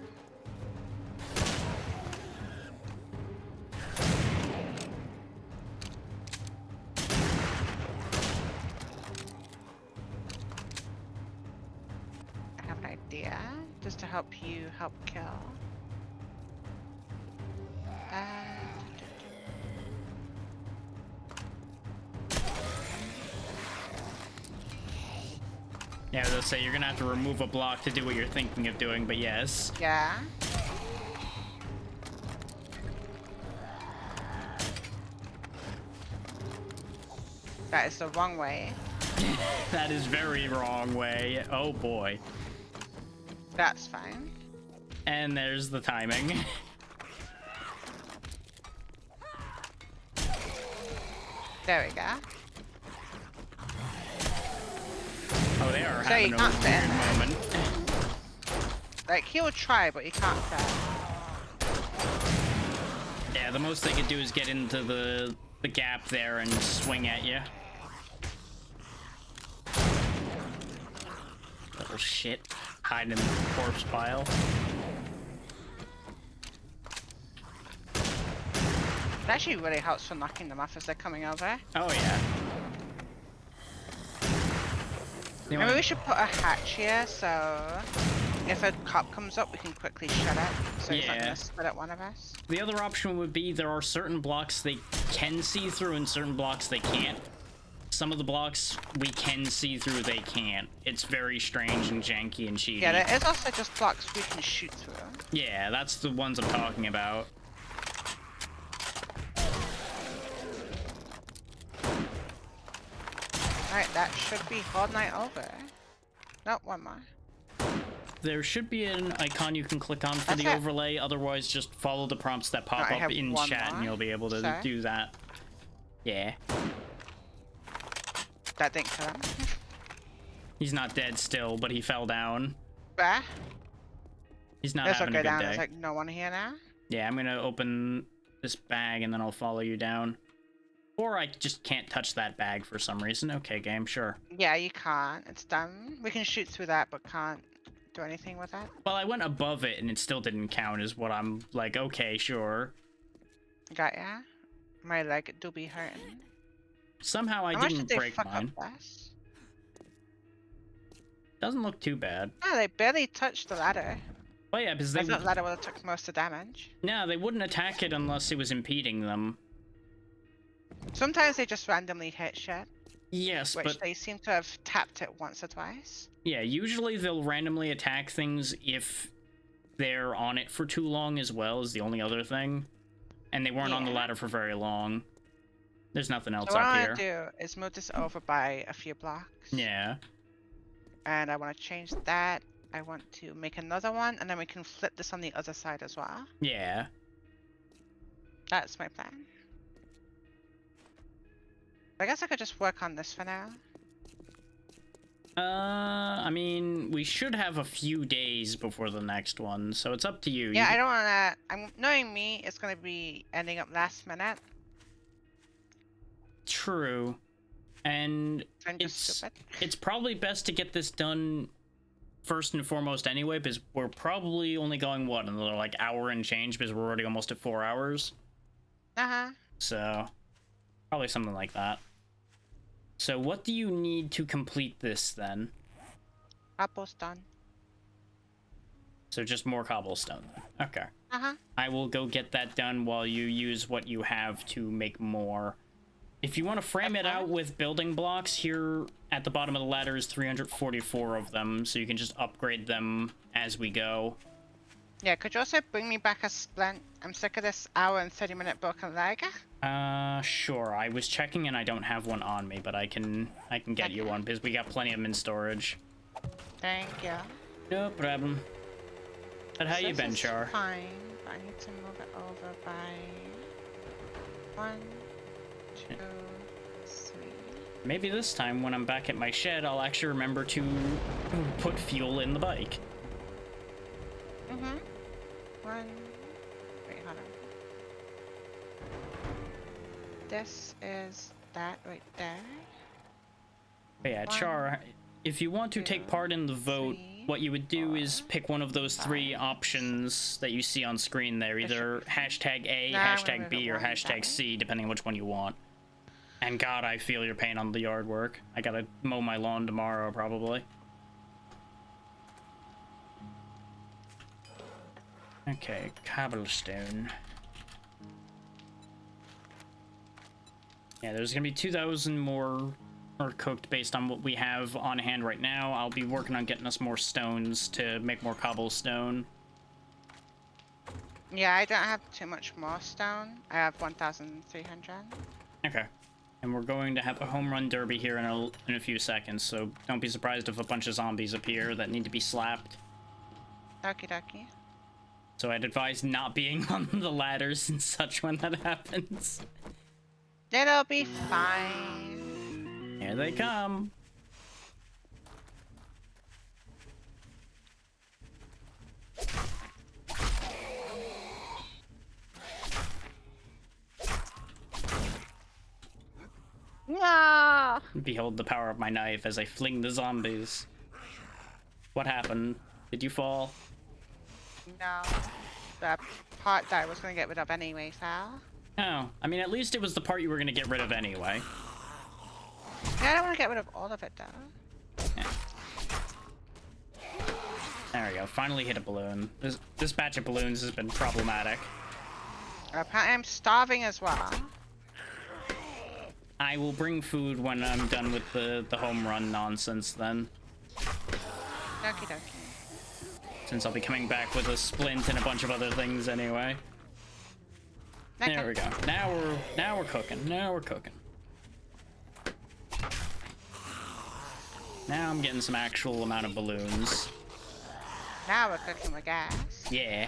have an idea, just to help you help kill. Yeah, they'll say you're gonna have to remove a block to do what you're thinking of doing, but yes. Yeah. That is the wrong way. That is very wrong way. Oh boy. That's fine. And there's the timing. There we go. Oh, they are So having you a can't fit in weird there. moment. Like, he'll try, but he can't fit. Yeah, the most they could do is get into the gap there and swing at you. Little shit. Hiding in the corpse pile. It actually really helps for knocking them off as they're coming over. Oh, yeah. They Maybe wanna- we should put a hatch here, so if a cop comes up, we can quickly shut it. So he's not Yeah. gonna spit at one of us. The other option would be there are certain blocks they can see through and certain blocks they can't. Some of the blocks we can see through, they can't. It's very strange and janky and cheaty. Yeah, there is also just blocks we can shoot through. Yeah, that's the ones I'm talking about. Alright, that should be whole night over. No, one more. There should be an icon you can click on for That's the it. overlay. Otherwise, just follow the prompts that pop I up have in one chat and more. you'll be able to Sorry. do that. Yeah. That didn't kill him. He's not dead still, but he fell down. Bah. He's not This will having go a good down. day. There's like no one here now. Yeah, I'm gonna open this bag and then I'll follow you down. Or I just can't touch that bag for some reason. Okay, game, sure. Yeah, you can't. It's done. We can shoot through that, but can't do anything with that. Well, I went above it and it still didn't count, is what I'm like, okay, sure. Got ya? My leg do be hurting. Somehow I How much didn't did they break fuck mine. up this? Doesn't look too bad. Oh, they barely touched the ladder. Well, yeah, because I they thought the ladder would have took most of the damage. no, they wouldn't attack it unless it was impeding them. Sometimes they just randomly hit shit, Yes, which but they seem to have tapped it once or twice. yeah, usually they'll randomly attack things if they're on it for too long as well, is the only other thing. And they weren't on the Yeah. ladder for very long. There's nothing else So what up I here. want to do is move this over by a few blocks. Yeah. And I want to change that. I want to make another one, and then we can flip this on the other side as well. Yeah. That's my plan. I guess I could just work on this for now. I mean, we should have a few days before the next one, so it's up to you. Yeah, You- I don't wanna. I'm knowing me. It's gonna be ending up last minute. True. And I'm just It's- stupid. it's probably best to get this done first and foremost anyway, because we're probably only going, what, another, like, hour and change, because we're already almost at 4 hours. Uh-huh. So, probably something like that. So, what do you need to complete this, then? Apple's done. So, just more cobblestone, then. Okay. Uh-huh. I will go get that done while you use what you have to make more. If you want to frame it out with building blocks, here at the bottom of the ladder is 344 of them, so you can just upgrade them as we go. Yeah, could you also bring me back a splint? I'm sick of this hour and 30-minute broken leg. Sure. I was checking and I don't have one on me, but I can get you Okay. one because we got plenty of them in storage. Thank you. No problem. But how So you this been, is Char? Fine, but I need to move it over by 1, 2, 3. Maybe this time when I'm back at my shed, I'll actually remember to put fuel in the bike. Mm-hmm. 1. Wait, hold on. This is that right there. But yeah, One, Char, if you want to take two, part in the vote, three, what you would do is four, pick one of those three options that you see on screen there, That should either be fine. hashtag A, Nah, I'm gonna hashtag move B, it or one that way. hashtag C, depending on which one you want. And God, I feel your pain on the yard work. I gotta mow my lawn tomorrow, probably. Okay, cobblestone. Yeah, there's gonna be 2,000 more or cooked based on what we have on hand right now. I'll be working on getting us more stones to make more cobblestone. Yeah, I don't have too much more stone. I have 1,300. Okay. And we're going to have a home run derby here in a few seconds, so don't be surprised if a bunch of zombies appear that need to be slapped. Okie dokie. So I'd advise not being on the ladders and such when that happens. It'll be fine. Here they come. No! Behold the power of my knife as I fling the zombies. What happened? Did you fall? No. The part that I was going to get rid of anyway, Sal. Oh, I mean, at least it was the part you were gonna get rid of anyway. Yeah, I don't want to get rid of all of it, though. Yeah. There we go. Finally hit a balloon. This batch of balloons has been problematic. Apparently I'm starving as well. I will bring food when I'm done with the home run nonsense then. Okie dokie. Since I'll be coming back with a splint and a bunch of other things anyway. There we go. Now we're cooking. Now we're cooking. Now I'm getting some actual amount of balloons. Now we're cooking with gas. Yeah.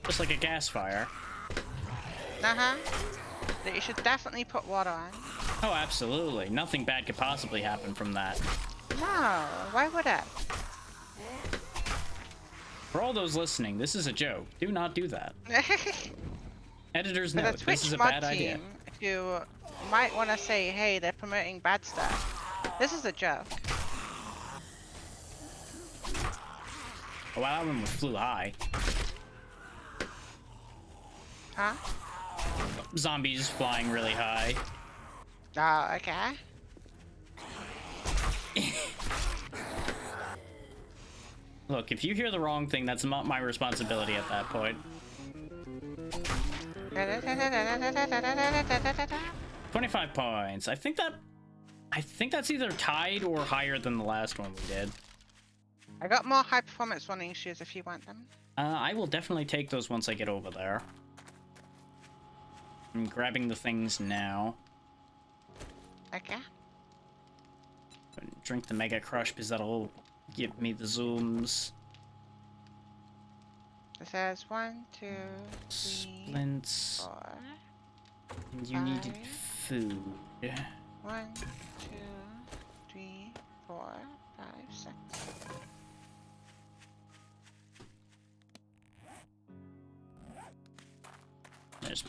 Just like a gas fire. Uh-huh. That you should definitely put water on. Oh, absolutely. Nothing bad could possibly happen from that. No, why would it? For all those listening, this is a joke. Do not do that. Editors For the note, Twitch this is a mod bad idea. team, who might want to say, hey, they're promoting bad stuff. This is a joke. Oh, wow, that one flew high. Huh? Zombies flying really high. Oh, okay. Look, if you hear the wrong thing, that's not my responsibility at that point. 25 points. I think that's either tied or higher than the last one we did. I got more high performance running shoes if you want them. I will definitely take those once I get over there. I'm grabbing the things now. Okay. Drink the Mega Crush because that'll give me the zooms. It says 1, 2, 3, Splints. 4. And you needed food. 1, 2, 3, 4, 5, 6. There's...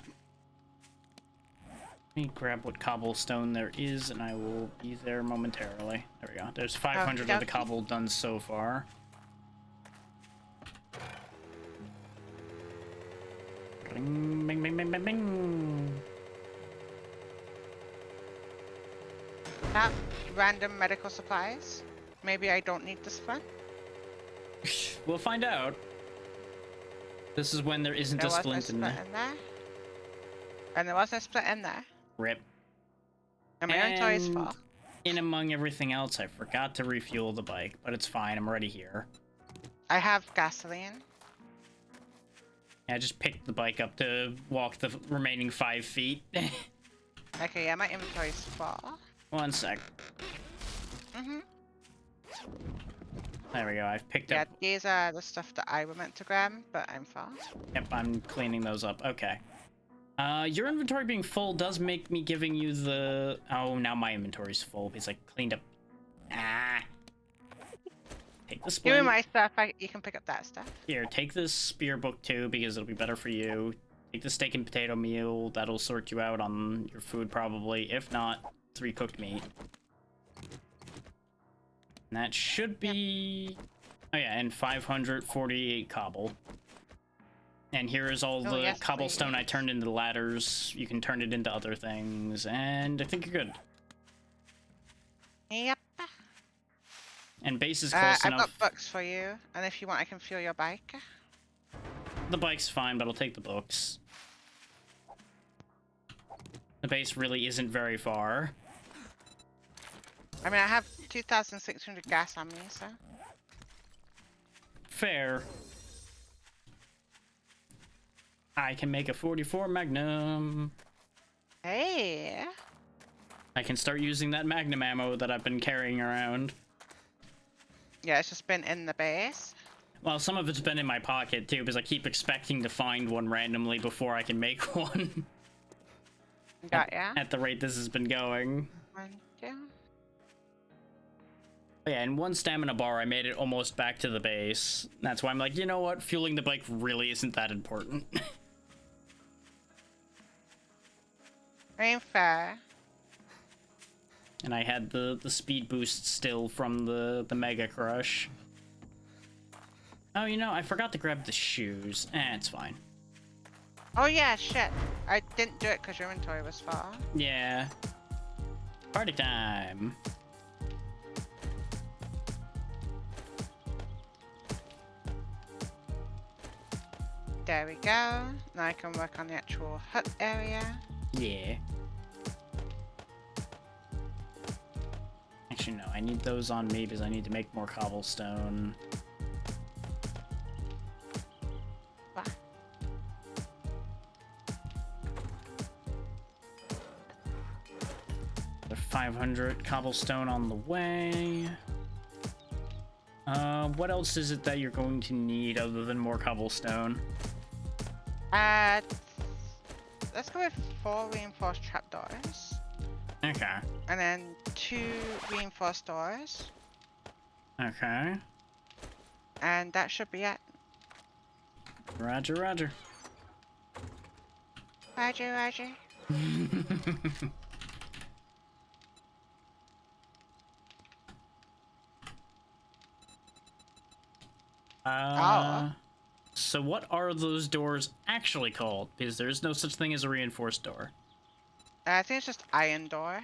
Let me grab what cobblestone there is, and I will be there momentarily. There we go. There's 500 of the cobble done so far. Bing, bing, bing, bing, bing, bing. Not random medical supplies. Maybe I don't need this one. We'll find out. This is when there isn't There a was no splint in split there. in there. And there was no split in there. Rip. And my inventory's full. In among everything else, I forgot to refuel the bike, but it's fine. I'm already here. I have gasoline. I just picked the bike up to walk the remaining 5 feet. Okay, yeah, my inventory's full. 1 sec. There we go. I've picked Yeah, up. these are the stuff that I were meant to grab, but I'm full. Yep, I'm cleaning those up. Okay. Your inventory being full does make me giving you the... Oh, now my inventory's full because I cleaned up... Ah. Take the Give splint. me my stuff, you can pick up that stuff. Here, take this spear book too because it'll be better for you. Take the steak and potato meal. That'll sort you out on your food probably. If not, 3 cooked meat. And that should be... Oh yeah, and 548 cobble. And here is all the yes, cobblestone I please. turned into ladders. You can turn it into other things, and I think you're good. Yep. And base is close I've enough. got books for you, and if you want, I can fuel your bike. The bike's fine, but I'll take the books. The base really isn't very far. I mean, I have 2,600 gas on me, so. Fair. I can make a 44 Magnum. Hey. I can start using that Magnum ammo that I've been carrying around. Yeah, it's just been in the base. Well, some of it's been in my pocket too, because I keep expecting to find one randomly before I can make one. Got ya. At the rate this has been going. 1, 2. Yeah, in one stamina bar, I made it almost back to the base. That's why I'm like, you know what? Fueling the bike really isn't that important. Rain fair. And I had the speed boost still from the Mega Crush. Oh, you know, I forgot to grab the shoes. It's fine. Oh yeah, shit. I didn't do it because your inventory was full. Yeah. Party time. There we go. Now I can work on the actual hut area. Yeah. Actually, no, I need those on me because I need to make more cobblestone. Wow. There's 500 cobblestone on the way. What else is it that you're going to need other than more cobblestone? Let's go with 4 reinforced trapdoors. Okay. And then 2 reinforced doors. Okay. And that should be it. Roger, roger. Roger, roger. So what are those doors actually called? Because there's no such thing as a reinforced door. I think it's just iron door.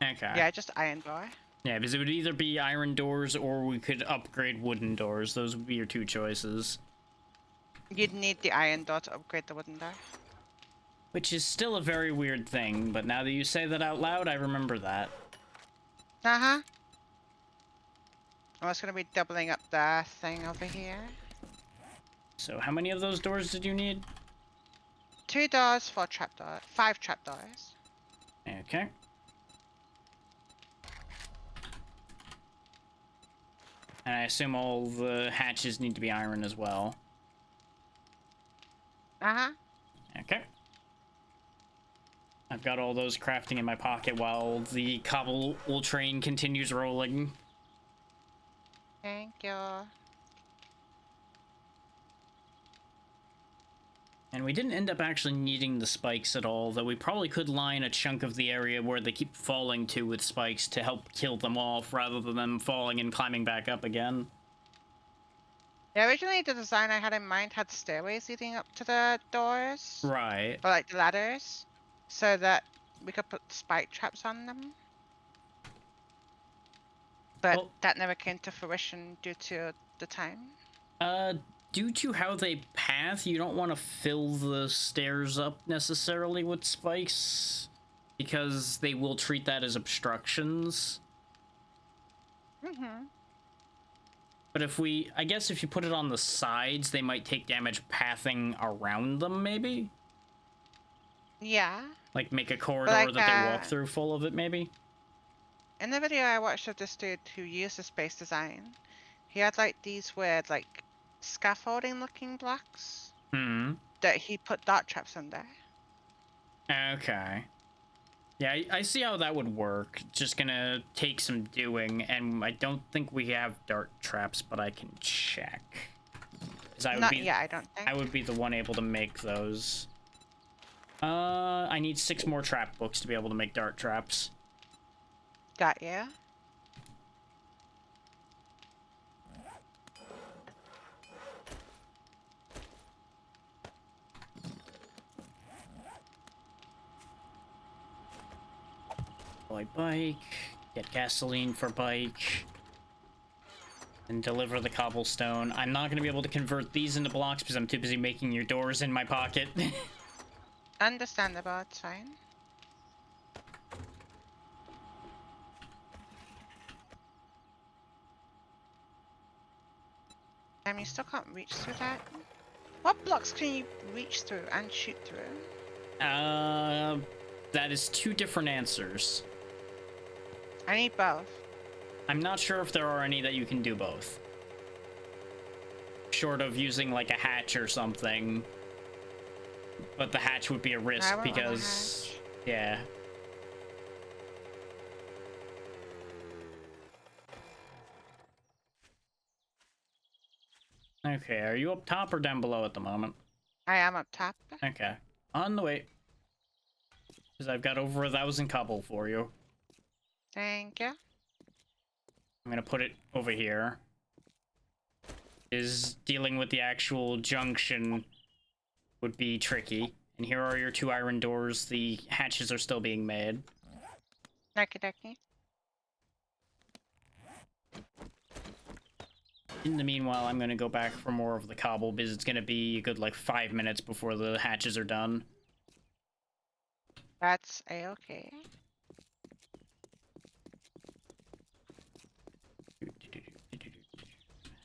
Okay. Yeah, just iron door. Yeah, because it would either be iron doors or we could upgrade wooden doors. Those would be your two choices. You'd need the iron door to upgrade the wooden door. Which is still a very weird thing, but now that you say that out loud, I remember that. Uh-huh. I'm just gonna be doubling up the thing over here. So how many of those doors did you need? 2 doors, 4 trapdoors, 5 trapdoors. Okay. And I assume all the hatches need to be iron as well. Uh-huh. Okay. I've got all those crafting in my pocket while the cobble train continues rolling. Thank you. And we didn't end up actually needing the spikes at all, though we probably could line a chunk of the area where they keep falling to with spikes to help kill them off, rather than them falling and climbing back up again. Yeah, originally the design I had in mind had stairways leading up to the doors. Right. Or like the ladders. So that we could put spike traps on them. But Well, that never came to fruition due to the time. Due to how they path, you don't want to fill the stairs up necessarily with spikes, because they will treat that as obstructions. Mm-hmm. But I guess if you put it on the sides, they might take damage pathing around them, maybe? Yeah. Like make a corridor like, that they walk through full of it, maybe? In the video I watched of this dude who used the space design, he had like these weird like scaffolding looking blocks that he put dart traps under. Okay. Yeah, I see how that would work. Just gonna take some doing, and I don't think we have dart traps, but I can check. 'Cause I don't think. I would be the one able to make those. I need 6 more trap books to be able to make dart traps. Got you. Deploy bike, get gasoline for bike, and deliver the cobblestone. I'm not gonna be able to convert these into blocks because I'm too busy making your doors in my pocket. Understandable, it's fine. You still can't reach through that. What blocks can you reach through and shoot through? That is two different answers. I need both. I'm not sure if there are any that you can do both. Short of using like a hatch or something. But the hatch would be a risk because... Yeah. Okay, are you up top or down below at the moment? I am up top. Okay. On the way. Because I've got over 1,000 cobble for you. Thank you. I'm gonna put it over here. Is dealing with the actual junction would be tricky. And here are your 2 iron doors. The hatches are still being made. Okie dokie. In the meanwhile, I'm gonna go back for more of the cobble because it's gonna be a good like 5 minutes before the hatches are done. That's a-okay.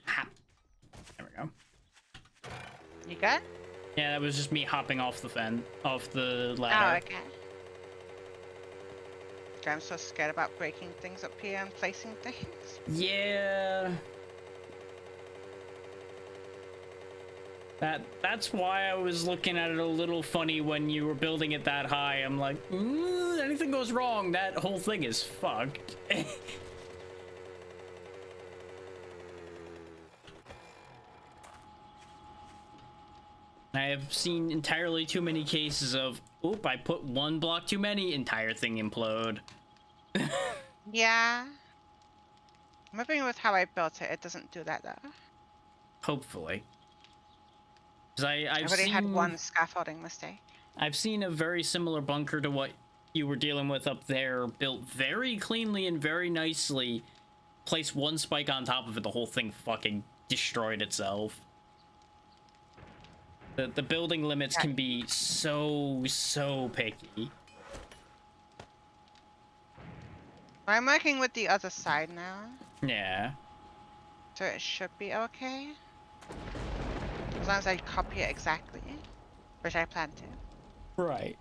Ha. There we go. You good? Yeah, that was just me hopping off the Oh, ladder. okay. I'm so scared about breaking things up here and placing things. Yeah. That's why I was looking at it a little funny when you were building it that high. I'm like, anything goes wrong, that whole thing is fucked. I have seen entirely too many cases of, oop, I put 1 block too many, entire thing implode. Yeah. I'm hoping with how I built it, it doesn't do that though. Hopefully. Because I've already had 1 scaffolding mistake. I've seen a very similar bunker to what you were dealing with up there, built very cleanly and very nicely. Place 1 spike on top of it, the whole thing fucking destroyed itself. The building limits can be so picky. I'm working with the other side now, Yeah. so it should be okay. As long as I copy it exactly, which I plan to. Right.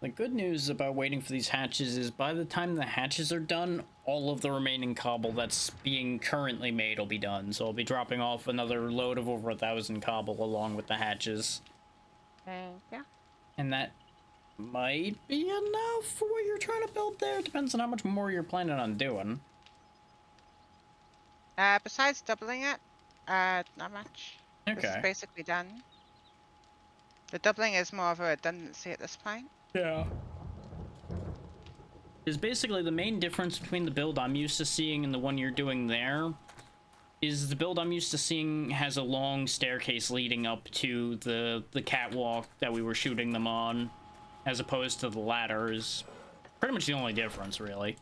The good news about waiting for these hatches is by the time the hatches are done, all of the remaining cobble that's being currently made will be done. So I'll be dropping off another load of over 1,000 cobble along with the hatches. Thank you. And that might be enough for what you're trying to build there. Depends on how much more you're planning on doing. Besides doubling it, not much. This is Okay. basically done. The doubling is more of a redundancy at this point. Yeah. Is basically the main difference between the build I'm used to seeing and the one you're doing there is the build I'm used to seeing has a long staircase leading up to the catwalk that we were shooting them on, as opposed to the ladders. Pretty much the only difference, really.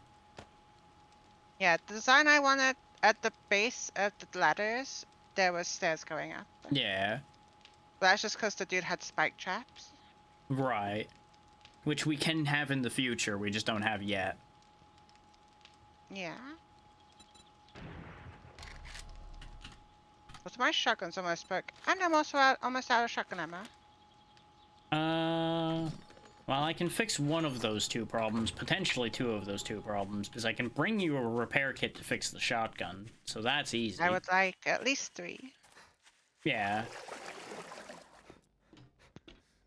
Yeah, the design I wanted at the base of the ladders, there was stairs going up. Yeah. But that's just because the dude had spike traps. Right. Which we can have in the future, we just don't have yet. Yeah. But my shotgun's almost broke. And I'm also almost out of shotgun ammo. Well, I can fix one of those 2 problems, potentially 2 of those 2 problems, because I can bring you a repair kit to fix the shotgun, so that's easy. I would like at least 3. Yeah.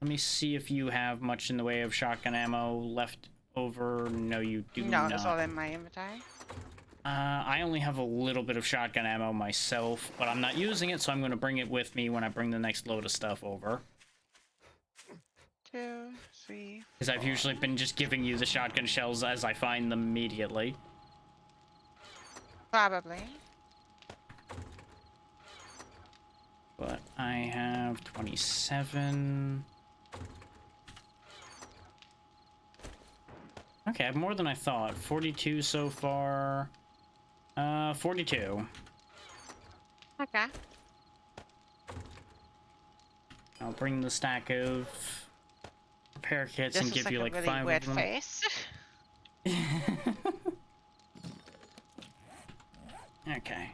Let me see if you have much in the way of shotgun ammo left over. No, you do not. No, it's all in my inventory. I only have a little bit of shotgun ammo myself, but I'm not using it, so I'm going to bring it with me when I bring the next load of stuff over. 2, 3. Because I've usually been just giving you the shotgun shells as I find them immediately. Probably. But I have 27. Okay, I have more than I thought. 42 so far. 42. Okay. I'll bring the stack of repair kits This and is give like you a like really 5 weird of them. face. Okay.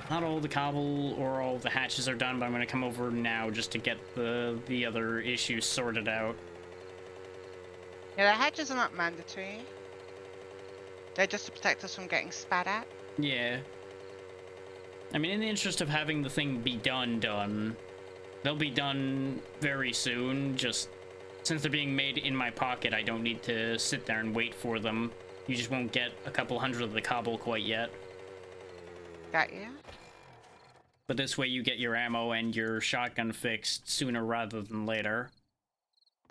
Not all the cobble or all the hatches are done, but I'm gonna come over now just to get the other issues sorted out. Yeah, the hatches are not mandatory. They're just to protect us from getting spat at. Yeah. I mean, in the interest of having the thing be done, they'll be done very soon. Just since they're being made in my pocket, I don't need to sit there and wait for them. You just won't get a couple hundred of the cobble quite yet. Got you. But this way you get your ammo and your shotgun fixed sooner rather than later.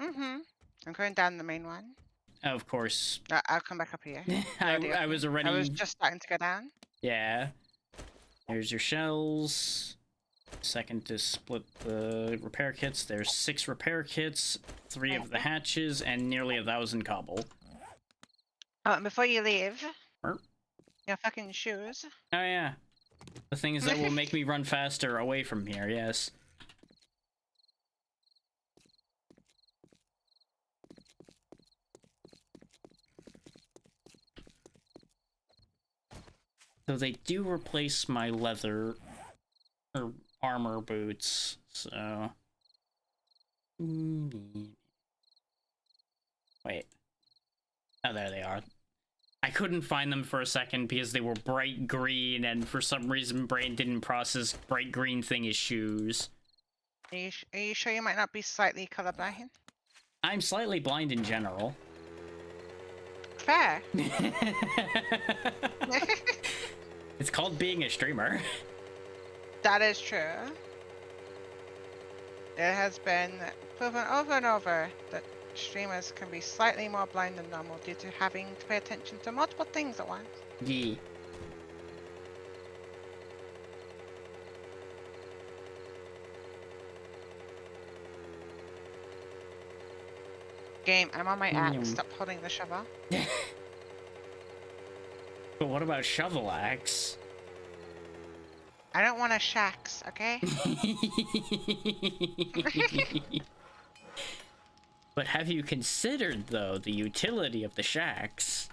Mm-hmm. I'm going down the main one. Of course. I'll come back up here. I was already... I was just starting to go down. Yeah. There's your shells. Second to split the repair kits. There's 6 repair kits, 3 of the hatches, and nearly 1,000 cobble. Oh, and before you leave, Erp. your fucking shoes. Oh yeah. The things that will make me run faster away from here, yes. So they do replace my leather or armor boots, so wait. Oh, there they are. I couldn't find them for a second because they were bright green, and for some reason brain didn't process bright green thing as shoes. Are you sure you might not be slightly colorblind? I'm slightly blind in general. Fair. It's called being a streamer. That is true. It has been proven over and over that streamers can be slightly more blind than normal due to having to pay attention to multiple things at once. Yeah. Game, I'm on my app. Mm. Stop holding the shovel. But what about shovel axe? I don't want a shacks, okay? But have you considered, though, the utility of the shacks?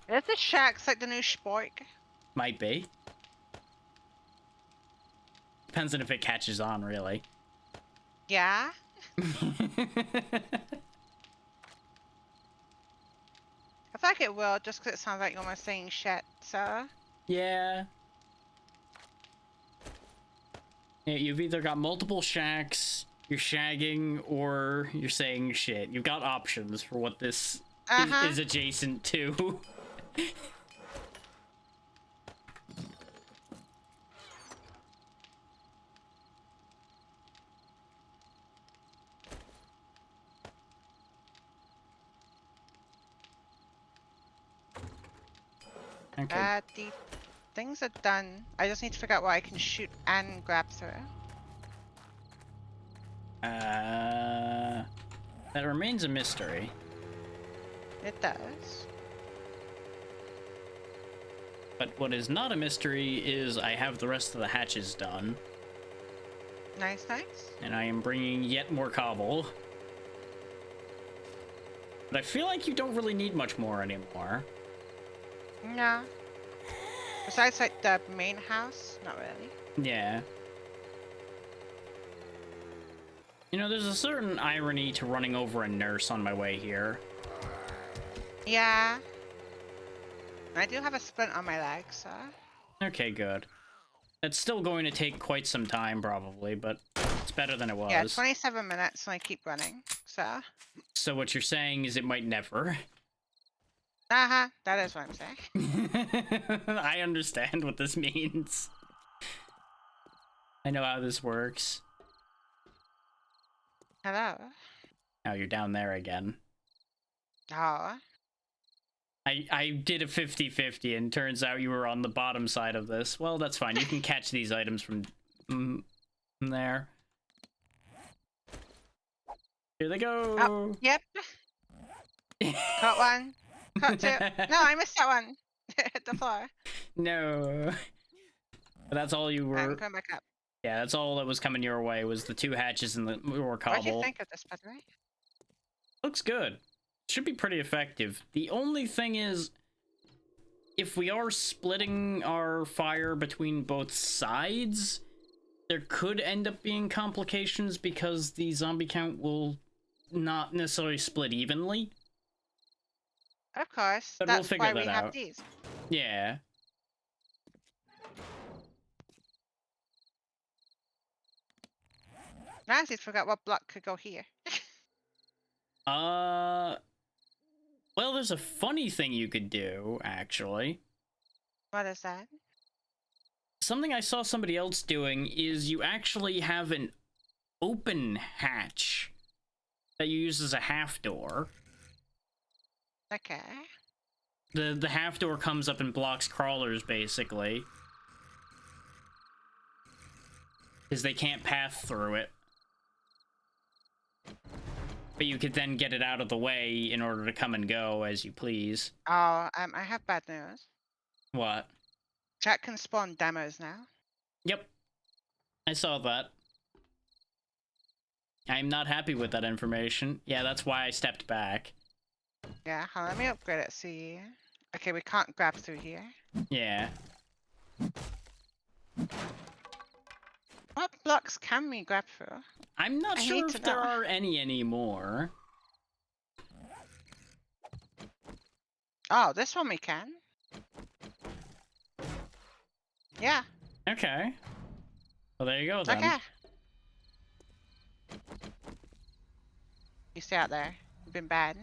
Is the shacks like the new spork? Might be. Depends on if it catches on, really. Yeah? I feel like it will, just because it sounds like you're almost saying shit, so... Yeah. Yeah, you've either got multiple shacks, you're shagging, or you're saying shit. You've got options for what this is adjacent to. Okay. The things are done. I just need to figure out what I can shoot and grab through. That remains a mystery. It does. But what is not a mystery is I have the rest of the hatches done, Nice, nice. and I am bringing yet more cobble. But I feel like you don't really need much more anymore. No. Besides, like, the main house? Not really. Yeah. You know, there's a certain irony to running over a nurse on my way here. Yeah. I do have a splint on my leg, so... Okay, good. It's still going to take quite some time, probably, but it's better than it was. Yeah, 27 minutes and I keep running, so... So what you're saying is it might never. That is what I'm saying. I understand what this means. I know how this works. Hello? Now you're down there again. Oh. I did a 50-50 and turns out you were on the bottom side of this. Well, that's fine. You can catch these items from there. Here they go. Oh, yep. Caught one. Caught two. No, I missed that one. Hit the floor. No. But that's all you were. I'm going back up. Yeah, that's all that was coming your way was the 2 hatches and the more What do you cobble. think of this, by the way? Looks good. Should be pretty effective. The only thing is, if we are splitting our fire between both sides, there could end up being complications because the zombie count will not necessarily split evenly. Of course. But we'll That's figure why that we have out. these. Yeah. Nancy forgot what block could go here. Well, there's a funny thing you could do, actually. What is that? Something I saw somebody else doing is you actually have an open hatch that you use as a half door. Okay. The half door comes up and blocks crawlers, basically. Because they can't pass through it. But you could then get it out of the way in order to come and go as you please. Oh, I have bad news. What? Chat can spawn demos now. Yep. I saw that. I'm not happy with that information. Yeah, that's why I stepped back. Yeah, hold on, let me upgrade it, see. Okay, we can't grab through here. Yeah. What blocks can we grab through? I'm not I sure need if to there know. are any anymore. Oh, this one we can. Yeah, Okay. Well, there you go then. okay. You stay out there. You've been bad.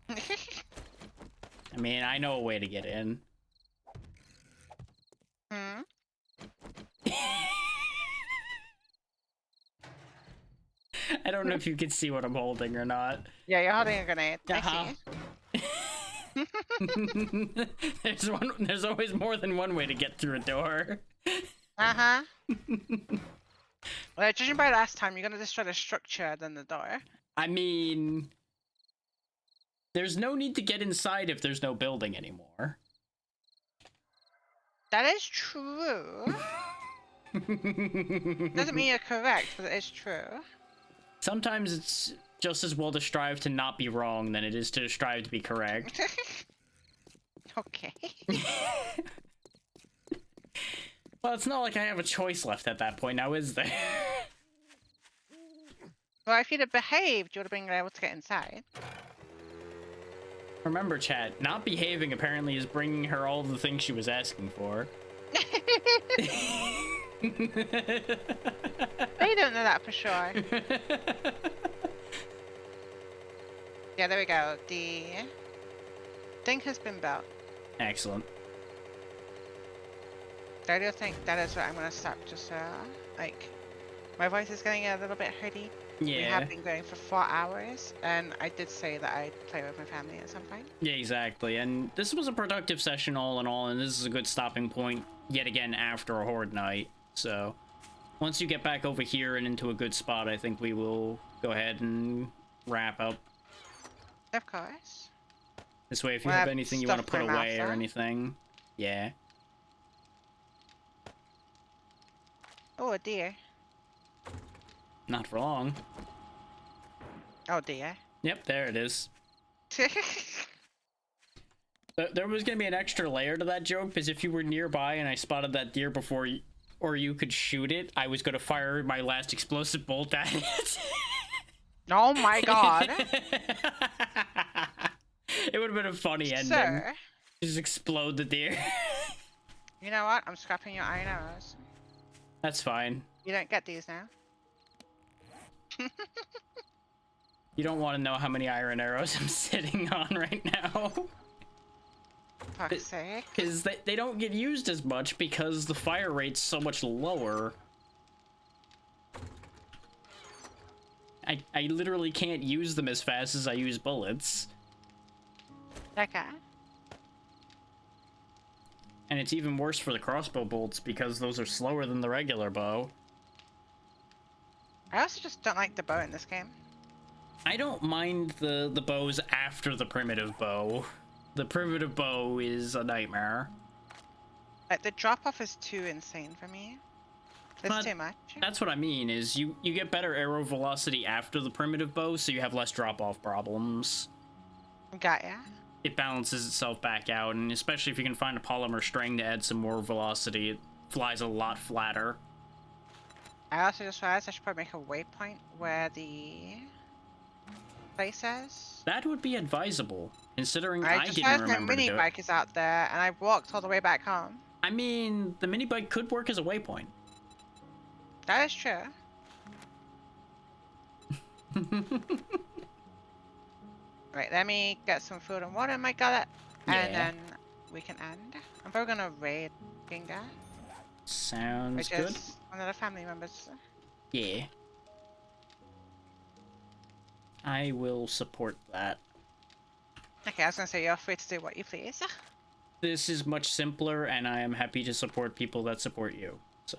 I mean, I know a way to get in. Hmm? I don't know if you can see what I'm holding or not. Yeah, you're holding a grenade. Uh-huh. I see. There's always more than one way to get through a door. Uh-huh. Well, judging by last time, you're gonna destroy the structure than the door. I mean, there's no need to get inside if there's no building anymore. That is true. Doesn't mean you're correct, but it is true. Sometimes it's just as well to strive to not be wrong than it is to strive to be correct. Okay. Well, it's not like I have a choice left at that point now, is there? Well, if you'd have behaved, you would have been able to get inside. Remember, chat, not behaving apparently is bringing her all the things she was asking for. They don't know that for sure. Yeah, there we go. The thing has been built. Excellent. I do think that is what I'm gonna stop just like my voice is getting a little bit hurty. We Yeah. have been going for 4 hours, and I did say that I'd play with my family at some point. Yeah, exactly. And this was a productive session all in all, and this is a good stopping point yet again after a horde night. So once you get back over here and into a good spot, I think we will go ahead and wrap up. Of course. This way, if you We'll have have anything you want to stuff put for away or Martha. anything, yeah. Oh, a deer. Not for long. Oh dear. Yep, there it is. There was gonna be an extra layer to that joke, because if you were nearby and I spotted that deer before you, or you could shoot it, I was gonna fire my last explosive bolt at it. Oh my god. It would have been a funny ending. Sir, Just explode the deer. you know what? I'm scrapping your iron arrows. That's fine. You don't get these now. You don't want to know how many iron arrows I'm sitting on right now. Fuck's sake. Because they don't get used as much because the fire rate's so much lower. I literally can't use them as fast as I use bullets. Okay. And it's even worse for the crossbow bolts because those are slower than the regular bow. I also just don't like the bow in this game. I don't mind the bows after the primitive bow. The primitive bow is a nightmare. Like the drop off is too insane for me. It's But too much. That's what I mean, is you get better arrow velocity after the primitive bow, so you have less drop-off problems. Got ya. It balances itself back out, and especially if you can find a polymer string to add some more velocity, it flies a lot flatter. I also just realized I should probably make a waypoint where the place is. That would be advisable, considering I I just didn't realized my remember to mini do it. bike is out there, and I've walked all the way back home. I mean, the mini bike could work as a waypoint. That is true. Right, let me get some food and water in my gullet, and Yeah. then we can end. I'm probably gonna raid Ginga, Sounds which good. is one of the family members. Yeah. I will support that. Okay, I was gonna say you're free to do what you please. This is much simpler, and I am happy to support people that support you. So,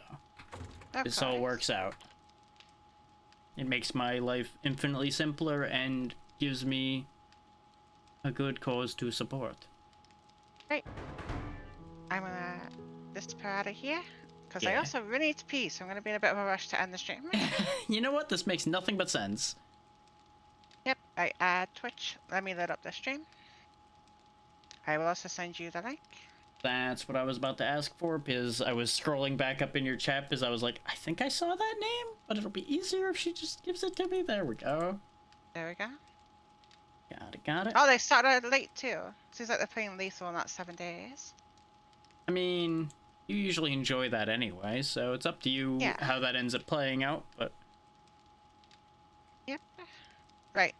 Of this all course. works out. It makes my life infinitely simpler and gives me a good cause to support. Right. I'm gonna disappear out of here, because I Yeah. also really need to pee, so I'm gonna be in a bit of a rush to end the stream. You know what? This makes nothing but sense. Yep, I add Twitch. Let me load up the stream. I will also send you the link. That's what I was about to ask for, because I was scrolling back up in your chat, because I was like, I think I saw that name, but it'll be easier if she just gives it to me. There we go. There we go. Got it. Oh, they started late too. Seems like they're playing lethal, not 7 days. I mean, you usually enjoy that anyway, so it's up to you Yeah. how that ends up playing out, but Yep. Right.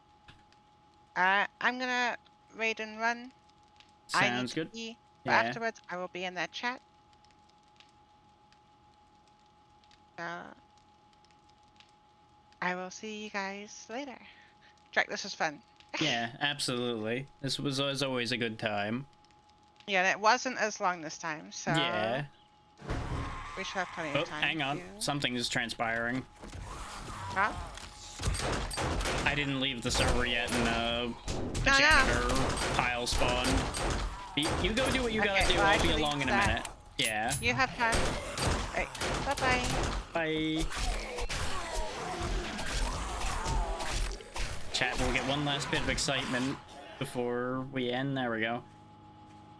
I'm gonna raid and run. I need sounds to good. pee, but Yeah. afterwards I will be in their chat. I will see you guys later. Drake, this was fun. Yeah, absolutely. This was as always a good time. Yeah, and it wasn't as long this time, so Yeah. we should have plenty Oh, of time. hang on. to- Something is transpiring. Huh? I didn't leave the server yet, and No. janitor pile spawned. You go do what you gotta Okay, do. well, I I'll be can along leave in a that. minute. Yeah. You have fun. Right. Bye-bye. Bye. Chat, we'll get one last bit of excitement before we end. There we go.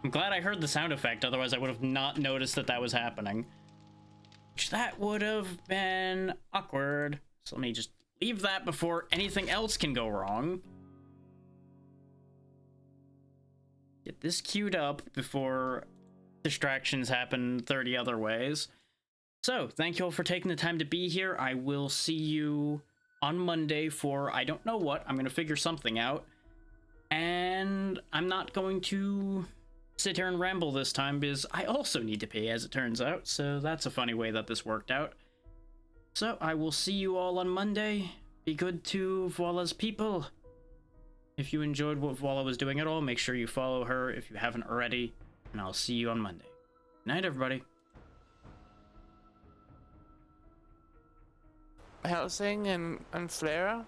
I'm glad I heard the sound effect, otherwise I would have not noticed that that was happening. Which that would have been awkward. So let me just leave that before anything else can go wrong. Get this queued up before distractions happen 30 other ways. So, thank you all for taking the time to be here. I will see you on Monday for I don't know what. I'm going to figure something out. And I'm not going to sit here and ramble this time because I also need to pay, as it turns out. So that's a funny way that this worked out. So I will see you all on Monday. Be good to Voila's people. If you enjoyed what Voila was doing at all, make sure you follow her if you haven't already. And I'll see you on Monday. Good night, everybody. Helsing and Flera.